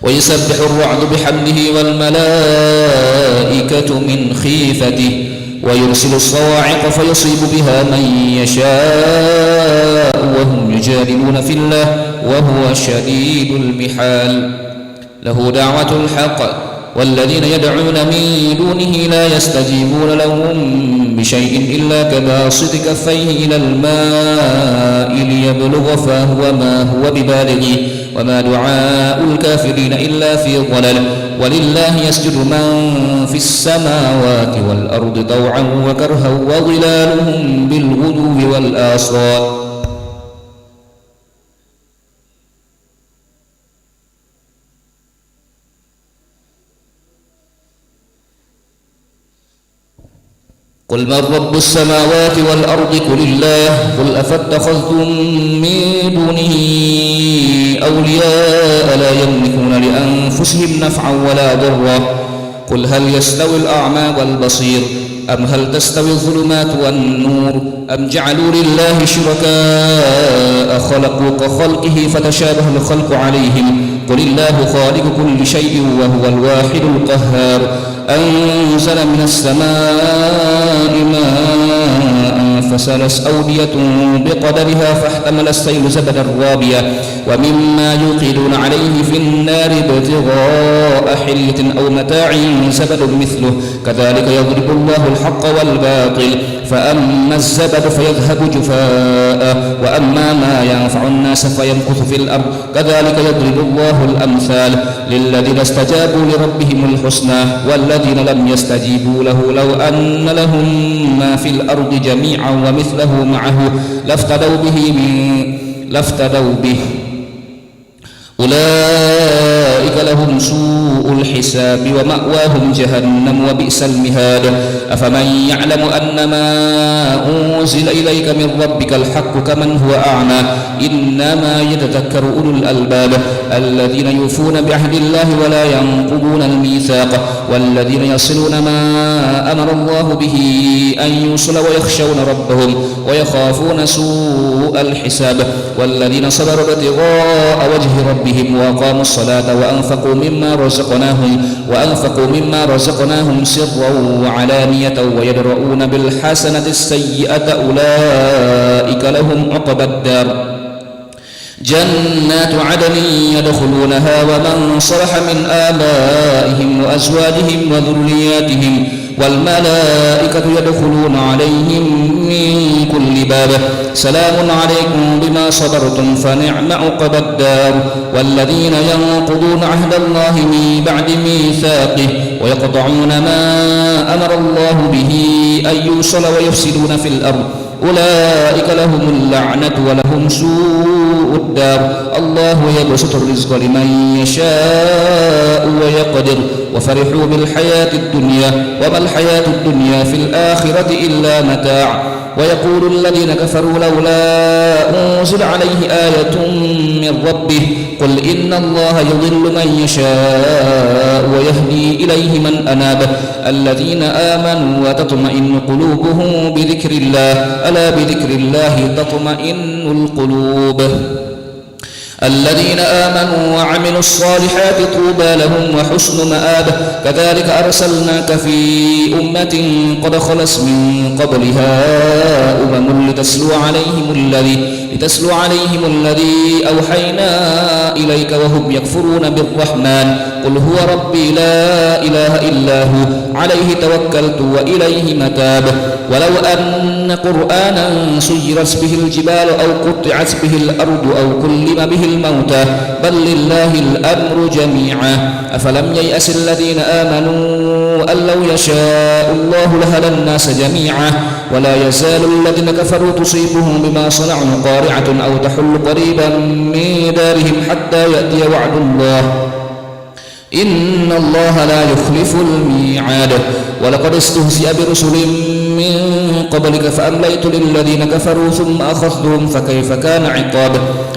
Speaker 2: ويسبح الرعد بحمده والملائكة من خيفته ويرسل الصواعق فيصيب بها من يشاء وهم يجادلون في الله وهو شديد المحال له دعوة الحق والذين يدعون من دونه لا يستجيبون لهم بشيء إلا كباسط كفيه إلى الماء ليبلغ فهو ما هو ببالغه وما دعاء الكافرين إلا في ضلال ولله يسجد من في السماوات والأرض طوعا وكرها وظلالهم بالغدو والآصال قل من رب السماوات والأرض قل الله قل أفاتخذتم من دونه أولياء لا يملكون لأنفسهم نفعا ولا ضرا قل هل يستوي الأعمى والبصير أم هل تستوي الظلمات والنور أم جعلوا لله شركاء خلقوا كخلقه فتشابه الخلق عليهم قل الله خالق كل شيء وهو الواحد القهار أنزل من السماء ماء فسالت أودية بقدرها فاحتمل السيل زبدا رابيا ومما يوقدون عليه في النار ابتغاء حلية أو متاع زبد مثله كذلك يضرب الله الحق والباطل فأما الزبد فيذهب جفاء وأما ما ينفع الناس فيمكث في الأرض كذلك يضرب الله الأمثال للذين استجابوا لربهم الحسنى والذين لم يستجيبوا له لو أن لهم ما في الأرض جميعا ومثله معه لافتدوا به أولئك لهم سوء الحساب ومأواهم جهنم وبئس المهاد أفمن يعلم أن ما أنزل إليك من ربك الحق كمن هو أعمى إنما يتذكر أولو الألباب الذين يوفون بعهد الله ولا ينقضون الميثاق والذين يصلون ما أمر الله به أن يوصل ويخشون ربهم ويخافون سوء الحساب والذين صبروا ابتغاء وجه ربهم وأقاموا الصلاة وأنفقوا مما رزقناهم سرا وعلانية ويدرؤون بالحسنة السيئة أولئك لهم عقبى الدار جنات عدن يدخلونها ومن صلح من آبائهم وأزواجهم وذرياتهم والملائكة يدخلون عليهم من كل باب سلام عليكم بما صبرتم فنعم عقبى الدار والذين ينقضون عهد الله من بعد ميثاقه ويقطعون ما أمر الله به أن يوصل ويفسدون في الأرض أولئك لهم اللعنة ولهم سوء الدار الله يبسط الرزق لمن يشاء ويقدر وفرحوا بالحياة الدنيا وما الحياة الدنيا في الآخرة إلا متاع ويقول الذين كفروا لولا أنزل عليه آية من ربه قل إن الله يضل من يشاء ويهدي إليه من أناب الذين آمنوا وتطمئن قلوبهم بذكر الله ألا بذكر الله تطمئن القلوب الذين آمنوا وعملوا الصالحات طوبى لهم وحسن مآب كذلك أرسلناك في أمة قد خلت من قبلها لتتلو عليهم الذي أوحينا إليك وهم يكفرون بالرحمن قل هو ربي لا إله إلا هو عليه توكلت وإليه متاب ولو أن قرآنا سيرت به الجبال أو قطعت به الأرض أو كلم به الموتى بل لله الأمر جميعا أفلم ييأس الذين آمنوا أن لو يشاء الله لهدى الناس جميعا ولا يزال الذين كفروا تصيبهم بما صنعوا قارعة أو تحل قريبا من دارهم حتى يأتي وعد الله إن الله لا يخلف الميعاد ولقد استهزئ برسل من قبلك فأمليت للذين كفروا ثم أخذتهم فكيف كان عقاب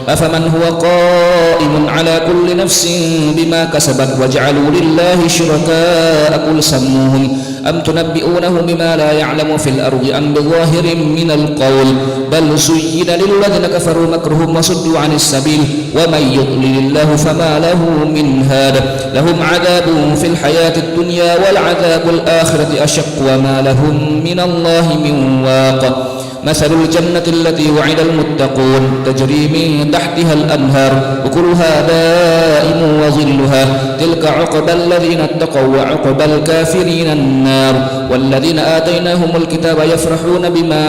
Speaker 2: أفمن هو قائم على كل نفس بما كسبت وجعلوا لله شركاء قل سموهم أم تنبئونه بما لا يعلم في الأرض أم بظاهر من القول بل زين للذين كفروا مكرهم وصدوا عن السبيل ومن يضلل الله فما له من هاد لهم عذاب في الحياة الدنيا والعذاب الآخرة أشق وما لهم من الله من واق مثل الجنة التي وعد المتقون تجري من تحتها الأنهار أكلها دائم وظلها تلك عقبى الذين اتقوا وعقبى الكافرين النار والذين آتيناهم الكتاب يفرحون بما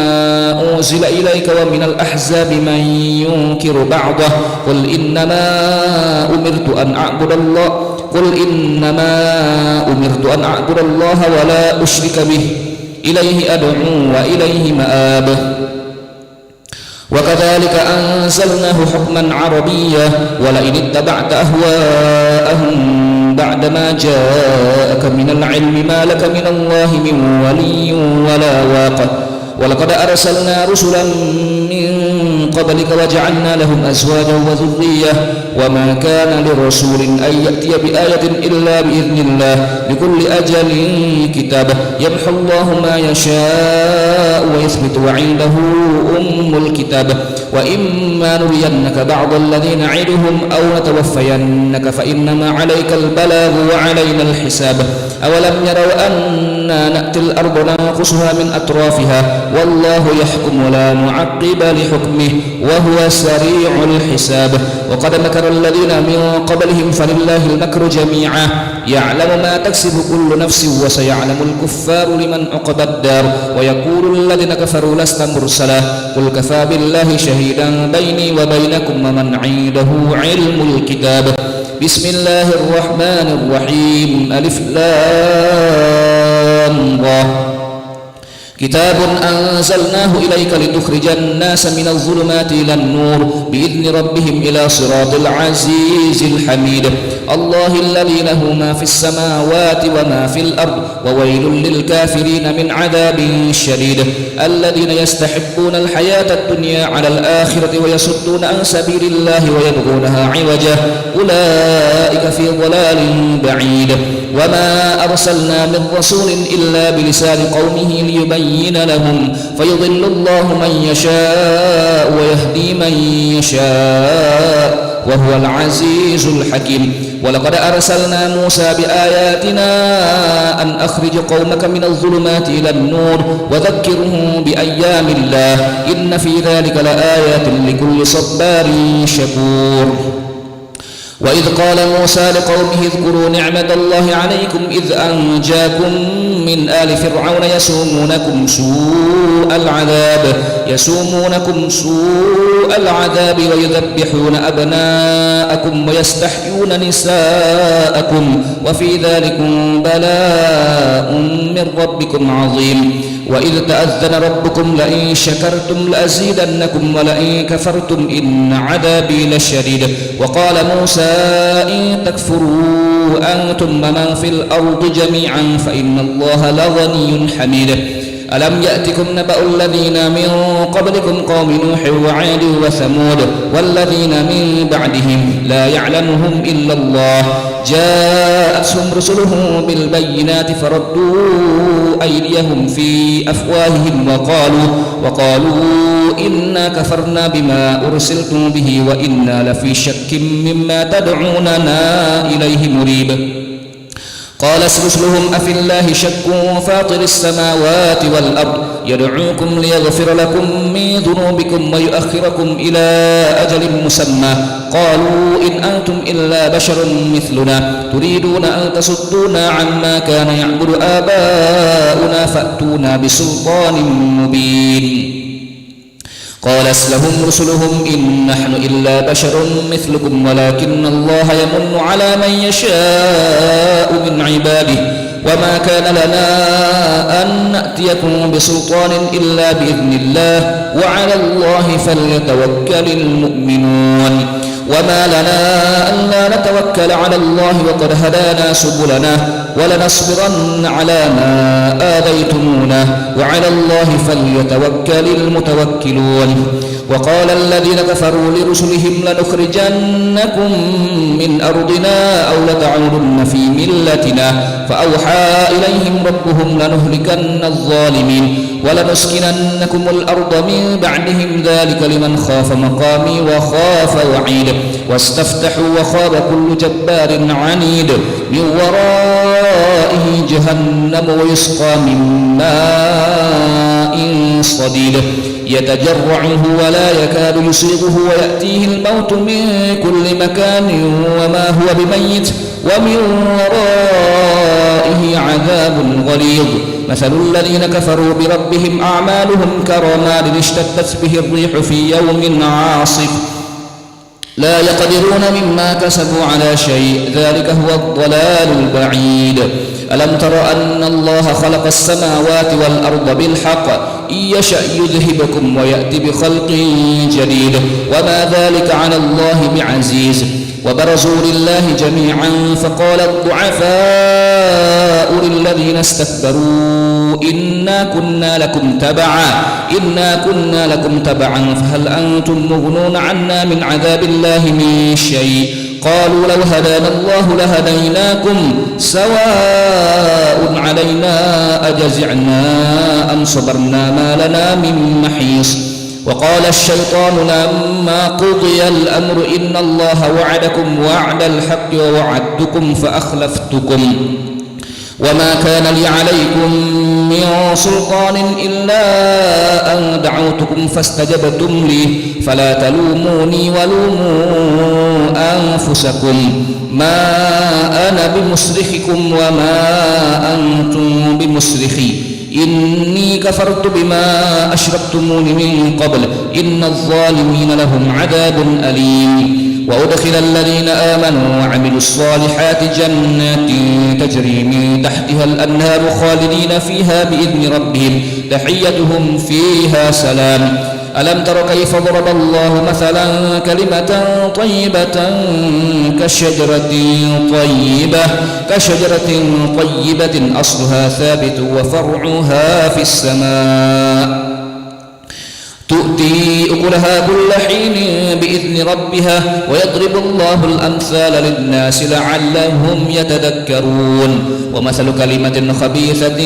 Speaker 2: أنزل إليك ومن الأحزاب من ينكر بعضه قل إنما أمرت أن أعبد الله ولا أشرك به إليه أدعو وإليه مآب وكذلك أنزلناه حكما عربيا ولئن اتبعت أهواءهم بعدما جاءك من العلم ما لك من الله من ولي ولا واق ولقد أرسلنا رسلا من قبلك وجعلنا لهم أزواجا وذرية وما كان لرسول أن يأتي بآية إلا بإذن الله لكل أجل كتاب يمحو الله ما يشاء ويثبت وعنده أم الكتاب وإما نرينك بعض الذي نعدهم أو نتوفينك فإنما عليك البلاغ وعلينا الحساب أولم يروا أنا نأتي الأرض ننقصها من أطرافها والله يحكم ولا معقب لحكمه وهو سريع الحساب وقد مكر الذين من قبلهم فلله المكر جميعا يعلم ما تكسب كل نفس وسيعلم الكفار لمن عقبى الدار ويقول الذين كفروا لست مرسلا قل كفى بالله شهيدا بيني وبينكم ومن عنده علم الكتاب بسم الله الرحمن الرحيم ألف لام را كتاب أنزلناه إليك لتخرج الناس من الظلمات إلى النور بإذن ربهم إلى صراط العزيز الحميد الله الذي له ما في السماوات وما في الأرض وويل للكافرين من عذاب شديد الذين يستحبون الحياة الدنيا على الآخرة ويصدون عن سبيل الله ويبغونها عوجا أولئك في ضلال بعيد وما أرسلنا من رسول إلا بلسان قومه ليبين لهم فيضل الله من يشاء ويهدي من يشاء وهو العزيز الحكيم ولقد أرسلنا موسى بآياتنا أن أخرج قومك من الظلمات إلى النور وذكرهم بأيام الله إن في ذلك لآيات لكل صبار شكور وإذ قال موسى لقومه اذكروا نعمة الله عليكم إذ أنجاكم من آل فرعون يسومونكم سوء العذاب ويذبحون أبناءكم ويستحيون نساءكم وفي ذلكم بلاء من ربكم عظيم وإذ تأذن ربكم لئن شكرتم لأزيدنكم ولئن كفرتم إن عذابي لشديد وقال موسى إن تكفروا أنتم ومن في الأرض جميعا فإن الله لغني حميد ألم يأتكم نبأ الذين من قبلكم قوم نوح وعاد وثمود والذين من بعدهم لا يعلمهم إلا الله جاءتهم رسلهم بالبينات فردوا أيديهم في أفواههم وقالوا إنا كفرنا بما أرسلتم به وإنا لفي شك مما تدعوننا إليه مريب قال رسلهم أفي الله شك فاطر السماوات والأرض يدعوكم ليغفر لكم من ذنوبكم ويؤخركم إلى أجل مسمى قالوا إن أنتم إلا بشر مثلنا تريدون أن تصدونا عما كان يعبد آباؤنا فأتونا بسلطان مبين قال لهم رسلهم إن نحن إلا بشر مثلكم ولكن الله يمن على من يشاء من عباده وما كان لنا أن نأتيكم بسلطان إلا بإذن الله وعلى الله فليتوكل المؤمنون وما لنا ألا نتوكل على الله وقد هدانا سبلنا ولنصبرن على ما آذيتمونا وعلى الله فليتوكل المتوكلون. وقال الذين كفروا لرسلهم لنخرجنكم من أرضنا أو لتعودن في ملتنا فأوحى إليهم ربهم لنهلكن الظالمين ولنسكننكم الأرض من بعدهم ذلك لمن خاف مقامي وخاف وعيد واستفتحوا وخاب كل جبار عنيد من ورائه جهنم ويسقى من ماء صديد يتجرعه ولا يكاد يصيغه ويأتيه الموت من كل مكان وما هو بميت ومن ورائه عذاب غليظ. مثل الذين كفروا بربهم أعمالهم كرماد اشتدت به الريح في يوم عاصف لا يقدرون مما كسبوا على شيء ذلك هو الضلال البعيد. ألم تر أن الله خلق السماوات والأرض بالحق إن يشأ يذهبكم ويأتي بخلق جديد وما ذلك على الله بعزيز. وبرزوا لله جميعا فقال الضعفاء للذين استكبروا إنا كنا لكم تبعا فهل أنتم مغنون عنا من عذاب الله من شيء قالوا لو هدانا الله لهديناكم سواء علينا أجزعنا أم صبرنا ما لنا من محيص. وقال الشيطان لما قضي الأمر إن الله وعدكم وعد الحق ووعدتكم فأخلفتكم وما كان لي عليكم من سلطان إلا أن دعوتكم فاستجبتم لي فلا تلوموني ولوموا أنفسكم ما أنا بمصرخكم وما أنتم بمصرخي إني كفرت بما أشركتمون من قبل إن الظالمين لهم عذاب أليم. وأدخل الذين آمنوا وعملوا الصالحات جنات تجري من تحتها الأنهار خالدين فيها بإذن ربهم تحيتهم فيها سلام. ألم تر كيف ضرب الله مثلا كلمة طيبة كشجرة طيبة أصلها ثابت وفرعها في السماء تؤتي أكلها كل حين بإذن ربها ويضرب الله الأمثال للناس لعلهم يتذكرون. ومثل كلمة خبيثة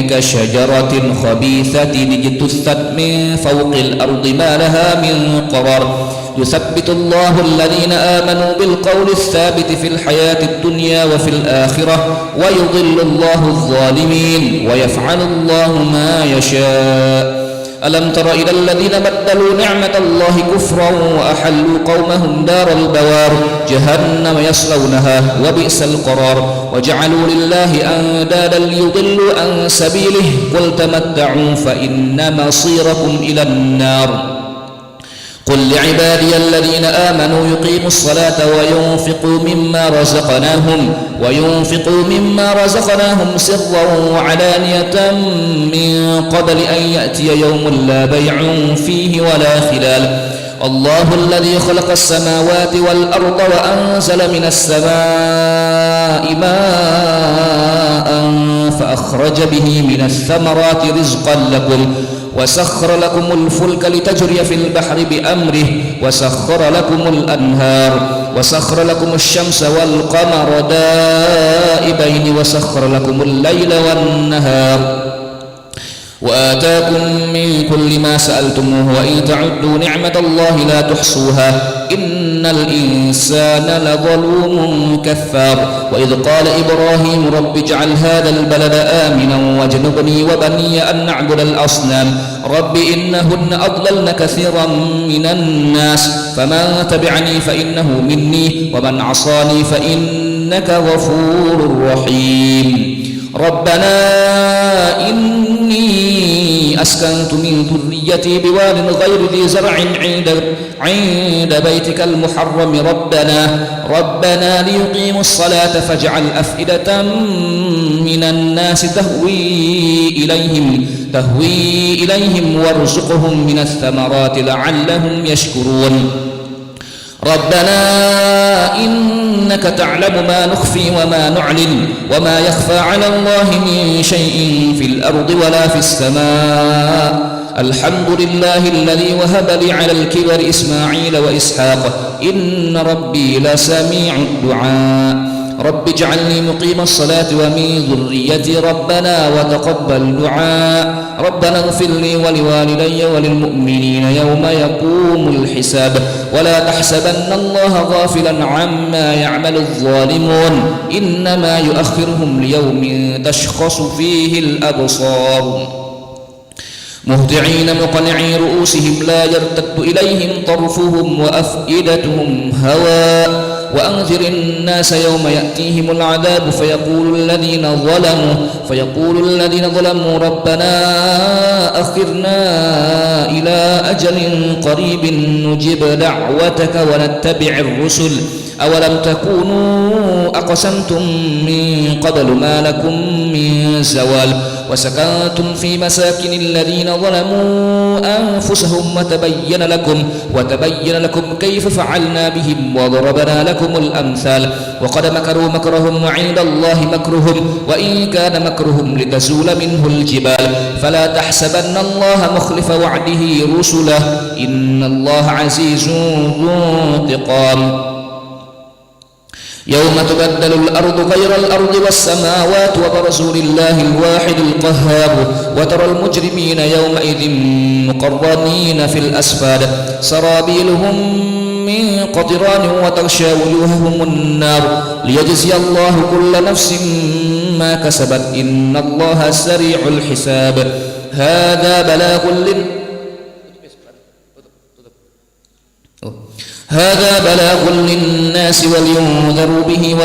Speaker 2: كشجرة خبيثة اجتثت من فوق الأرض ما لها من قرار يثبت الله الذين آمنوا بالقول الثابت في الحياة الدنيا وفي الآخرة ويضل الله الظالمين ويفعل الله ما يشاء. ألم تر إلى الذين بدلوا نعمة الله كفرا وأحلوا قومهم دار البوار جهنم يصلونها وبئس القرار وجعلوا لله أندادا ليضلوا عن سبيله قل تمتعوا فإن مصيركم إلى النار. قل لعبادي الذين آمنوا يقيموا الصلاة وينفقوا مما رزقناهم سرا وعلانية من قبل أن يأتي يوم لا بيع فيه ولا خلال. الله الذي خلق السماوات والأرض وأنزل من السماء ماء فأخرج به من الثمرات رزقا لكم وسخر لكم الفلك لتجري في البحر بأمره وسخر لكم الأنهار وسخر لكم الشمس والقمر دائبين وسخر لكم الليل والنهار وآتاكم من كل ما سألتموه وإن تعدوا نعمة الله لا تحصوها إن الإنسان لظلوم كفار. وإذ قال إبراهيم رب اجعل هذا البلد آمنا واجنبني وبني أن نعبد الأصنام رب إنهن أضللن كثيرا من الناس فمن تبعني فإنه مني ومن عصاني فإنك غفور رحيم. ربنا إني أسكنت من ذريتي بواد غير ذي زرع عند بيتك المحرم ربنا ليقيموا الصلاة فاجعل أفئدة من الناس تهوي إليهم وارزقهم من الثمرات لعلهم يشكرون. ربنا إنك تعلم ما نخفي وما نعلن وما يخفى على الله من شيء في الأرض ولا في السماء الحمد لله الذي وهب لي على الكبر إسماعيل وإسحاق إن ربي لسميع الدعاء رب اجعلني مقيم الصلاة ومن ذريتي ربنا وتقبل دعاء ربنا اغفر لي ولوالدي وللمؤمنين يوم يقوم الحساب ولا تحسبن الله غافلا عما يعمل الظالمون إنما يؤخرهم ليوم تشخص فيه الأبصار مهطعين مقنعي رؤوسهم لا يرتد إليهم طرفهم وأفئدتهم هواء وأنذر الناس يوم يأتيهم العذاب فيقول الذين ظلموا ربنا أخرنا إلى أجل قريب نجب دعوتك ونتبع الرسل أولم تكونوا أقسمتم من قبل ما لكم من زوال وسكنتم في مساكن الذين ظلموا أنفسهم وتبين لكم كيف فعلنا بهم وضربنا لكم الأمثال وقد مكروا مكرهم وعند الله مكرهم وإن كان مكرهم لتزول منه الجبال فلا تحسبن الله مخلف وعده رسله إن الله عزيز ذو انتقام يوم تبدل الأرض غير الأرض والسماوات وبرزوا لله الواحد القهار وترى المجرمين يومئذ مقرنين في الأسفاد سرابيلهم من قطران وتغشى وجوههم النار ليجزي الله كل نفس ما كسبت إن الله سريع الحساب هذا بلاغ للناس ولينذروا به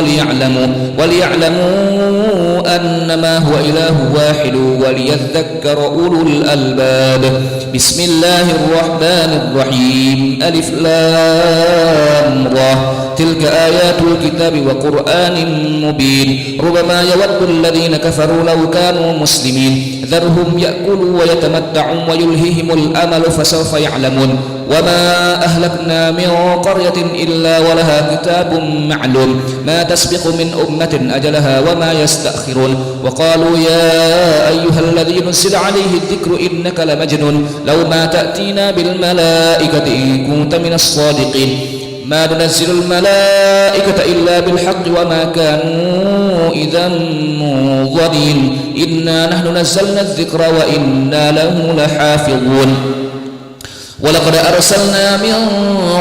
Speaker 2: وليعلموا أنما هو إله واحد وليذكر أولو الألباب بسم الله الرحمن الرحيم ألف لام را تلك آيات الكتاب وقرآن مبين ربما يود الذين كفروا لو كانوا مسلمين ذرهم يأكلوا ويتمتعوا ويلههم الأمل فسوف يعلمون وما أهلكنا من قرية إلا ولها كتاب معلوم ما تسبق من أمة أجلها وما يستأخرون وقالوا يا أيها الذي نزل عليه الذكر إنك لمجنون لو ما تأتينا بالملائكة إن كنت من الصادقين ما ننزل الملائكة إلا بالحق وما كانوا إذا منظرين إنا نحن نزلنا الذكر وإنا له لحافظون ولقد أرسلنا من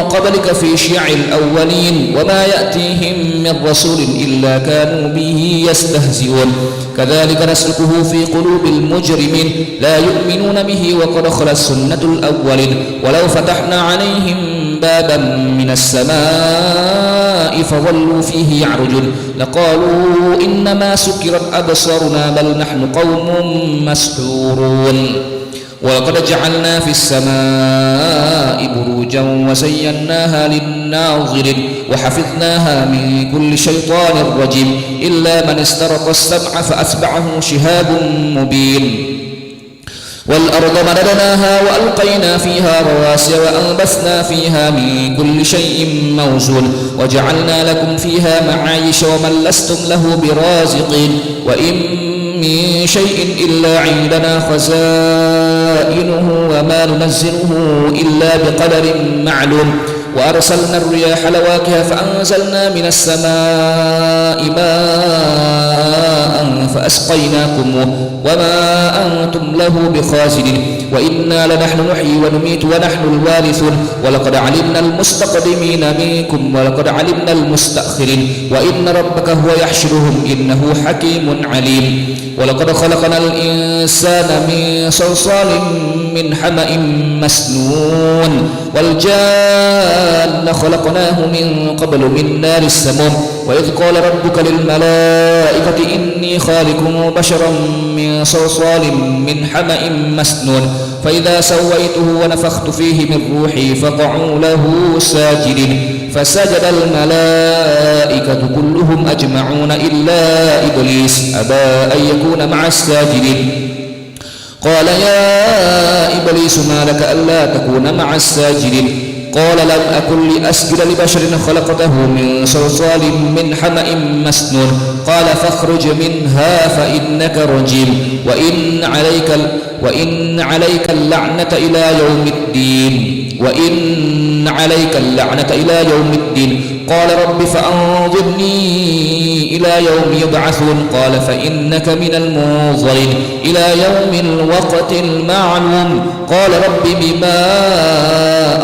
Speaker 2: قبلك في شيع الأولين وما يأتيهم من رسول إلا كانوا به يستهزئون كذلك نسلكه في قلوب المجرمين لا يؤمنون به وقد خلت سنة الأولين ولو فتحنا عليهم بابا من السماء فظلوا فيه يعرجون لقالوا إنما سكرت أبصارنا بل نحن قوم مسحورون ولقد جعلنا في السماء بروجا وزيناها للناظرين وحفظناها من كل شيطان رجيم إلا من استرق السمع فأتبعه شهاب مبين والأرض مددناها وألقينا فيها رواسي وأنبثنا فيها من كل شيء موزون وجعلنا لكم فيها معايش ومن لستم له برازقين وإن من شيء إلا عندنا خزائنه وما ننزله إلا بقدر معلوم وأرسلنا الرياح لواكها فأنزلنا من السماء ماء فأسقيناكم وما أنتم له بخازنين وإنا لنحن نحيي ونميت ونحن الوارثون ولقد علمنا المستقدمين منكم ولقد علمنا المستأخرين وإن ربك هو يحشرهم إنه حكيم عليم ولقد خلقنا الإنسان من صلصال من حمأ مسنون والجان خلقناه من قبل من نار السموم وإذ قال ربك للملائكة إني خالق بشرا من صلصال من حمأ مسنون فإذا سويته ونفخت فيه من روحي فقعوا له ساجدين فسجد الملائكة كلهم أجمعون إلا إبليس أبى أن يكون مع الساجدين قال يا إبليس ما لك ألا تكون مع الساجدين
Speaker 1: قال لم أكن لأسجد لبشر خلقته من صلصال من حمأ مسنون قال فاخرج منها فإنك رجيم وإن عليك اللعنة إلى يوم الدين قال رب فأنظرني إلى يوم يبعثون قال فإنك من المنظرين إلى يوم الوقت المعلوم قال رب بما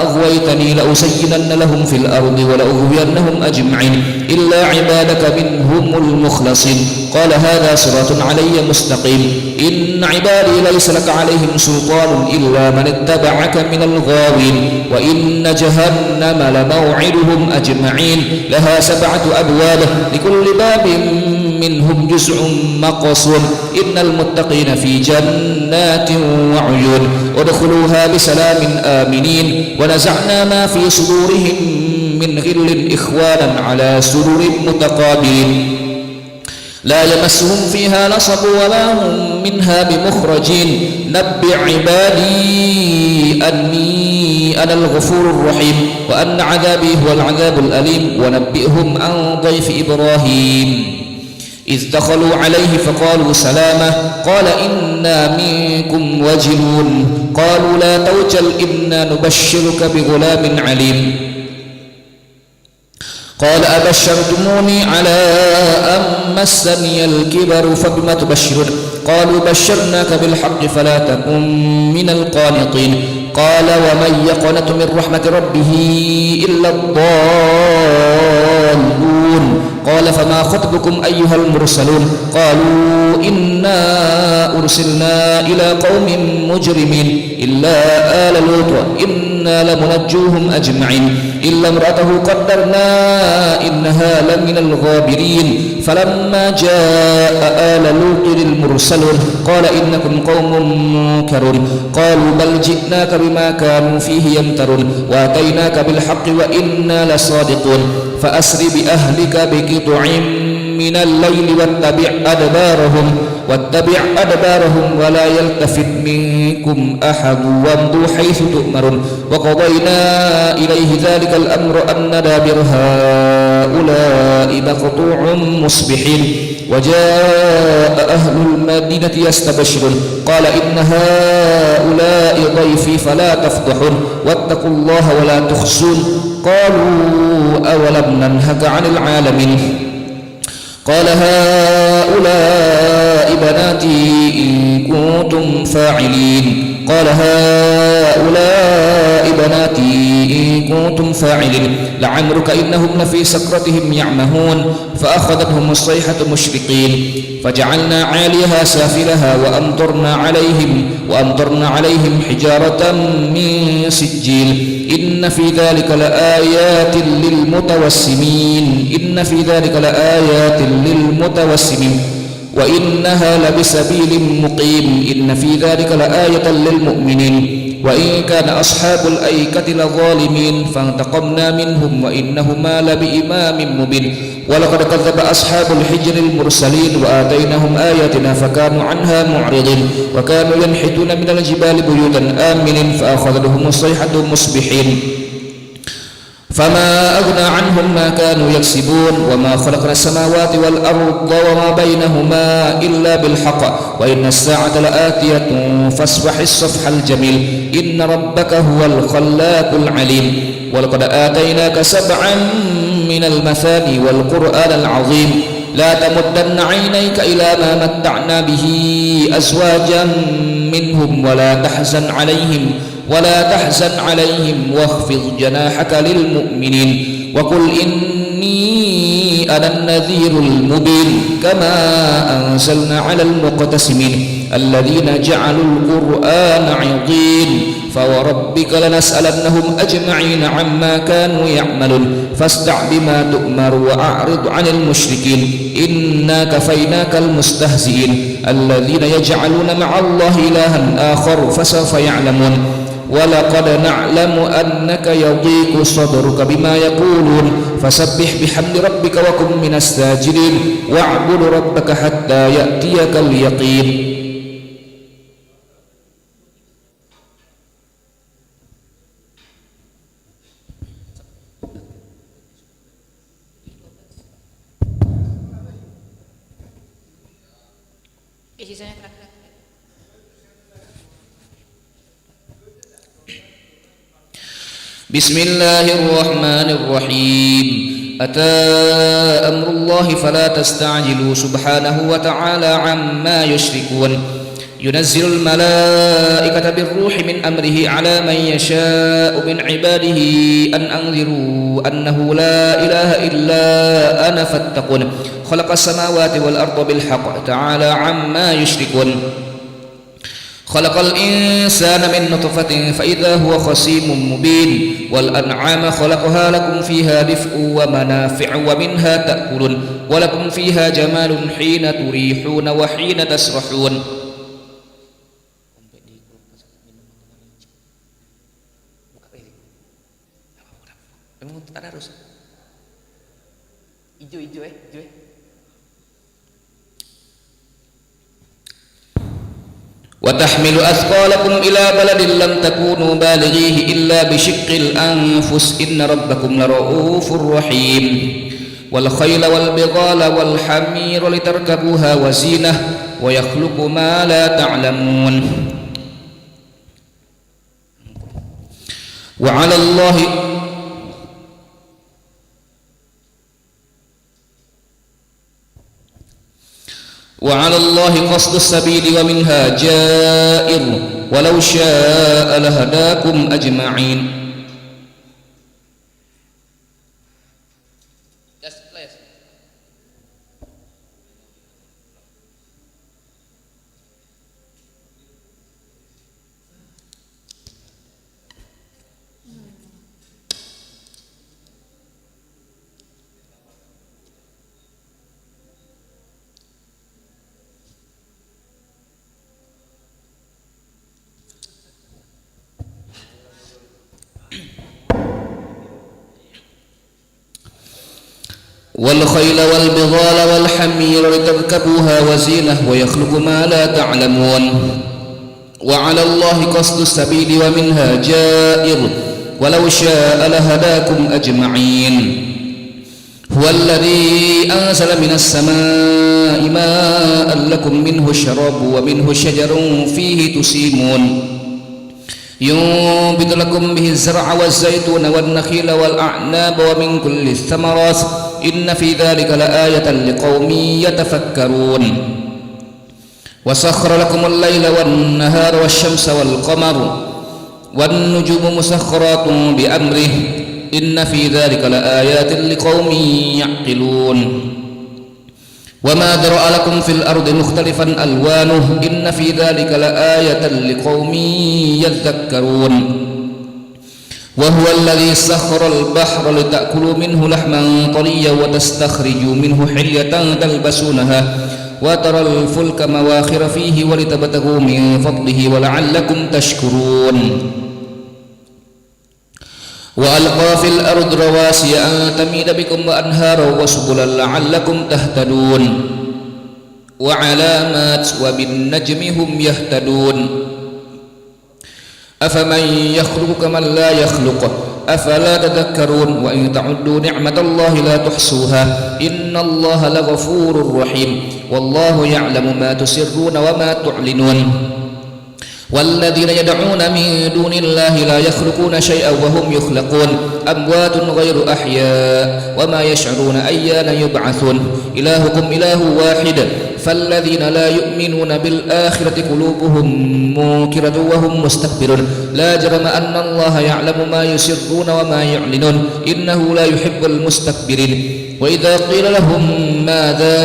Speaker 1: أغويتني لأزينن لهم في الأرض ولأغوينهم أجمعين إلا عبادك منهم المخلصين قال هذا صراط علي مستقيم إن عبادي ليس لك عليهم سلطان إلا من اتبعك من الغاوين وإن جهنم لموعدهم أجمعين لها 7 أبواب لكل باب منهم جزء مقصود إن المتقين في جنات وعيون ادخلوها بسلام آمنين ونزعنا ما في صدورهم من غل إخوانا على سرر متقابلين لا يمسهم فيها نصب ولا هم منها بمخرجين نبئ عبادي أني أنا الغفور الرحيم وأن عذابي هو العذاب الأليم ونبئهم عن ضيف إبراهيم إذ دخلوا عليه فقالوا سلاما قال إنا منكم وجلون قالوا لا توجل إنا نبشرك بغلام عليم قال أبشرتموني على أن مسني الكبر فبما تبشرون قالوا بشرناك بالحق فلا تكن من القانطين قال ومن يقنط من رحمة ربه إلا الضالون قال فما خطبكم أيها المرسلون قالوا إنا أرسلنا إلى قوم مجرمين إلا آل لوط إنا لمنجوهم أجمعين إلا امرأته قدرنا إنها لمن الغابرين فلما جاء آل لوط المرسلون قال إنكم قوم منكرون قالوا بل جئناك بما كانوا فيه يمترون وأتيناك بالحق وإنا لصادقون فأسر بأهلك بقطع من الليل واتبع أدبارهم ولا يلتفت منكم أحد وامضوا حيث تؤمرون وقضينا إليه ذلك الأمر أن دابر هؤلاء مقطوع مصبحين وجاء أهل المدينة يستبشرون قال إن هؤلاء ضيفي فلا تفضحون واتقوا الله ولا تخزون قالوا أولم ننهك عن العالمين قال هؤلاء بناتي إن كنتم فاعلين قال هؤلاء بناتي إن كنتم فاعلين لعمرك إنهم لفي سكرتهم يعمهون فأخذتهم الصيحة مشرقين فجعلنا عاليها سافلها وأمطرنا عليهم حجارة من سجيل إن في ذلك لآيات للمتوسمين وإنها لبسبيل مقيم إن في ذلك لآية للمؤمنين وإن كان أصحاب الأيكة لظالمين فانتقمنا منهم وإنهما لبإمام مبين ولقد كذب أصحاب الحجر المرسلين وآتيناهم آياتنا فكانوا عنها معرضين وكانوا ينحتون من الجبال بيوتا آمنين فأخذتهم الصيحة مصبحين فما أغنى عنهم ما كانوا يكسبون وما خلقنا السماوات والأرض وما بينهما إلا بالحق وإن الساعة لآتية فاصفح الصفح الجميل إن ربك هو الخلاق العليم ولقد آتيناك 7 من المثاني والقرآن العظيم لا تمدن عينيك إلى ما متعنا به أزواجا منهم ولا تحزن عليهم واخفض جناحك للمؤمنين وقل إني أنا النذير المبين كما أنزلنا على المقتسمين الذين جعلوا القرآن عضين فوربك لنسألنهم أجمعين عما كانوا يعملون فاصدع بما تؤمر وأعرض عن المشركين إنا كفيناك المستهزئين الذين يجعلون مع الله إلها آخر فسوف يعلمون ولقد نعلم أنك يضيق صدرك بما يقولون فسبح بحمد ربك وكن من الساجدين واعبد ربك حتى يأتيك اليقين
Speaker 6: sisanya kerak-kerak.
Speaker 1: بسم الله الرحمن الرحيم أتى أمر الله فلا تستعجلوا سبحانه وتعالى عما يشركون ينزل الملائكة بالروح من أمره على من يشاء من عباده أن أنذروا أنه لا إله إلا أنا فاتقون خلق السماوات والأرض بالحق تعالى عما يشركون خلق الإنسان من نطفة فإذا هو خصيم مبين والأنعام خلقها لكم فيها دفء ومنافع ومنها تأكلون ولكم فيها جمال حين تريحون وحين تسرحون وتحمل أثقالكم إلى بلد لم تكونوا بالغيه إلا بشق الأنفس إن ربكم لرؤوف رحيم والخيل والبغال والحمير لتركبوها وزينة ويخلق ما لا تعلمون وعلى الله قصد السبيل ومنها جائر ولو شاء لهداكم أجمعين. والخيل والبغال والحمير لتركبوها وزينة ويخلق ما لا تعلمون وعلى الله قصد السبيل ومنها جائر ولو شاء لهداكم أجمعين. هو الذي أنزل من السماء ماء لكم منه الشراب ومنه شجر فيه تسيمون ينبت لكم به الزرع والزيتون والنخيل والأعناب ومن كل الثمرات إن في ذلك لآية لقوم يتفكرون وسخر لكم الليل والنهار والشمس والقمر والنجوم مسخرات بأمره إن في ذلك لآيات لقوم يعقلون وما ذرأ لكم في الأرض مختلفا ألوانه إن في ذلك لآية لقوم يذكرون وهو الذي سخر البحر لتأكلوا منه لحما طريا وتستخرجوا منه حلية تلبسونها وترى الفلك مواخر فيه ولتبتغوا من فضله ولعلكم تشكرون وألقى في الأرض رواسي أن تميد بكم وأنهارا وسبلا لعلكم تهتدون وعلامات وبالنجم هم يهتدون أفمن يخلق كمن لا يخلق أفلا تذكرون وإن تعدوا نعمة الله لا تحصوها إن الله لغفور رحيم والله يعلم ما تسرون وما تعلنون والذين يدعون من دون الله لا يخلقون شيئا وهم يخلقون أموات غير أحياء وما يشعرون أيان يبعثون إلهكم إله واحد فالذين لا يؤمنون بالآخرة قلوبهم منكرة وهم مستكبرون لا جرم أن الله يعلم ما يسرون وما يعلنون إنه لا يحب المستكبرين وإذا قيل لهم ماذا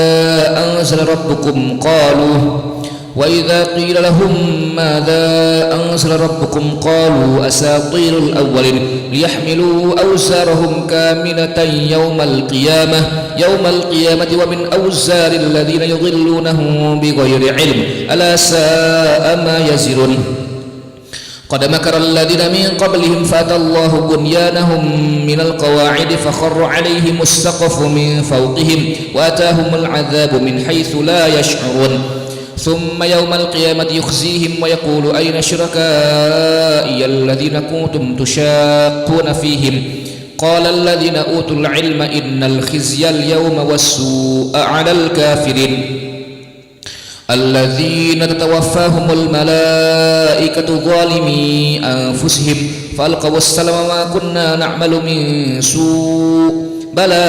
Speaker 1: أنزل ربكم قالوا أساطير الأولين ليحملوا أوزارهم كاملة يوم القيامة ومن أوزار الذين يضلونهم بغير علم ألا ساء ما يزرون قد مكر الذين من قبلهم فأتى الله بنيانهم من القواعد فخر عليهم السقف من فوقهم وأتاهم العذاب من حيث لا يشعرون ثم يوم القيامة يخزيهم ويقول أين شركائي الذين كنتم تشاقون فيهم قال الذين أوتوا العلم إن الخزي اليوم والسوء على الكافرين الذين تتوفاهم الملائكة ظالمي أنفسهم فألقوا السلم ما كنا نعمل من سوء بلى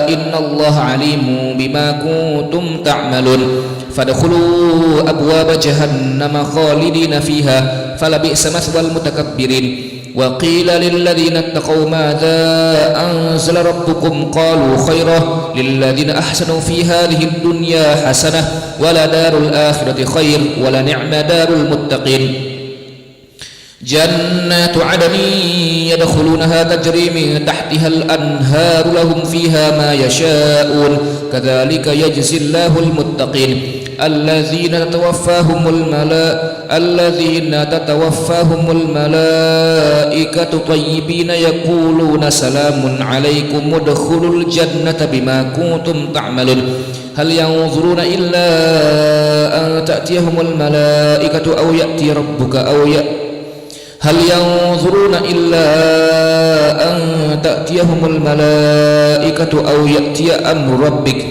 Speaker 1: إن الله عليم بما كنتم تعملون فادخلوا أبواب جهنم خالدين فيها فلبئس مثوى المتكبرين وقيل للذين اتقوا ماذا أنزل ربكم قالوا خيرا للذين أحسنوا في هذه الدنيا حسنة ولدار الآخرة خير ولنعم دار المتقين جنات عدن يدخلونها تجري من تحتها الأنهار لهم فيها ما يشاءون كذلك يجزي الله المتقين الذين تتوفاهم الملائكة طيبين يقولون سلام عليكم ادخلوا الجنة بما كنتم تعملون هل ينظرون إلا أن تأتيهم الملائكة أو يأتي ربك هل ينظرون إلا أن تأتيهم الملائكة أو يأتي أمر ربك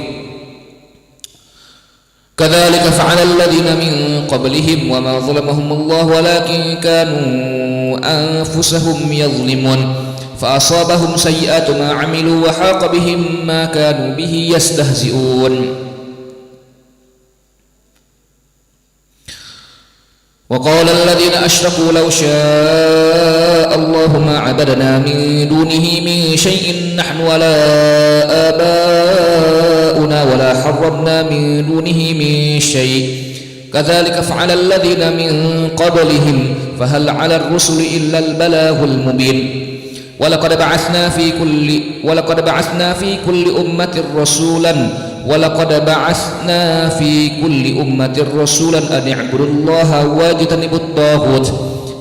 Speaker 1: كذلك فعل الذين من قبلهم وما ظلمهم الله ولكن كانوا أنفسهم يظلمون فأصابهم سيئات ما عملوا وحاق بهم ما كانوا به يستهزئون وقال الذين أشركوا لو شاء الله ما عبدنا من دونه من شيء نحن ولا آباؤنا ولا حرمنا من دونه من شيء كذلك فعل الذين من قبلهم فهل على الرسل إلا البلاغ المبين ولقد بعثنا في كل أمة رسولا أن اعبدوا الله واجتنبوا الطاغوت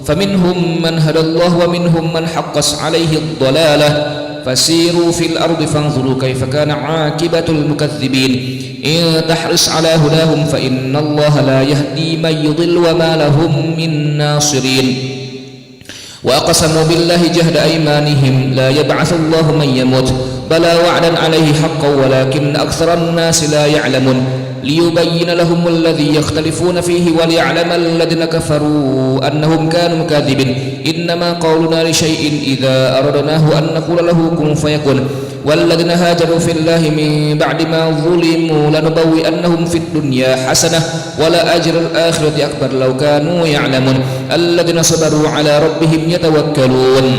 Speaker 1: فمنهم من هدى الله ومنهم من حقت عليه الضلالة فسيروا في الأرض فانظروا كيف كان عاقبة المكذبين إن تحرص على هداهم فإن الله لا يهدي من يضل وما لهم من ناصرين وأقسموا بالله جهد أيمانهم لا يبعث الله من يموت بلى وعدا عليه حقا ولكن أكثر الناس لا يعلمون ليبين لهم الذي يختلفون فيه وليعلم الذين كفروا أنهم كانوا كاذبين إنما قولنا لشيء إذا أردناه أن نقول له كن فيكون والذين هاجروا في الله من بعد ما ظلموا لنبوئنهم في الدنيا حسنة ولأجر الآخرة أكبر لو كانوا يعلمون الذين صبروا على ربهم يتوكلون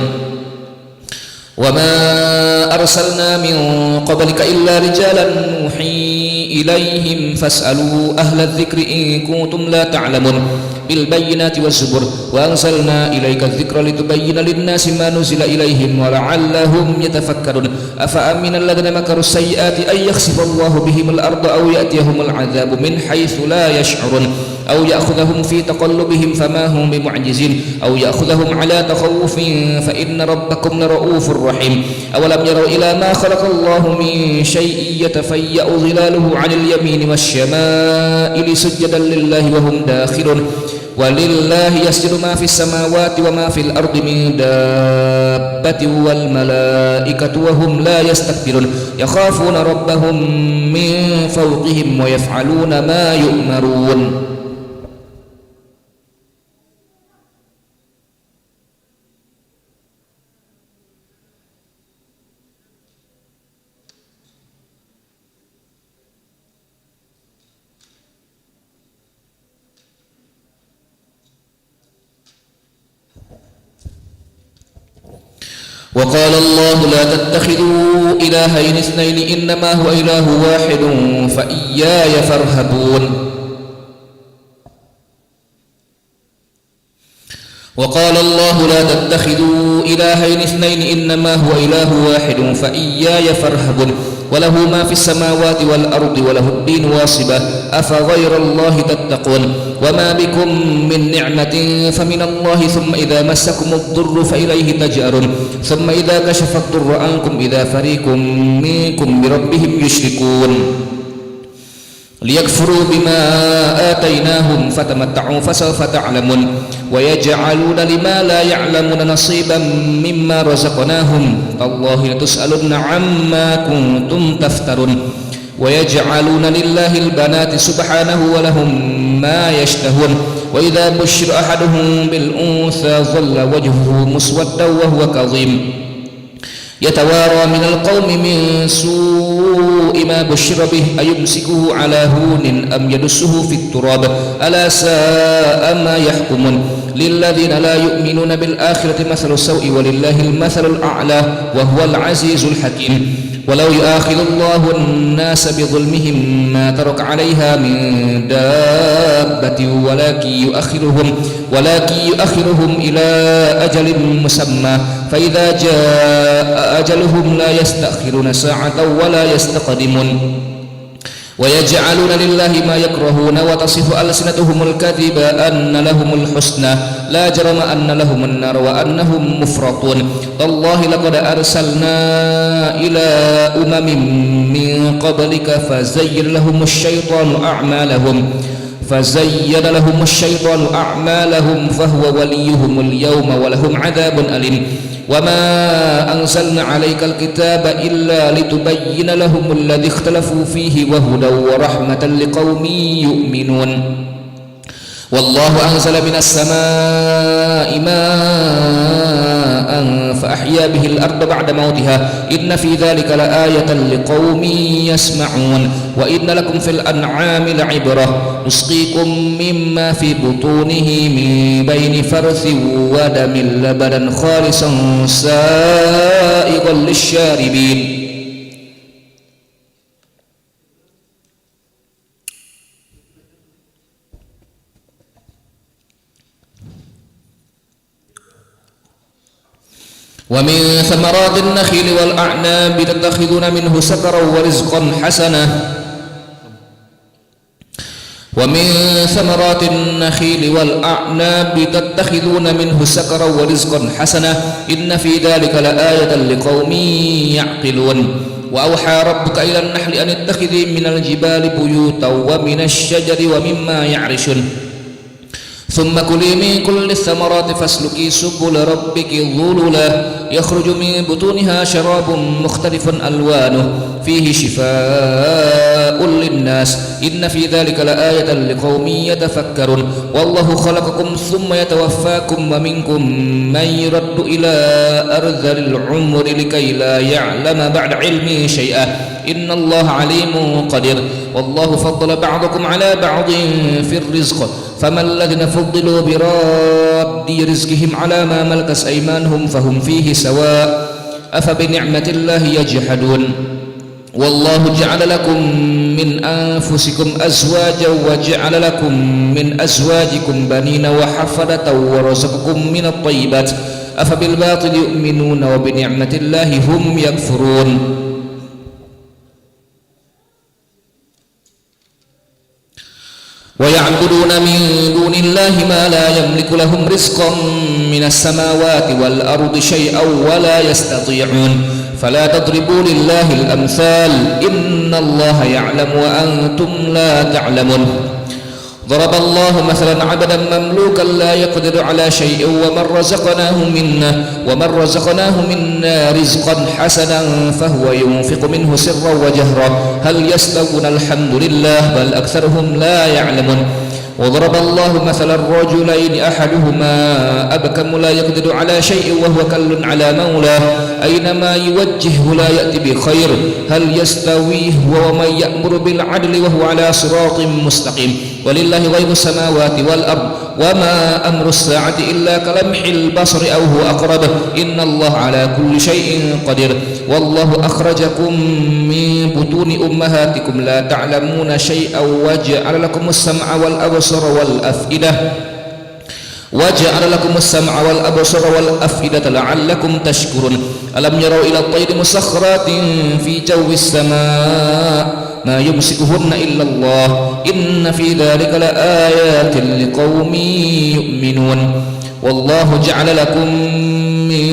Speaker 1: وما أرسلنا من قبلك إلا رجالا نوحي إليهم فاسألوا أهل الذكر إن كنتم لا تعلمون بالبينات والزبر وأنزلنا إليك الذكر لتبين للناس ما نزل إليهم ولعلهم يتفكرون أفأمن الذين مكروا السيئات أن يخسف الله بهم الأرض أو يأتيهم العذاب من حيث لا يشعرون أو يأخذهم في تقلبهم فما هم بمعجزين أو يأخذهم على تخوف فإن ربكم لرؤوف رحيم أولم يروا إلى ما خلق الله من شيء يتفيأ ظلاله عن اليمين والشمائل سجدا لله وهم داخلون ولله يسجد ما في السماوات وما في الأرض من دابة والملائكة وهم لا يستكبرون يخافون ربهم من فوقهم ويفعلون ما يؤمرون وقال الله لا تتخذوا إلهين اثنين إنما هو إله واحد فإياي فارهبون وقال الله لا تتخذوا إلهين اثنين إنما هو إله واحد فإياي فارهبون وله ما في السماوات والأرض وله الدين واصبة أفغير الله تتقون وما بكم من نعمة فمن الله ثم إذا مسكم الضر فإليه تجأرون ثم إذا كشف الضر عنكم إذا فريق منكم بربهم يشركون ليكفروا بما آتيناهم فتمتعوا فسوف تعلمون ويجعلون لما لا يعلمون نصيبا مما رزقناهم تالله لتسألن عما كنتم تفترون ويجعلون لله البنات سبحانه ولهم ما يشتهون وإذا بشر أحدهم بالأنثى ظل وجهه مسودا وهو كظيم يتوارى من القوم من سوء ما بشر به أيمسكه على هون أم يدسه في التراب ألا ساء ما يحكمون للذين لا يؤمنون بالآخرة مثل السوء ولله المثل الأعلى وهو العزيز الحكيم ولو يؤاخذ الله الناس بظلمهم ما ترك عليها من دابة ولكن يؤخرهم إلى أجل مسمى فإذا جاء أجلهم لا يستأخرون ساعة ولا يستقدمون ويجعلون لله ما يكرهون وتصف ألسنتهم الكذب أن لهم الحسنى لا جرم أن لهم النار وأنهم مفرطون تالله لقد أرسلنا إلى أمم من قبلك فزين لهم الشيطان أعمالهم فهو وليهم اليوم ولهم عذاب أليم وما أنزلنا عليك الكتاب إلا لتبين لهم الذي اختلفوا فيه وهدى ورحمة لقوم يؤمنون والله أنزل من السماء ماء فأحيا به الأرض بعد موتها إن في ذلك لآية لقوم يسمعون وإن لكم في الأنعام لعبرة نسقيكم مما في بطونه من بين فرث ودم لبنا خالصا سائغا للشاربين ومن ثمرات النخيل والأعناب تتخذون منه سكرا ورزقا حسنا إن في ذلك لآية لقوم يعقلون وأوحى ربك إلى النحل أن اتخذي من الجبال بيوتا ومن الشجر ومما يعرشون ثم كلي من كل الثمرات فاسلكي سبل ربك ذللا يخرج من بطونها شراب مختلف ألوانه فيه شفاء للناس إن في ذلك لآية لقوم يتفكرون والله خلقكم ثم يتوفاكم ومنكم من يرد إلى أرذل العمر لكي لا يعلم بعد علم شيئا إن الله عليم قدير والله فضل بعضكم على بعض في الرزق فما الذين فضلوا براد رزقهم على ما ملكت أيمانهم فهم فيه سواء أفبنعمة الله يجحدون والله جعل لكم من أنفسكم أزواجا وجعل لكم من أزواجكم بنين وحفدة ورزقكم من الطيبات أفبالباطل يؤمنون وبنعمة الله هم يكفرون ويعبدون من دون الله ما لا يملك لهم رزقا من السماوات والأرض شيئا ولا يستطيعون فلا تضربوا لله الأمثال إن الله يعلم وأنتم لا تعلمون ضرب الله مثلا عبدا مملوكا لا يقدر على شيء ومن رزقناه منا رزقا حسنا فهو ينفق منه سرا وجهرا هل يستوون الحمد لله بل أكثرهم لا يعلمون وضرب الله مثلا رجلين أحدهما أبكم لا يقدر على شيء وهو كل على مولاه أينما يوجهه لا يأتي بخير هل يستوي هو ومن يأمر بالعدل وهو على صراط مستقيم ولله غيب السماوات والأرض وما أمر الساعة إلا كلمح البصر أو هو أقرب إن الله على كل شيء قدير والله أخرجكم من بطون أمهاتكم لا تعلمون شيئا وجعل لكم السمع والأفئدة لعلكم تشكرون ألم يروا إلى الطير مسخرات في جو السماء ما يمسكهن إلا الله إن في ذلك لآيات لقوم يؤمنون والله جعل لكم من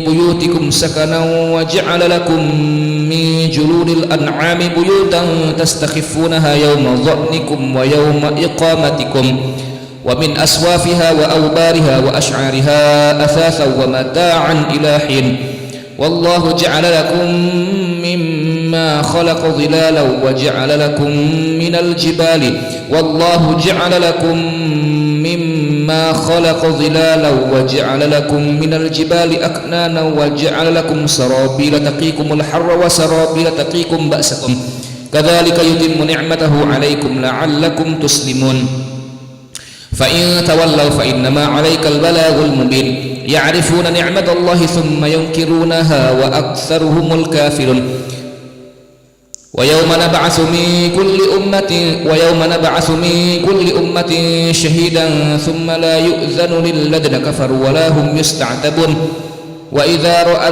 Speaker 1: بيوتكم سكنا وجعل لكم من جلود الأنعام بيوتا تستخفونها يوم ظعنكم ويوم إقامتكم ومن أسوافها وأوبارها وأشعارها أثاثا ومتاعا إلى حين والله جعل لكم مما مما خلق ظلالا وجعل لكم من الجبال والله جعل لكم مما خلق ظلالا وجعل لكم من الجبال أكنانا وجعل لكم سرابيل تقيكم الحر وسرابيل تقيكم بأسكم كذلك يتم نعمته عليكم لعلكم تسلمون فإن تولوا فإنما عليك البلاغ المبين يعرفون نعمة الله ثم ينكرونها وأكثرهم الكافرون ويوم نبعث من كل أمة شهيدا ثم لا يؤذن للذين كفروا ولا هم يستعتبون وإذا رأى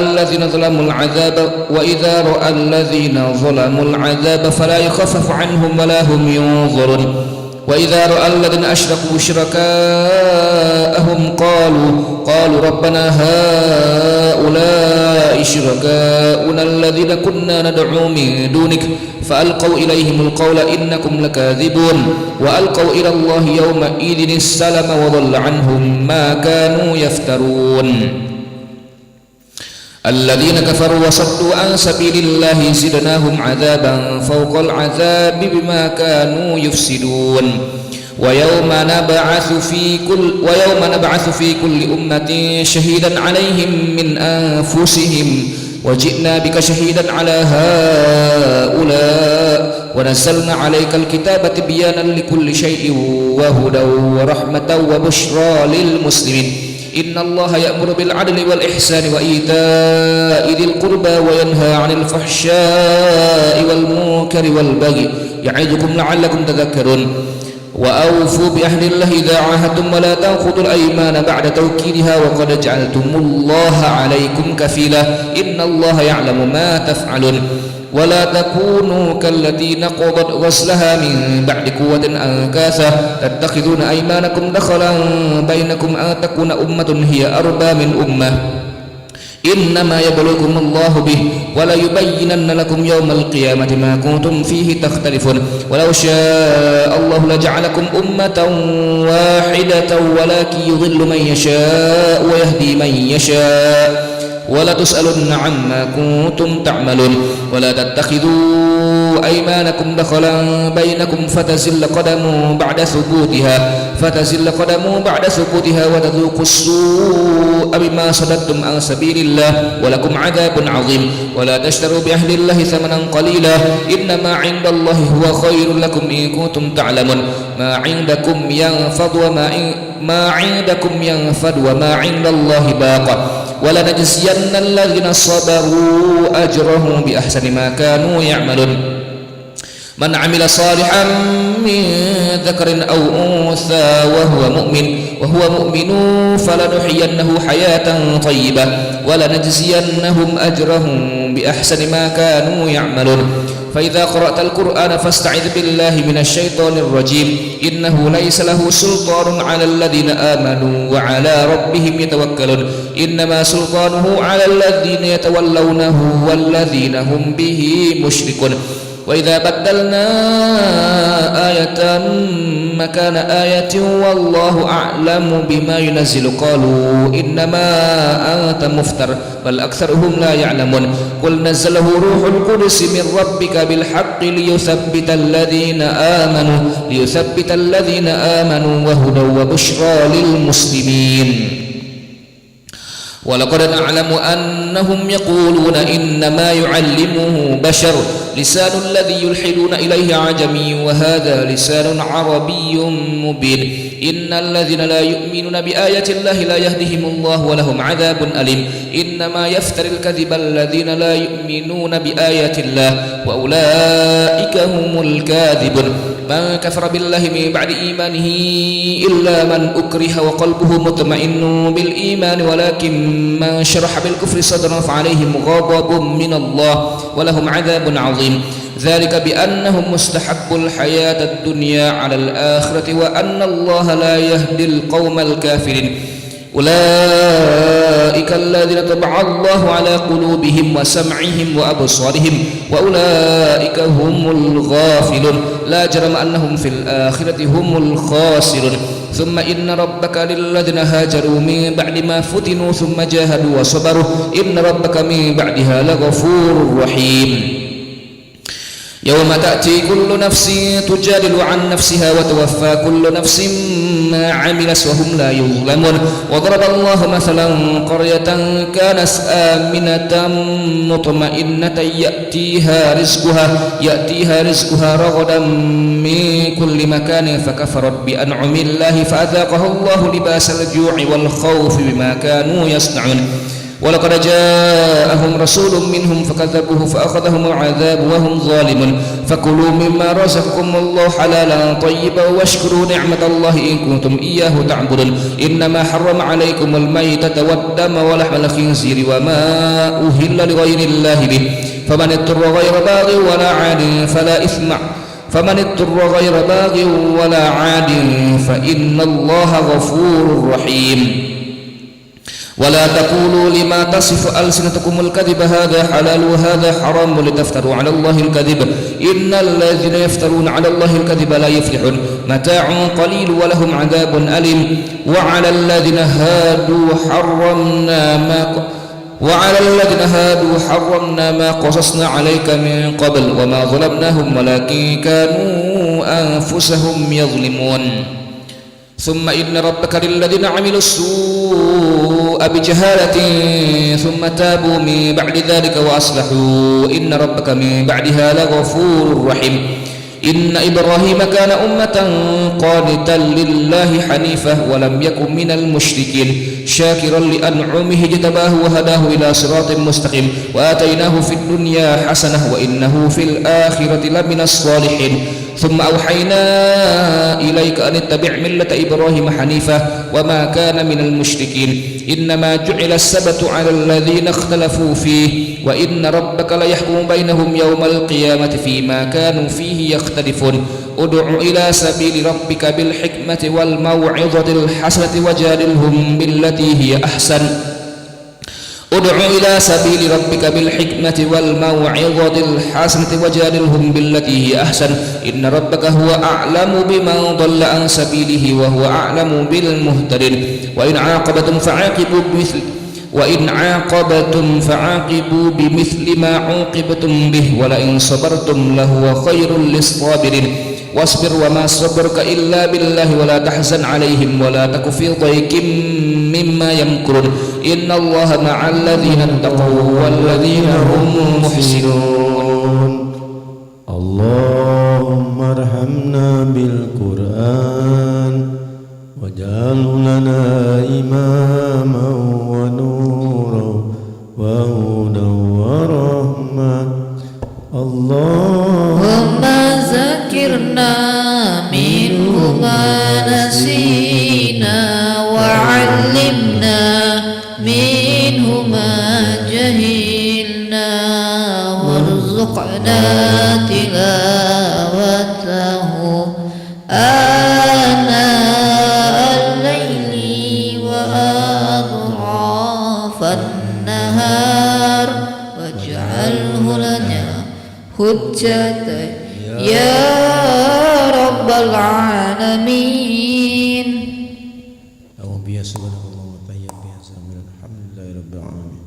Speaker 1: الذين ظلموا العذاب فلا يخفف عنهم ولا هم ينظرون وإذا رأى الذين أشركوا شركاءهم قالوا ربنا هؤلاء شركاؤنا الذين كنا ندعو من دونك فألقوا إليهم القول إنكم لكاذبون وألقوا إلى الله يومئذ السلم وضل عنهم ما كانوا يفترون الذين كفروا وصدوا عن سبيل الله زدناهم عذابا فوق العذاب بما كانوا يفسدون ويوم نبعث في كل أمة شهيدا عليهم من أنفسهم وجئنا بك شهيدا على هؤلاء ونزلنا عليك الكتاب تبيانا لكل شيء وهدى ورحمة وبشرى للمسلمين إن الله يأمر بالعدل والإحسان وإيتاء ذي القربى وينهى عن الفحشاء والمنكر والبغي يعظكم لعلكم تذكرون وأوفوا بعهد الله إذا عاهدتم ولا تنقضوا الأيمان بعد توكيدها وقد جعلتم الله عليكم كفيلا إن الله يعلم ما تفعلون ولا تكونوا كالتي نقضت غزلها من بعد قوة أنكاثا تتخذون أيمانكم دخلا بينكم أن تكون أمة هي أربى من أمة إنما يبلوكم الله به ولا يبينن لكم يوم القيامة ما كنتم فيه تختلفون ولو شاء الله لجعلكم أمة واحدة ولكن يضل من يشاء ويهدي من يشاء ولا تسألن عما كنتم تعملون ولا تتخذوا أيمانكم دخلا بينكم فتزل قدم بعد ثبوتها وتذوقوا السوء بما صددتم عن سبيل الله ولكم عذاب عظيم ولا تشتروا بعهد الله ثمنا قليلا إنما عند الله هو خير لكم إن كنتم تعلمون ما عندكم ينفد وما عند الله باق ولنجزين الذين صبروا أجرهم بأحسن ما كانوا يعملون من عمل صالحا من ذكر أو أنثى وهو مؤمن فلنحيينه حياة طيبة ولنجزينهم أجرهم بأحسن ما كانوا يعملون فإذا قرأت القرآن فاستعذ بالله من الشيطان الرجيم إنه ليس له سلطان على الذين آمنوا وعلى ربهم يتوكلون إنما سلطانه على الذين يتولونه والذين هم به مشركون وإذا بدلنا آية مكان آية والله أعلم بما ينزل قالوا إنما أنت مفتر بل أكثرهم لا يعلمون قل نزله روح القدس من ربك بالحق ليثبت الذين آمنوا وهدى وبشرى للمسلمين ولقد نعلم أنهم يقولون إنما يعلمه بشر لسان الذي يلحدون إليه عجمي وهذا لسان عربي مبين إن الذين لا يؤمنون بآيات الله لا يهديهم الله ولهم عذاب أليم إنما يفتر الكذب الذين لا يؤمنون بآيات الله وأولئك هم الكاذبون من كفر بالله من بعد إيمانه إلا من أكره وقلبه مطمئن بالإيمان ولكن من شرح بالكفر صدرا فعليهم غضب من الله ولهم عذاب عظيم ذلك بأنهم مستحبوا الحياة الدنيا على الآخرة وأن الله لا يهدي القوم الكافرين أولئك الذين طبع الله على قلوبهم وسمعهم وأبصارهم وأولئك هم الغافلون لا جرم أنهم في الآخرة هم الخاسرون ثم إن ربك للذين هاجروا من بعد ما فتنوا ثم جاهدوا وصبروا إن ربك من بعدها لغفور رحيم يوم تأتي كل نفس تجادل عن نفسها وتوفى كل نفس ما عملت وهم لا يظلمون. وضرب الله مثلا قرية كانت آمنة مطمئنة يأتيها رزقها رغدا من كل مكان فكفرت بأنعم الله فأذاقها الله لباس الجوع والخوف بما كانوا يصنعون. ولقد جاءهم رسول منهم فكذبوه فأخذهم العذاب وهم ظالمون. فكلوا مما رزقكم الله حلالا طيبا واشكروا نعمة الله إن كنتم إياه تعبدون. إنما حرم عليكم الميتة والدم ولحم الخنزير وما أهل لغير الله به فمن اضطر غير باغ ولا عاد فلا إثم فإن الله غفور رحيم. ولا تقولوا لما تصف ألسنتكم الكذب هذا حلال وهذا حرام لتفتروا على الله الكذب إن الذين يفترون على الله الكذب لا يفلحون. متاع قليل ولهم عذاب أليم. وعلى الذين هادوا حرمنا ما قصصنا عليك من قبل وما ظلمناهم ولكن كانوا أنفسهم يظلمون. ثم إن ربك للذين عملوا السوء بجهالة ثم تابوا من بعد ذلك وأصلحوا إن ربك من بعدها لغفور رحيم. إن إبراهيم كان أمة قانتا لله حنيفا ولم يكن من المشركين شاكرا لأنعمه اجتباه وهداه إلى صراط مستقيم وآتيناه في الدنيا حسنة وإنه في الآخرة لمن الصالحين. ثم أوحينا إليك أن اتبع ملة إبراهيم حنيفا وما كان من المشركين. إنما جعل السبت على الذين اختلفوا فيه وإن ربك ليحكم بينهم يوم القيامة فيما كانوا فيه يختلفون. ادع إلى سبيل ربك بالحكمة والموعظة الحسنة وجادلهم بالتي هي أحسن إن ربك هو أعلم بمن ضل عن سبيله وهو أعلم بالمهتدين. وإن عاقبتم فعاقبوا بمثل ما عوقبتم به ولئن صبرتم لهو خير للصابرين. واصبر وما صبرك إلا بالله ولا تحزن عليهم ولا تك في ضيق مما يمكرون إن الله مع الذين اتقوا والذين هم محسنون.
Speaker 4: اللهم ارحمنا بالقرآن واجعله لنا إماما ونورا وهدى ورحمة.
Speaker 6: اللهم ذكرنا منه ما نسينا وعلمنا منه ما جهلنا وارزقنا تلاوته آناء الليل وأطراف النهار واجعله لنا حجة يا رب العالمين.
Speaker 4: الحمد لله رب العالمين.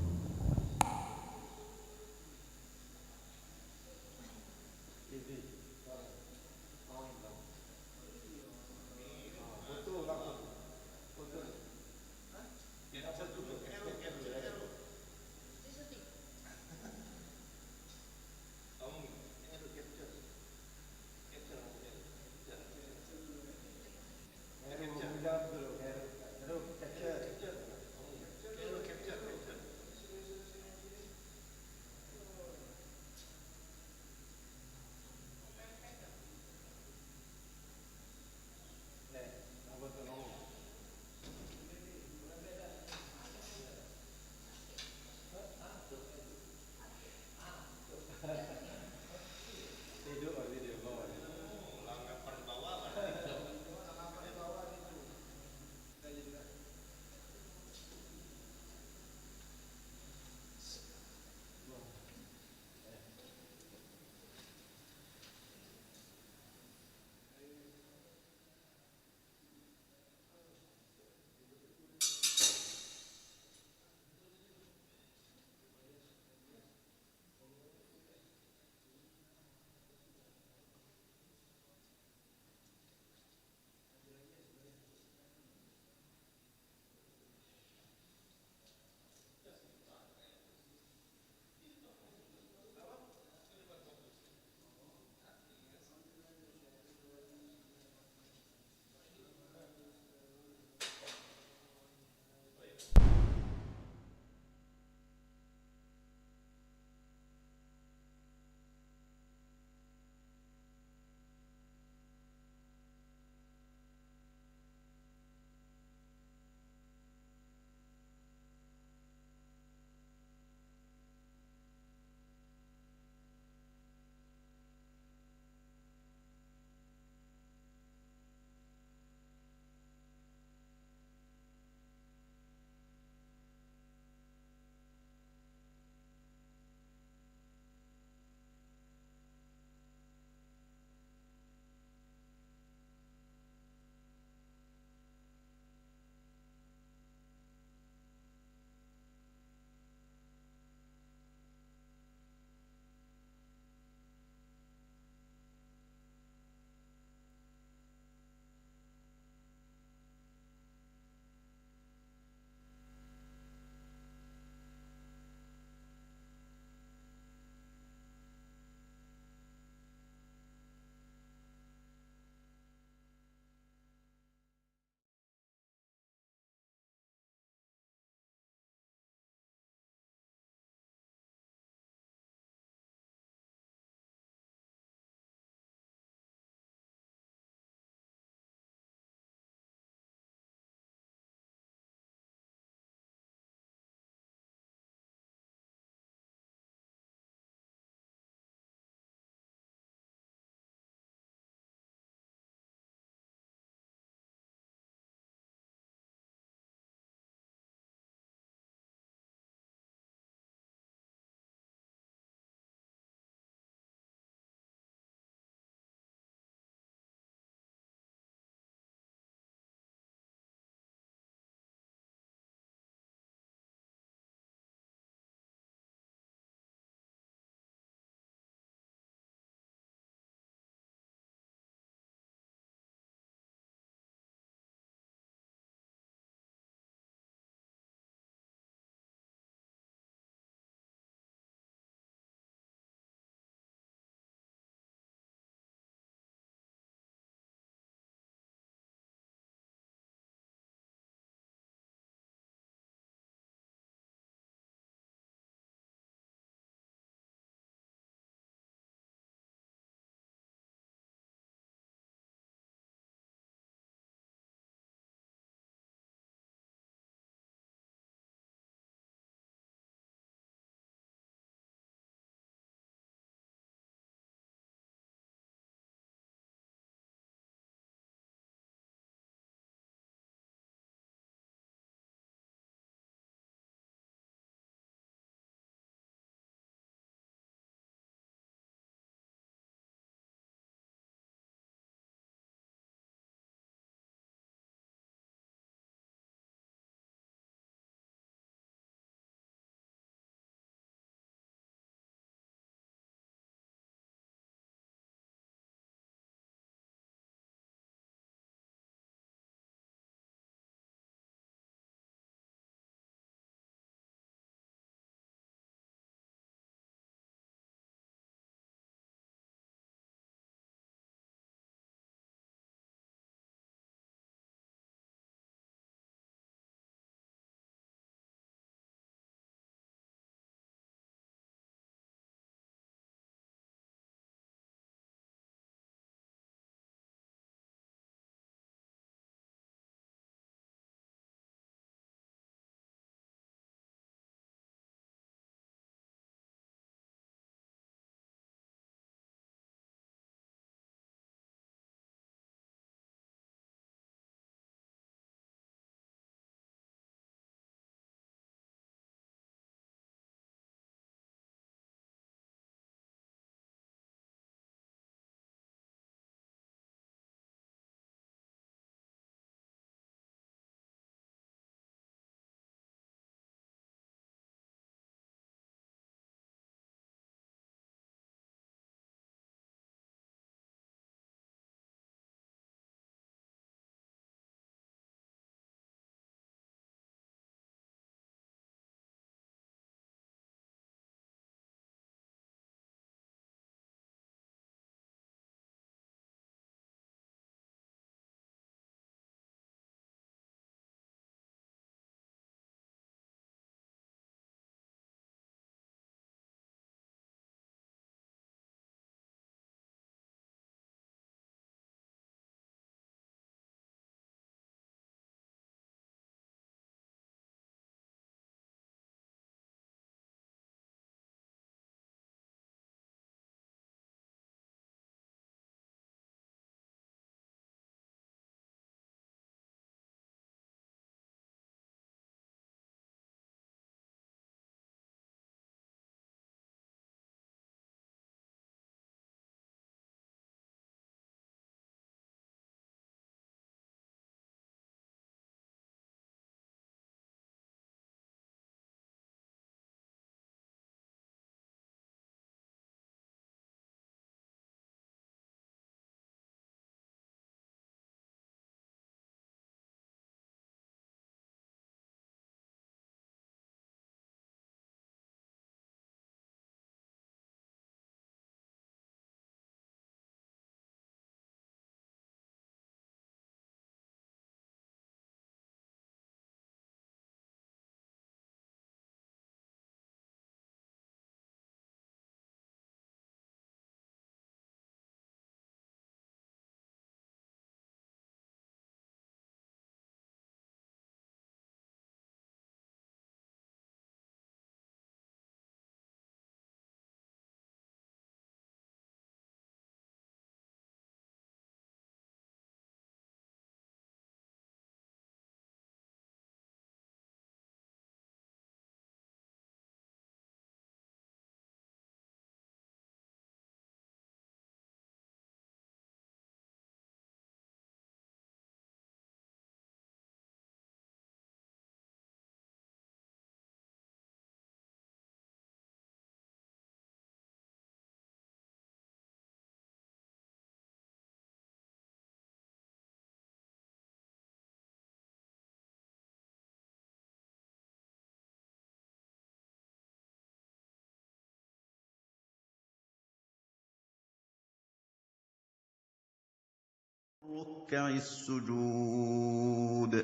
Speaker 8: ركع السجود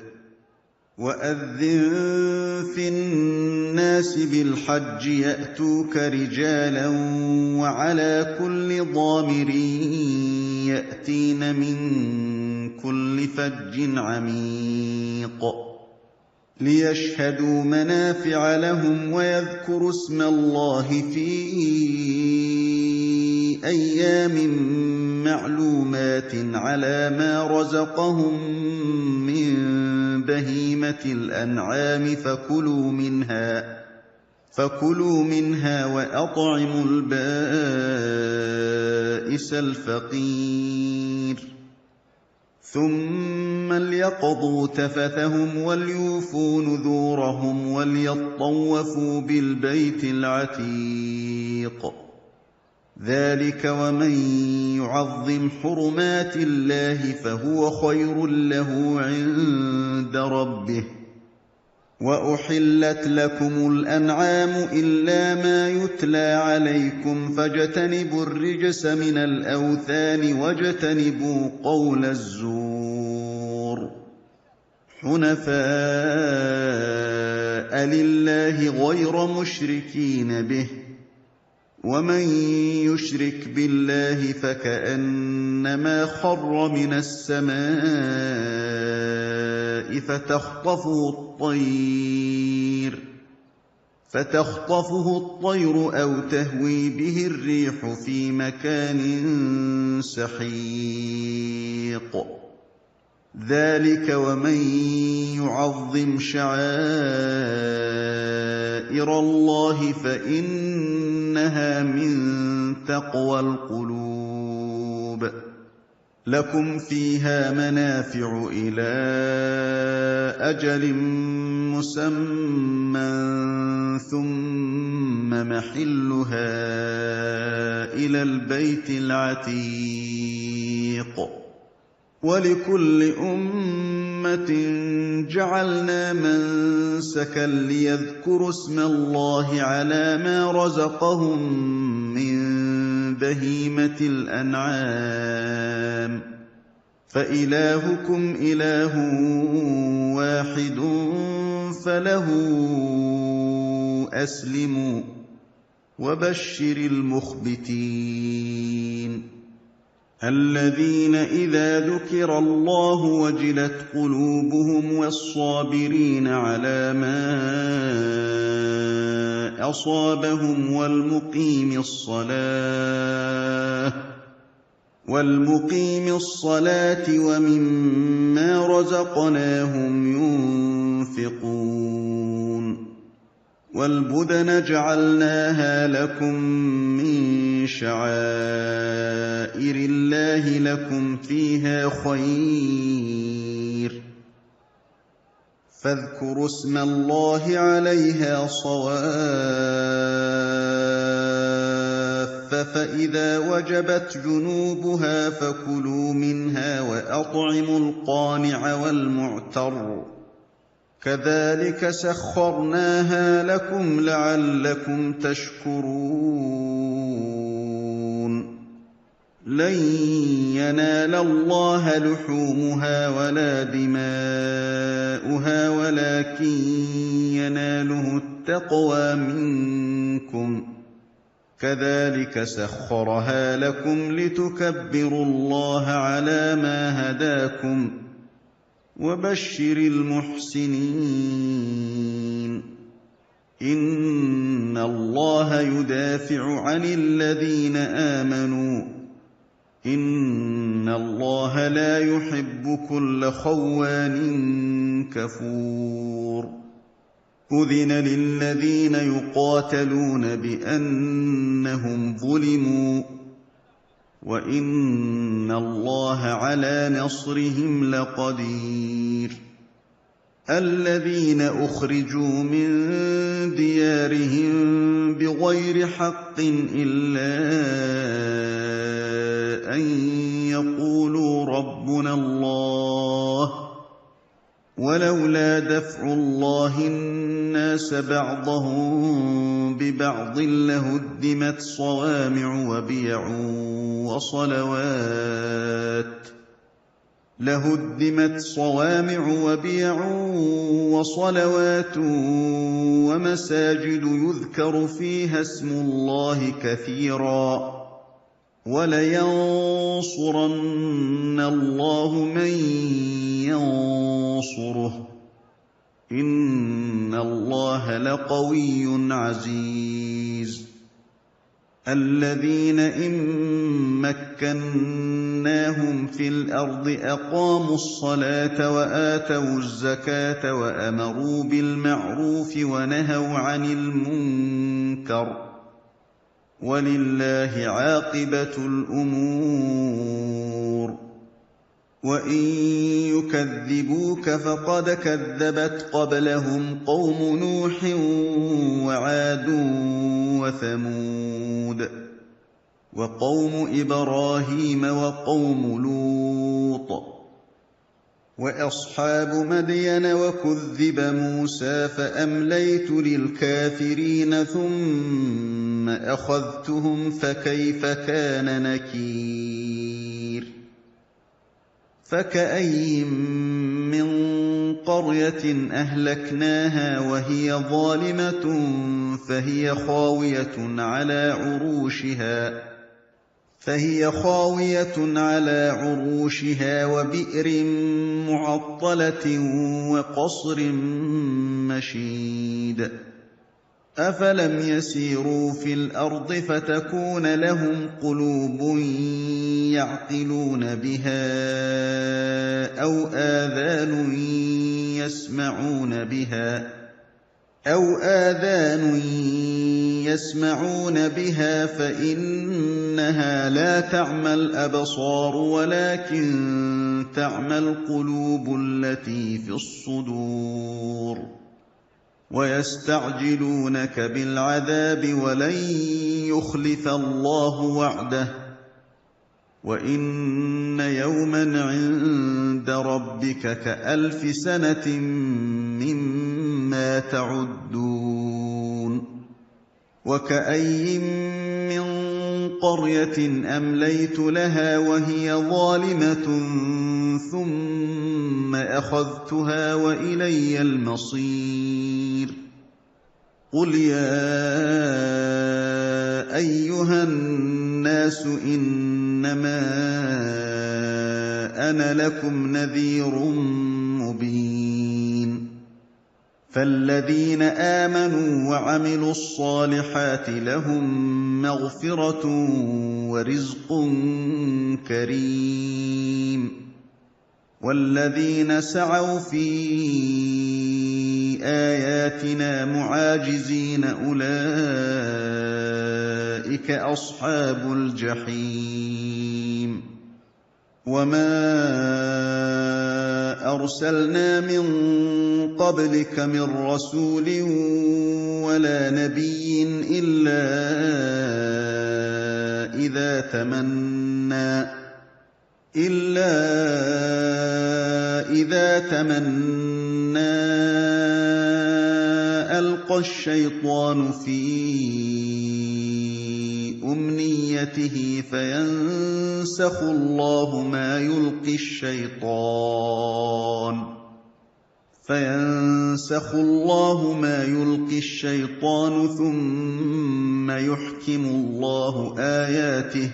Speaker 8: وأذن في الناس بالحج يأتوك رجالا وعلى كل ضامر يأتين من كل فج عميق ليشهدوا منافع لهم ويذكروا اسم الله في أيام معلومات على ما رزقهم من بهيمة الأنعام فكلوا منها وأطعموا البائس الفقير ثم ليقضوا تفثهم وليوفوا نذورهم وليطوفوا بالبيت العتيق ذلك ومن يعظم حرمات الله فهو خير له عند ربه وأحلت لكم الأنعام إلا ما يتلى عليكم فاجتنبوا الرجس من الأوثان واجتنبوا قول الزور حنفاء لله غير مشركين به ومن يشرك بالله فكأنما خر من السماء فتخطفه الطير أو تهوي به الريح في مكان سحيق ذلك ومن يعظم شعائر الله فإنها من تقوى القلوب لكم فيها منافع إلى أجل مسمى ثم محلها إلى البيت العتيق ولكل أمة جعلنا منسكا ليذكروا اسم الله على ما رزقهم من بهيمة الأنعام فإلهكم إله واحد فله أسلموا وبشر المخبتين الذين إذا ذكر الله وجلت قلوبهم والصابرين على ما أصابهم والمقيم الصلاة ومما رزقناهم ينفقون والبدن جعلناها لكم من شعائر الله لكم فيها خير فاذكروا اسم الله عليها صواف فإذا وجبت جنوبها فكلوا منها وأطعموا القانع والمعتر كذلك سخرناها لكم لعلكم تشكرون لن ينال الله لحومها ولا دماؤها ولكن يناله التقوى منكم كذلك سخرها لكم لتكبروا الله على ما هداكم وبشر المحسنين إن الله يدافع عن الذين آمنوا إن الله لا يحب كل خوان كفور أذن للذين يقاتلون بأنهم ظلموا وإن الله على نصرهم لقدير الذين أخرجوا من ديارهم بغير حق إلا أن يقولوا ربنا الله ولولا دفع الله الناس بعضهم ببعض لهدمت صوامع وبيع لهدمت صوامع وبيع وصلوات ومساجد يذكر فيها اسم الله كثيرا ولينصرن الله من ينصره إن الله لقوي عزيز الذين إن مكناهم في الأرض أقاموا الصلاة وآتوا الزكاة وأمروا بالمعروف ونهوا عن المنكر ولله عاقبة الأمور وإن يكذبوك فقد كذبت قبلهم قوم نوح وعاد وثمود وقوم إبراهيم وقوم لوط وأصحاب مدين وكذب موسى فأمليت للكافرين ثم أخذتهم فكيف كان نكير فكأين من قرية أهلكناها وهي ظالمة فهي خاوية على عروشها وبئر معطلة وقصر مشيد أفلم يسيروا في الأرض فتكون لهم قلوب يعقلون بها أو آذان يسمعون بها فإنها لا تعمى الأبصار ولكن تعمى القلوب التي في الصدور ويستعجلونك بالعذاب ولن يخلف الله وعده وإن يوما عند ربك كألف سنة مما تعدون وكأين من قرية أمليت لها وهي ظالمة ثم أخذتها وإلي المصير قل يا أيها الناس إنما أنا لكم نذير مبين فالذين آمنوا وعملوا الصالحات لهم مغفرة ورزق كريم والذين سعوا في آياتنا معاجزين أولئك أصحاب الجحيم وما أرسلنا من قبلك من رسول ولا نبي إلا إذا تمنى ألقى الشيطان في أمنيته فينسخ الله ما يلقي الشيطان ثم يحكم الله آياته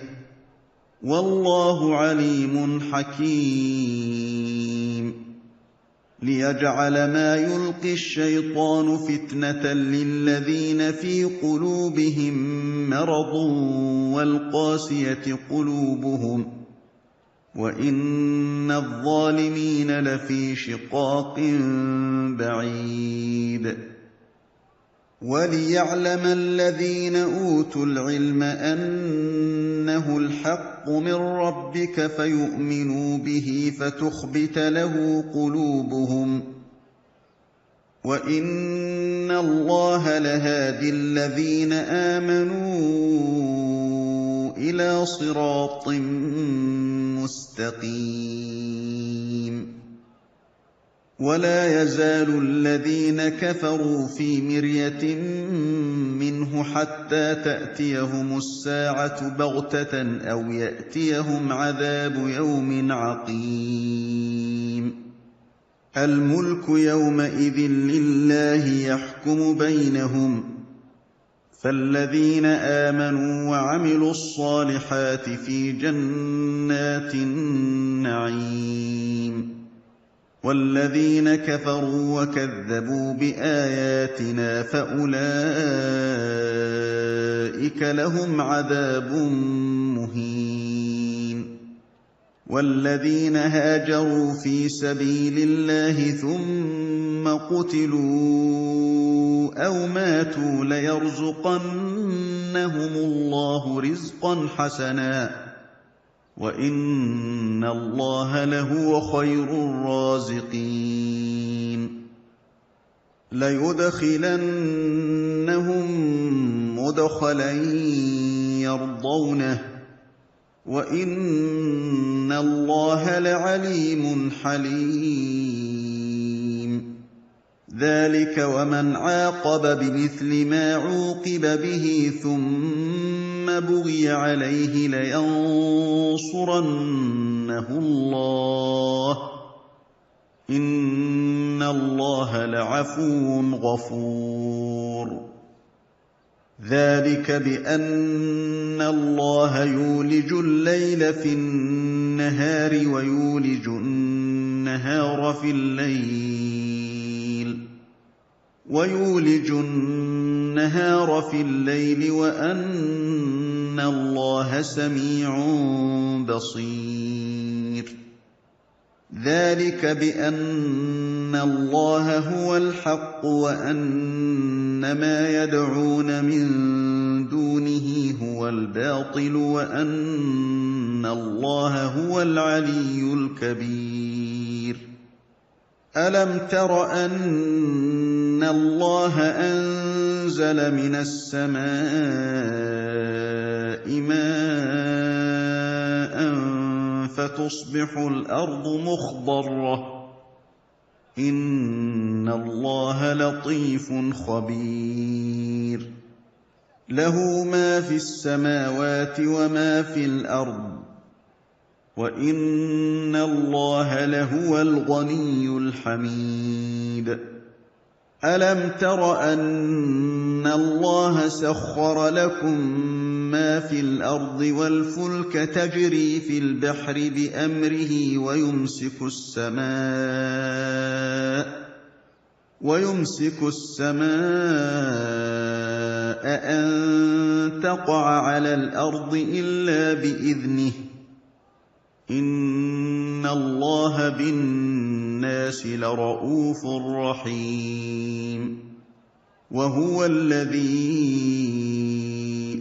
Speaker 8: والله عليم حكيم ليجعل ما يلقي الشيطان فتنة للذين في قلوبهم مرض والقاسية قلوبهم وإن الظالمين لفي شقاق بعيد وليعلم الذين أوتوا العلم أنه الحق من ربك فيؤمنوا به فتخبت له قلوبهم وإن الله لهادي الذين آمنوا إلى صراط مستقيم ولا يزال الذين كفروا في مرية منه حتى تأتيهم الساعة بغتة أو يأتيهم عذاب يوم عقيم الملك يومئذ لله يحكم بينهم فالذين آمنوا وعملوا الصالحات في جنات النعيم والذين كفروا وكذبوا بآياتنا فأولئك لهم عذاب مهين والذين هاجروا في سبيل الله ثم قتلوا أو ماتوا ليرزقنهم الله رزقا حسنا وإن الله لهو خير الرازقين ليدخلنهم مدخلا يرضونه وإن الله لعليم حليم ذلك ومن عاقب بمثل ما عوقب به ثم بغي عليه لينصرنه الله إن الله لعفو غفور ذلك بأن الله يولج الليل في النهار ويولج النهار في الليل وأن الله سميع بصير ذلك بأن الله هو الحق وأن ما يدعون من دونه هو الباطل وأن الله هو العلي الكبير ألم تر أن الله أنزل من السماء ماء فتصبح الأرض مخضرة إن الله لطيف خبير له ما في السماوات وما في الأرض وإن الله لهو الغني الحميد ألم تر أن الله سخر لكم ما في الأرض والفلك تجري في البحر بأمره ويمسك السماء أن تقع على الأرض إلا بإذنه إن الله بالناس لرءوف رحيم وهو الذي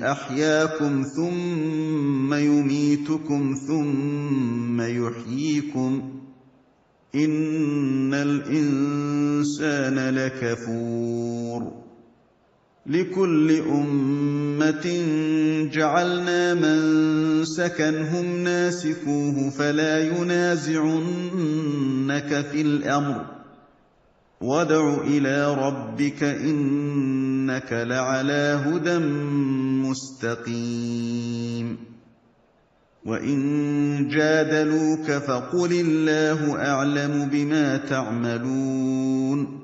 Speaker 8: أحياكم ثم يميتكم ثم يحييكم إن الإنسان لكفور لكل أمة جعلنا منسكا هم ناسكوه فلا ينازعنك في الأمر وادع إلى ربك إنك لعلى هدى مستقيم وإن جادلوك فقل الله أعلم بما تعملون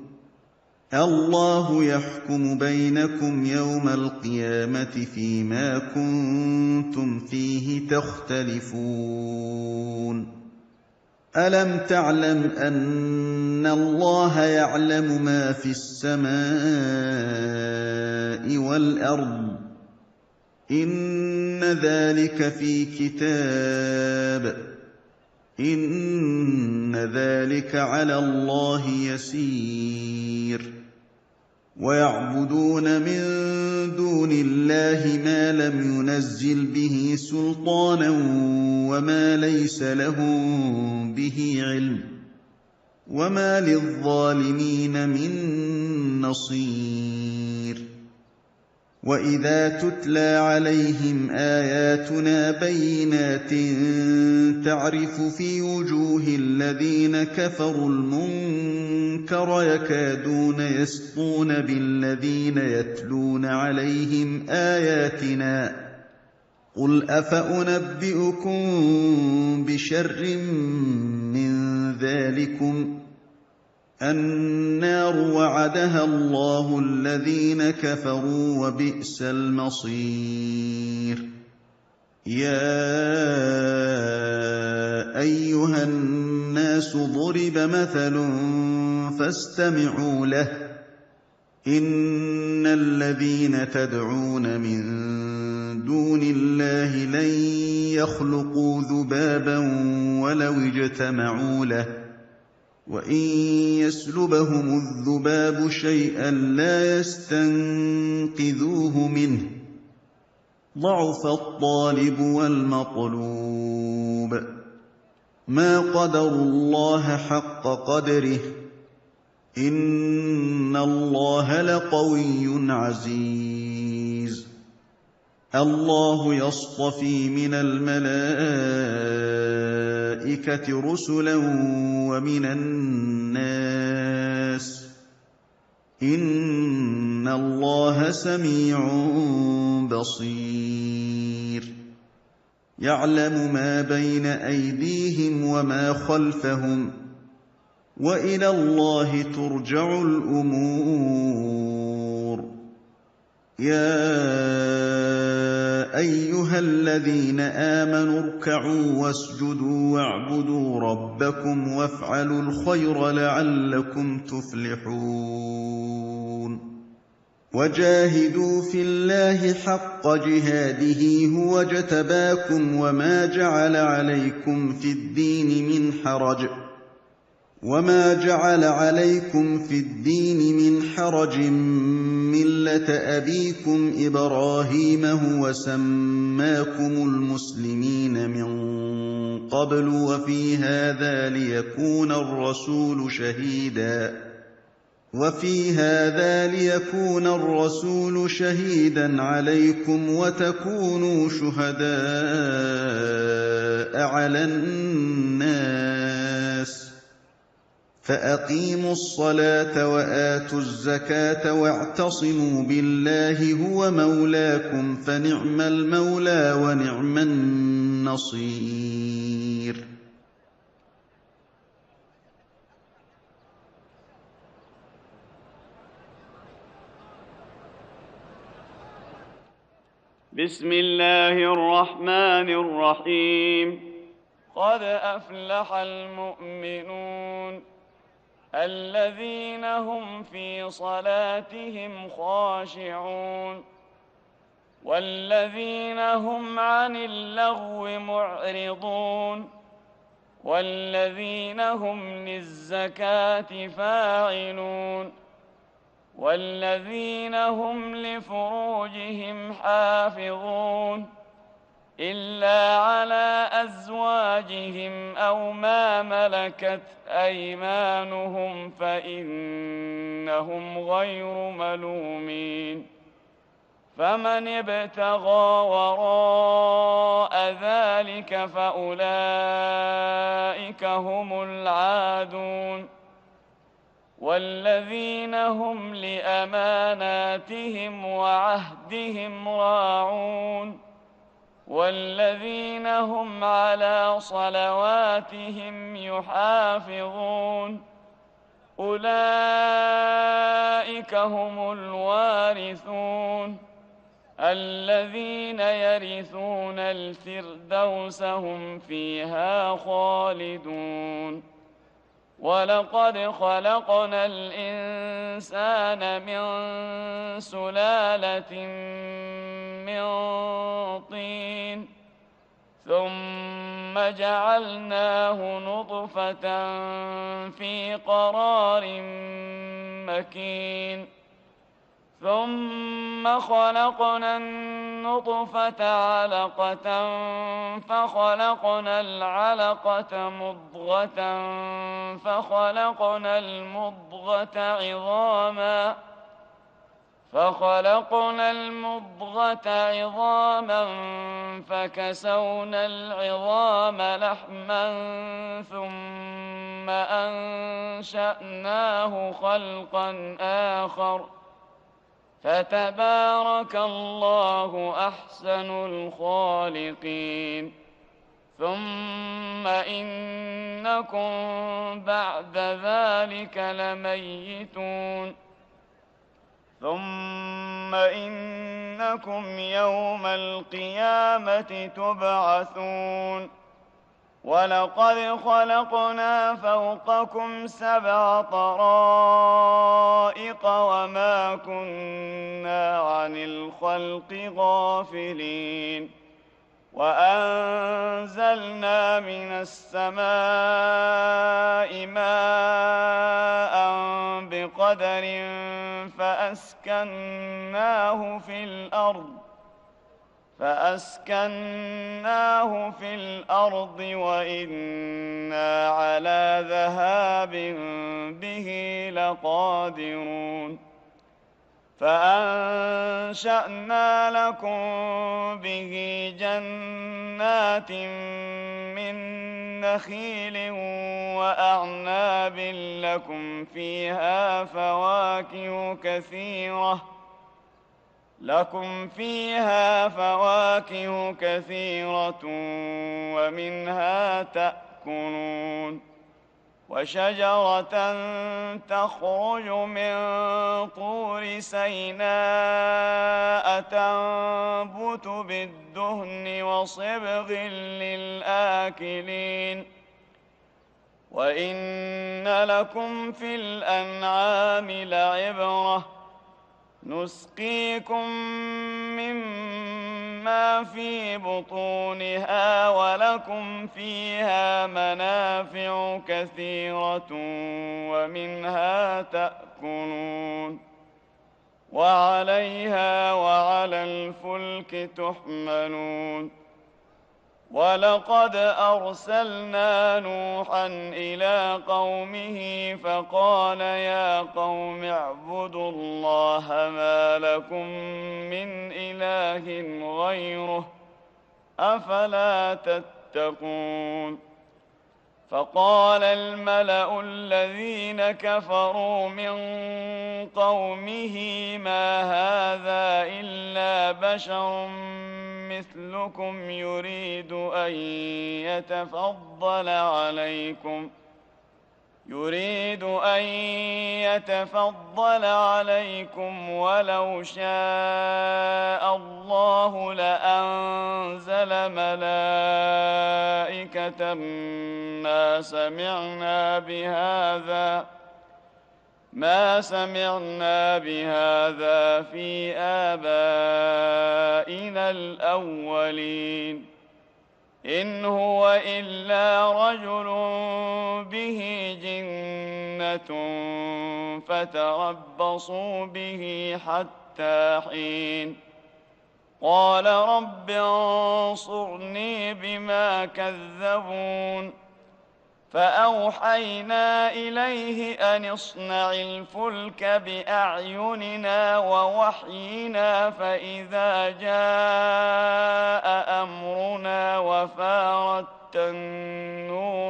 Speaker 8: الله يحكم بينكم يوم القيامة فيما كنتم فيه تختلفون ألم تعلم أن الله يعلم ما في السماء والأرض إن ذلك في كتاب إن ذلك على الله يسير ويعبدون من دون الله ما لم ينزل به سلطانا وما ليس لهم به علم وما للظالمين من نصير وإذا تتلى عليهم آياتنا بينات تعرف في وجوه الذين كفروا المنكر يكادون يسطون بالذين يتلون عليهم آياتنا قل أفأنبئكم بشر من ذلكم النار وعدها الله الذين كفروا وبئس المصير يا أيها الناس ضرب مثل فاستمعوا له إن الذين تدعون من دون الله لن يخلقوا ذبابا ولو اجتمعوا له وإن يسلبهم الذباب شيئا لا يستنقذوه منه ضعف الطالب والمطلوب ما قدروا الله حق قدره إن الله لقوي عزيز الله يصطفي من الملائكة رسلا ومن الناس إن الله سميع بصير يعلم ما بين أيديهم وما خلفهم وإلى الله ترجع الأمور يا أيها الذين آمنوا اركعوا واسجدوا واعبدوا ربكم وافعلوا الخير لعلكم تفلحون وجاهدوا في الله حق جهاده هو اجتباكم وما جعل عليكم في الدين من حرج ملة أبيكم إبراهيم هو سماكم المسلمين من قبل وفي هذا ليكون الرسول شهيدا عليكم وتكونوا شهداء على الناس فأقيموا الصلاة وآتوا الزكاة واعتصموا بالله هو مولاكم فنعم المولى ونعم النصير
Speaker 9: بسم الله الرحمن الرحيم قد أفلح المؤمنون الذين هم في صلاتهم خاشعون والذين هم عن اللغو معرضون والذين هم للزكاة فاعلون والذين هم لفروجهم حافظون إلا على أزواجهم أو ما ملكت أيمانهم فإنهم غير ملومين فمن ابتغى وراء ذلك فأولئك هم العادون والذين هم لأماناتهم وعهدهم راعون والذين هم على صلواتهم يحافظون أولئك هم الوارثون الذين يرثون الفردوس هم فيها خالدون ولقد خلقنا الإنسان من سلالة من طين ثم جعلناه نطفة في قرار مكين ثم خلقنا النطفة علقة فخلقنا العلقة مضغة فخلقنا المضغة عظاما فخلقنا المضغة عظاما فكسونا العظام لحما ثم أنشأناه خلقا آخر فتبارك الله أحسن الخالقين ثم إنكم بعد ذلك لميتون ثم إنكم يوم القيامة تبعثون ولقد خلقنا فوقكم 7 طرائق وما كنا عن الخلق غافلين وأنزلنا من السماء ماء بقدر فأسكناه في الأرض وإنا على ذهاب به لقادرون فأنشأنا لكم به جنات من نخيل وأعناب لكم فيها فواكه كثيرة ومنها تأكلون وشجرة تخرج من طور سيناء تنبت بالدهن وصبغ للآكلين وإن لكم في الأنعام لعبرة نسقيكم مما في بطونها ولكم فيها منافع كثيرة ومنها تأكلون وعليها وعلى الفلك تحملون ولقد أرسلنا نوحا إلى قومه فقال يا قوم اعبدوا الله ما لكم من إله غيره أفلا تتقون فقال الملأ الذين كفروا من قومه ما هذا إلا بشر مثلكم يريد أن يتفضل عليكم ولو شاء الله لأنزل ملائكة ما سمعنا بهذا في آبائنا الأولين إن هو إلا رجل به جنة فتربصوا به حتى حين قال رب انصرني بما كذبون فأوحينا إليه أن اصنع الفلك بأعيننا ووحينا فإذا جاء أمرنا وفارت النور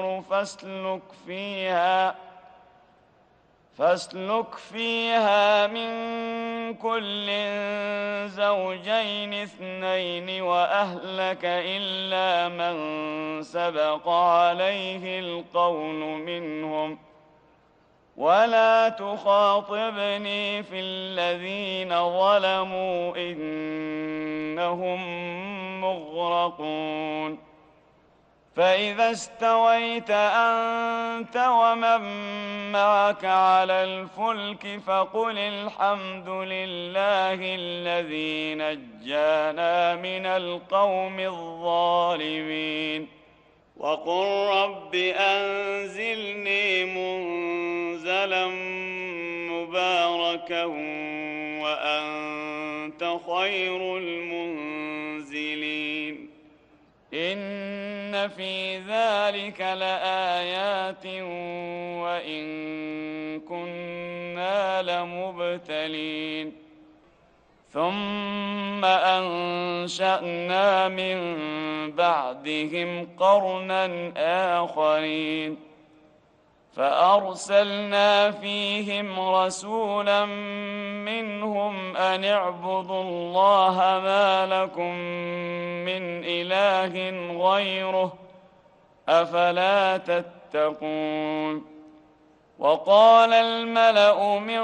Speaker 9: فاسلك فيها من كل زوجين 2 وأهلك إلا من سبق عليه القول منهم ولا تخاطبني في الذين ظلموا إنهم مغرقون فإذا استويت أنت ومن معك على الفلك فقل الحمد لله الذي نجانا من القوم الظالمين وقل رب أنزلني منزلا مباركا وأنت خير المنزلين إن في ذلك لآيات وإن كنا لمبتلين ثم أنشأنا من بعدهم قرنا آخرين فأرسلنا فيهم رسولا منهم أن اعبدوا الله ما لكم من إله غيره أفلا تتقون وقال الملأ من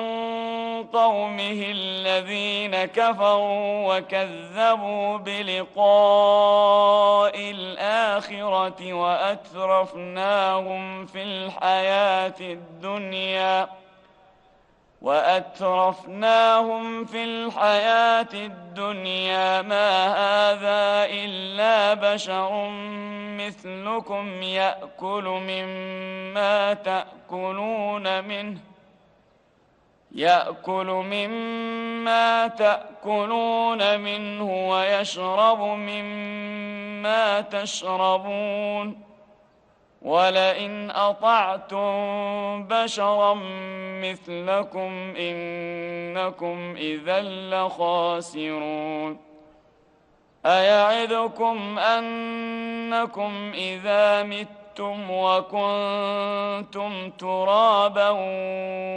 Speaker 9: قومه الذين كفروا وكذبوا بلقاء الآخرة وأترفناهم في الحياة الدنيا ما هذا إلا بشر مثلكم يأكل مما تأكلون منه ويشرب مما تشربون ولئن أطعتم بشرا مثلكم إنكم إذا لخاسرون أيعدكم أنكم إذا متم وكنتم ترابا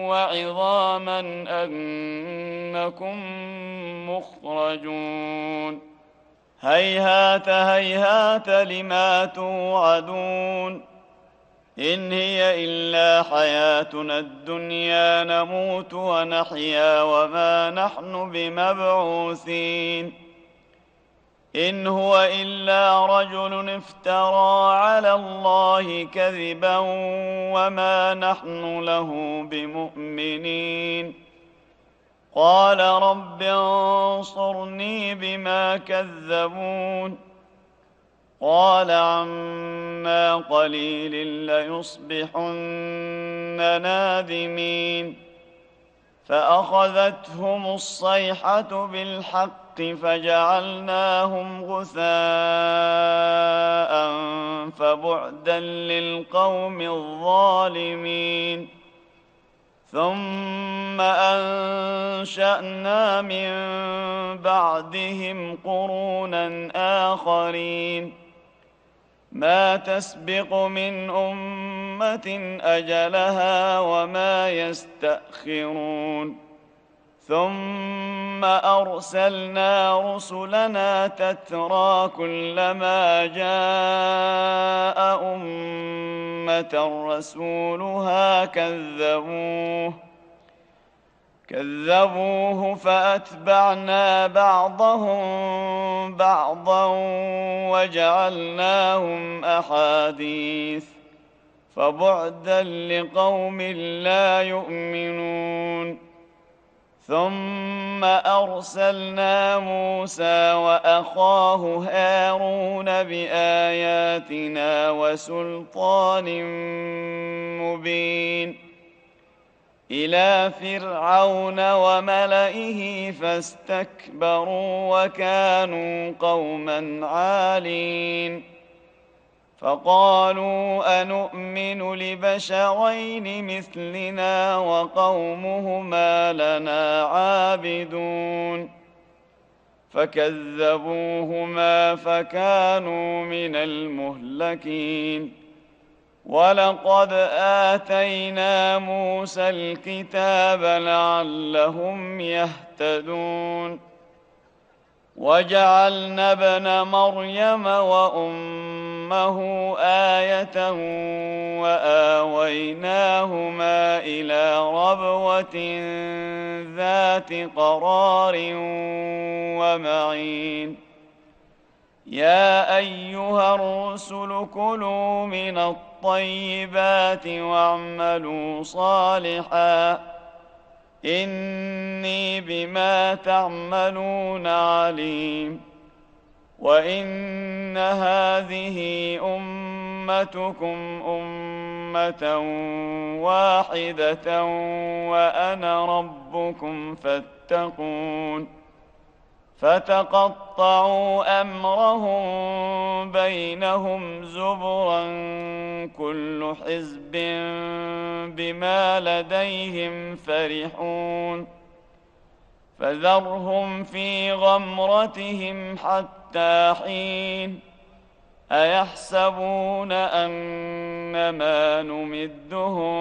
Speaker 9: وعظاما أنكم مخرجون هيهات هيهات لما توعدون إن هي إلا حياتنا الدنيا نموت ونحيا وما نحن بمبعوثين إن هو إلا رجل افترى على الله كذبا وما نحن له بمؤمنين قال رب انصرني بما كذبون قال عما قليل ليصبحن نادمين فأخذتهم الصيحة بالحق فجعلناهم غثاء فبعدا للقوم الظالمين ثم أنشأنا من بعدهم قرونا آخرين ما تسبق من أمة أجلها وما يستأخرون ثم أرسلنا رسلنا تترى كلما جاء أمة رسولها كذبوه فأتبعنا بعضهم بعضا وجعلناهم أحاديث فبعدا لقوم لا يؤمنون ثم أرسلنا موسى وأخاه هارون بآياتنا وسلطان مبين إلى فرعون وملئه فاستكبروا وكانوا قوما عالين فقالوا أنؤمن لبشرين مثلنا وقومهما لنا عابدون فكذبوهما فكانوا من المهلكين ولقد آتينا موسى الكتاب لعلهم يهتدون وجعلنا ابن مريم وأمه آية وآويناهما إلى ربوة ذات قرار ومعين يا أيها الرسل كلوا من الطيبات واعملوا صالحا إني بما تعملون عليم وإن هذه أمتكم أمة واحدة وأنا ربكم فاتقون فتقطعوا أمرهم بينهم زبرا كل حزب بما لديهم فرحون فذرهم في غمرتهم حتى حين أيحسبون أن ما نمدهم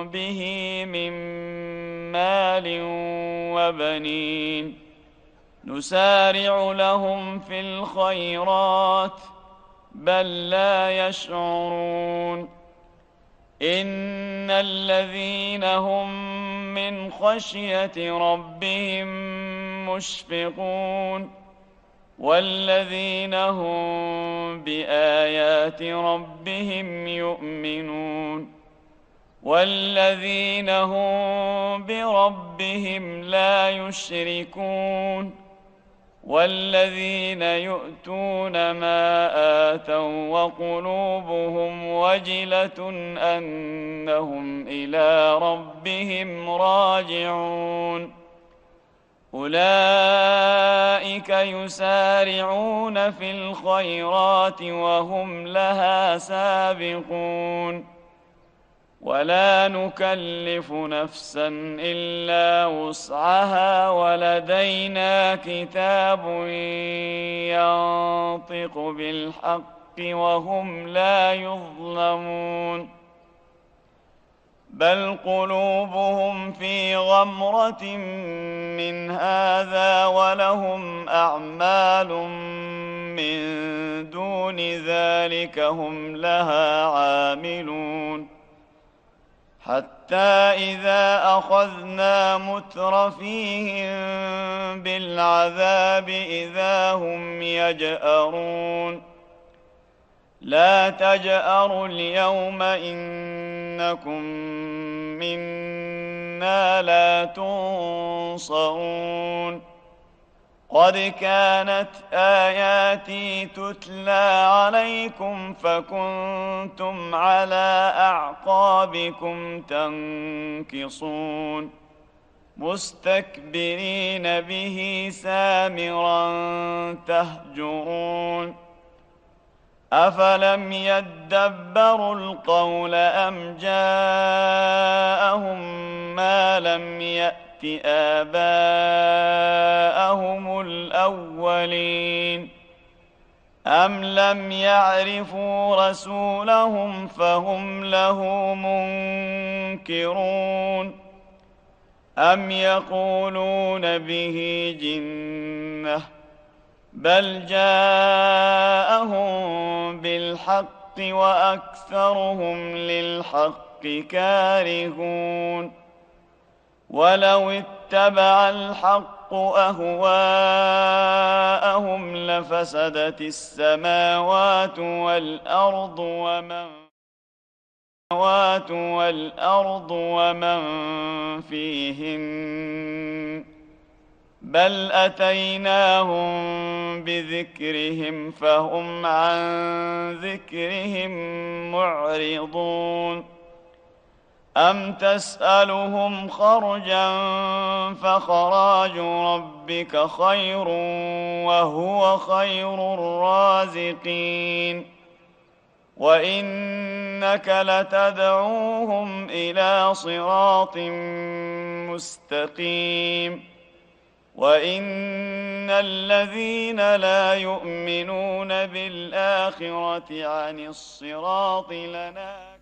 Speaker 9: به من مال وبنين نسارع لهم في الخيرات بل لا يشعرون إن الذين هم من خشية ربهم مشفقون والذين هم بآيات ربهم يؤمنون والذين هم بربهم لا يشركون والذين يؤتون ما آتوا وقلوبهم وجلة أنهم إلى ربهم راجعون أولئك يسارعون في الخيرات وهم لها سابقون ولا نكلف نفسا إلا وسعها ولدينا كتاب ينطق بالحق وهم لا يظلمون بل قلوبهم في غمرة من هذا ولهم أعمال من دون ذلك هم لها عاملون حتى إذا أخذنا مترفيهم بالعذاب إذا هم يجأرون لا تجأروا اليوم إنكم منا لا تنصرون قد كانت آياتي تتلى عليكم فكنتم على أعقابكم تنكصون مستكبرين به سامرا تهجرون أفلم يدبروا القول أم جاءهم ما لم يأت آباءهم الأولين أم لم يعرفوا رسولهم فهم له منكرون أم يقولون به جنة بل جاءهم بالحق وأكثرهم للحق كارهون ولو اتبع الحق أهواءهم لفسدت السماوات والأرض ومن فيهن بل أتيناهم بذكرهم فهم عن ذكرهم معرضون أم تسألهم خرجا فخراج ربك خير وهو خير الرازقين وإنك لتدعوهم إلى صراط مستقيم وإن الذين لا يؤمنون بالآخرة عن الصراط لناكبون